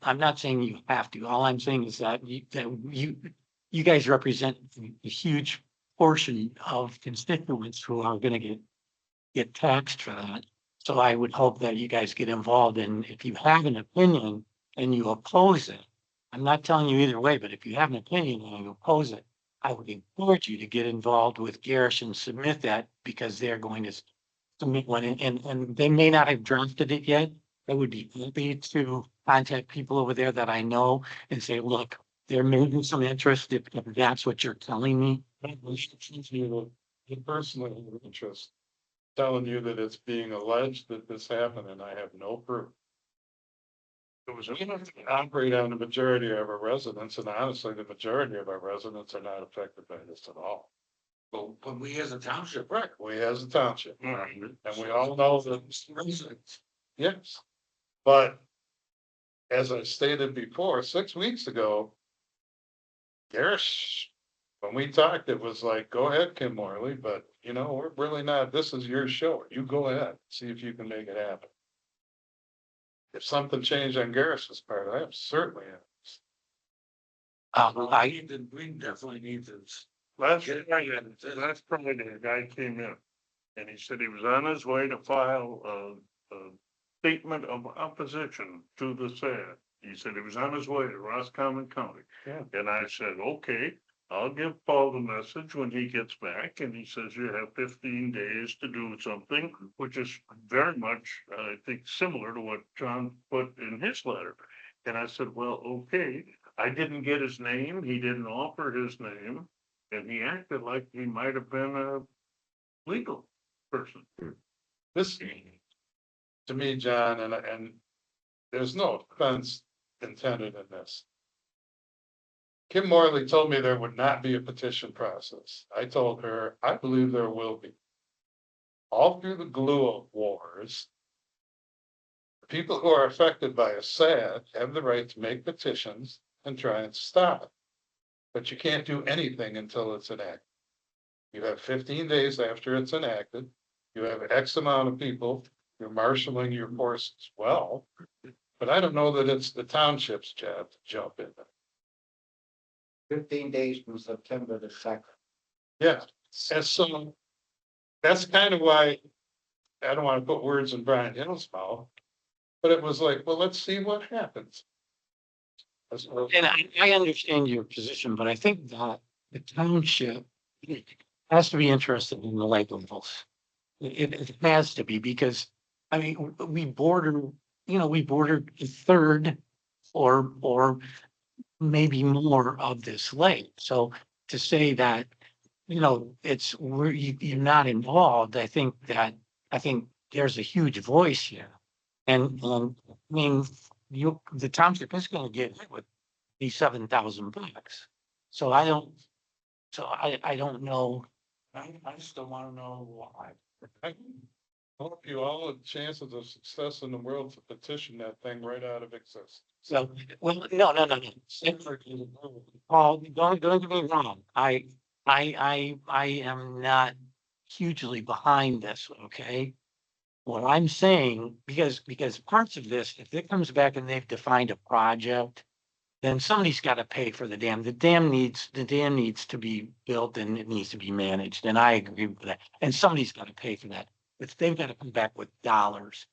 I'm not saying you have to. All I'm saying is that you guys represent a huge portion of constituents who are gonna get taxed for that. So I would hope that you guys get involved, and if you have an opinion and you oppose it, I'm not telling you either way, but if you have an opinion and you oppose it, I would encourage you to get involved with Garrish and submit that, because they're going to submit one, and they may not have drafted it yet. I would be happy to contact people over there that I know and say, look, there may be some interest if that's what you're telling me. You personally have interest, telling you that it's being alleged that this happened and I have no proof. it was, We have to operate on the majority of our residents, and honestly, the majority of our residents are not affected by this at all. But we as a township, Right, we as a township, Right. and we all know that, residents. yes. But as I stated before, 6 weeks ago, Garish, when we talked, it was like, go ahead, Kim Morley, but you know, we're really not, this is your show. You go ahead, see if you can make it happen. If something changed on Garish's part, I am certainly in. We definitely need to. last Friday, a guy came in and he said he was on his way to file a statement of opposition to the SAD. He said he was on his way to Roscommon County. Yeah. And I said, okay, I'll give Paul the message when he gets back. And he says you have 15 days to do something, which is very much, I think, similar to what John put in his letter. And I said, well, okay, I didn't get his name. He didn't offer his name. And he acted like he might have been a legal person. This, to me, John, and there's no offense intended in this. Kim Morley told me there would not be a petition process. I told her, I believe there will be. All through the glue of wars, the people who are affected by a SAD have the right to make petitions and try and stop it. But you can't do anything until it's enacted. You have 15 days after it's enacted. You have X amount of people. You're marshaling your forces well. But I don't know that it's the township's job to jump in there. 15 days from September the 2nd. Yeah, and so that's kind of why I don't want to put words in Brian Hill's mouth, but it was like, well, let's see what happens. And I understand your position, but I think that the township has to be interested in the lake levels. It has to be, because, I mean, we border, we border a third or maybe more of this lake. So to say that, it's where you're not involved, I think there's a huge voice here. And I mean, the township is gonna get hit with these $7,000. So I don't know. I still wanna know why. I hope you all have chances of success in the world to petition that thing right out of existence. So, well, no. Paul, don't get me wrong. I am not hugely behind this, okay? What I'm saying, because parts of this, if it comes back and they've defined a project, then somebody's got to pay for the dam. The dam needs to be built and it needs to be managed. And I agree with that. And somebody's got to pay for that. But they've got to come back with dollars.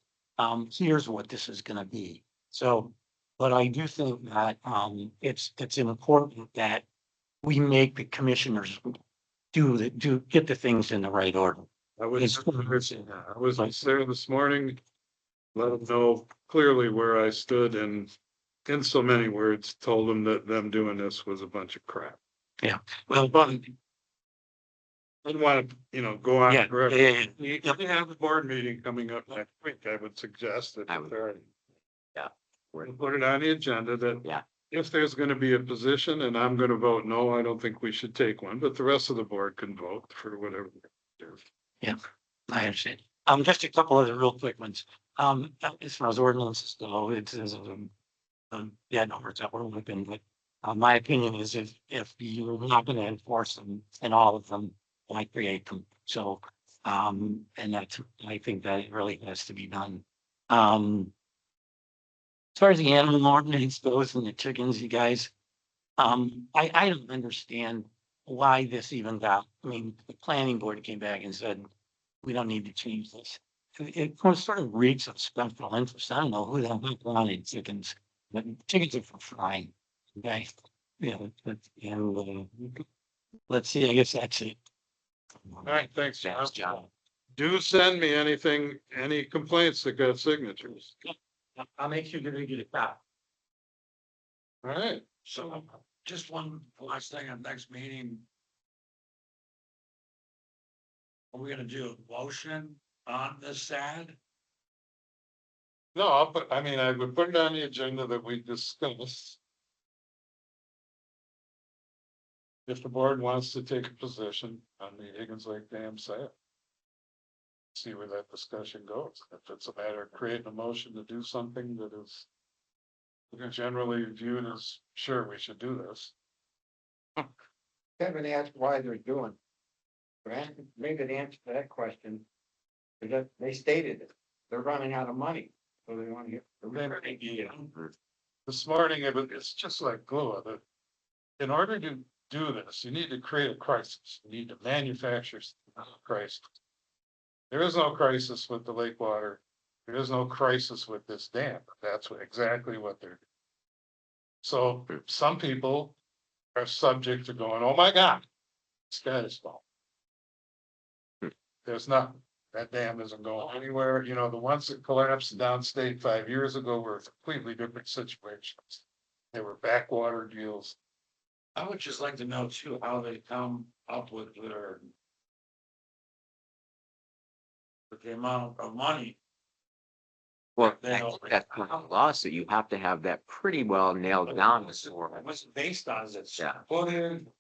Here's what this is going to be. So, but I do think that it's important that we make the commissioners get the things in the right order. I was there this morning, let them know clearly where I stood, and in so many words, told them that them doing this was a bunch of crap. Well, But I don't want to, go on yeah, forever. yeah. You have a board meeting coming up next week. I would suggest that I would- we'll put it on the agenda that Yeah. if there's going to be a position, and I'm going to vote no, I don't think we should take one, but the rest of the board can vote for whatever. I understand. Just a couple of the real quick ones. As far as ordinances go, it's, yeah, numbers that we're looking, but my opinion is if you're not gonna enforce them in all of them, why create them? So, and that's, I think that it really has to be done. As far as the animal ordinance goes and the chickens, you guys, I don't understand why this even got, I mean, the planning board came back and said, we don't need to change this. It sort of reeks of special interest. I don't know who the heck wanted chickens, but chickens are for frying. Okay. Yeah, and let's see, I guess that's it. All right, thanks, John. Thanks, John. Do send me anything, any complaints that got signatures. I'll make sure to get it back. All right, So just one last thing on next meeting. Are we gonna do a motion on this sad? no, but I mean, I would put it on the agenda that we discussed. If the board wants to take a position on the Higgins Lake Dam site. See where that discussion goes. If it's a matter of creating a motion to do something that is generally viewed as, sure, we should do this. Kevin asked why they're doing. Maybe the answer to that question is that they stated it. They're running out of money, so they want to get. This morning, it's just like glue. That in order to do this, you need to create a crisis. You need to manufacture a crisis. There is no crisis with the lake water. There is no crisis with this dam. That's exactly what they're doing. So some people are subject to going, oh my God, sky is falling. There's nothing. That dam isn't going anywhere. You know, the ones that collapsed downstate 5 years ago were completely different situations. They were backwater deals. I would just like to know too, how they come up with the amount of money. Well, They don't- that's kind of lawsuit, you have to have that pretty well nailed down before. What's it based on? Is it Yeah. put in?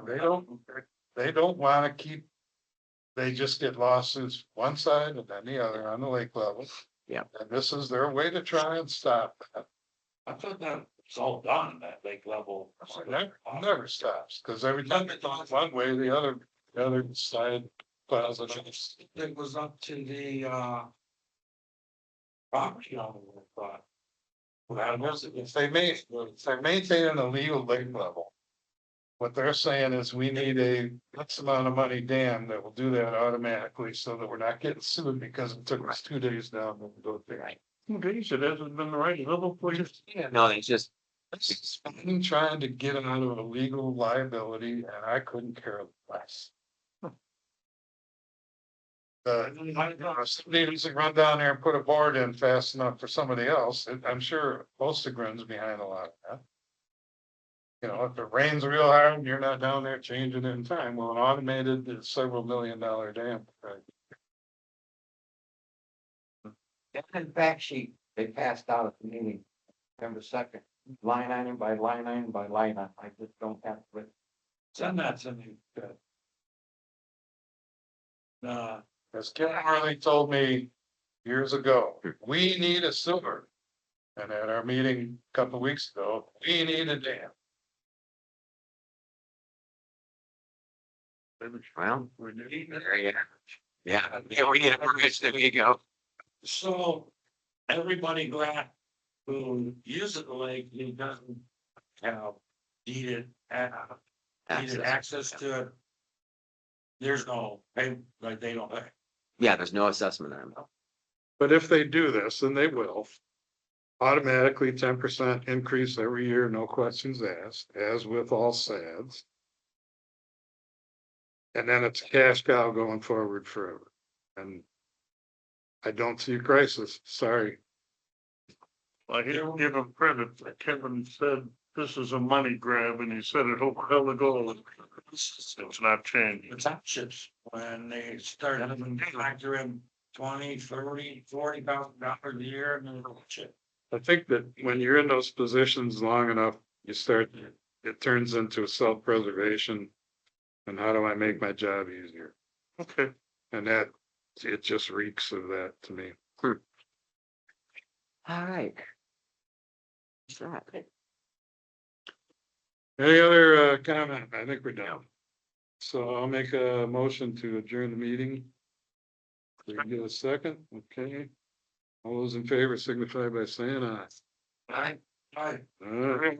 They don't want to keep. They just get lawsuits one side and then the other on the lake level. Yeah. And this is their way to try and stop that. I thought that it's all done at lake level. It never stops, because every time it goes one way, the other side files it. It was up to the property owner, but. If they maintain an illegal lake level. What they're saying is we need a X amount of money dam that will do that automatically so that we're not getting sued because it took us 2 days down to go there. Right. 2 days, it hasn't been the right level for you. No, they just, I'm trying to get out of a legal liability and I couldn't care less. Somebody doesn't run down there and put a board in fast enough for somebody else. I'm sure Postegren's behind a lot of that. You know, if it rains real hard and you're not down there changing it in time, well, an automated is several $1 million dam. Right? That fact sheet they passed out at the meeting, September 2nd, line item by line item by line item. I just don't have it. Send that to me. As Kim Harley told me years ago, we need a sewer. And at our meeting a couple of weeks ago, we need a dam. well, We need- there you go. Yeah, we need a bridge, there you go. So everybody who uses the lake, who doesn't have deeded, access to it. There's no, like they don't pay. Yeah, there's no assessment on it. But if they do this, and they will, automatically 10% increase every year, no questions asked, as with all SADs. And then it's a cash cow going forward forever. And I don't see a crisis, sorry. I give him credit. Kevin said this is a money grab and he said it over hell of gold. It's not changing. The townships, when they start factoring 20, 30, $40,000 a year and then shit. I think that when you're in those positions long enough, it turns into a self-preservation. And how do I make my job easier? Okay. And it just reeks of that to me. All right. What's that? Any other comment? I think we're done. So I'll make a motion to adjourn the meeting. Can you get a second? Okay. All those in favor signify by saying aye. Aye. Aye. All right.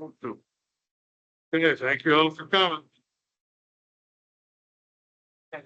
Okay, thank you all for coming. Yeah.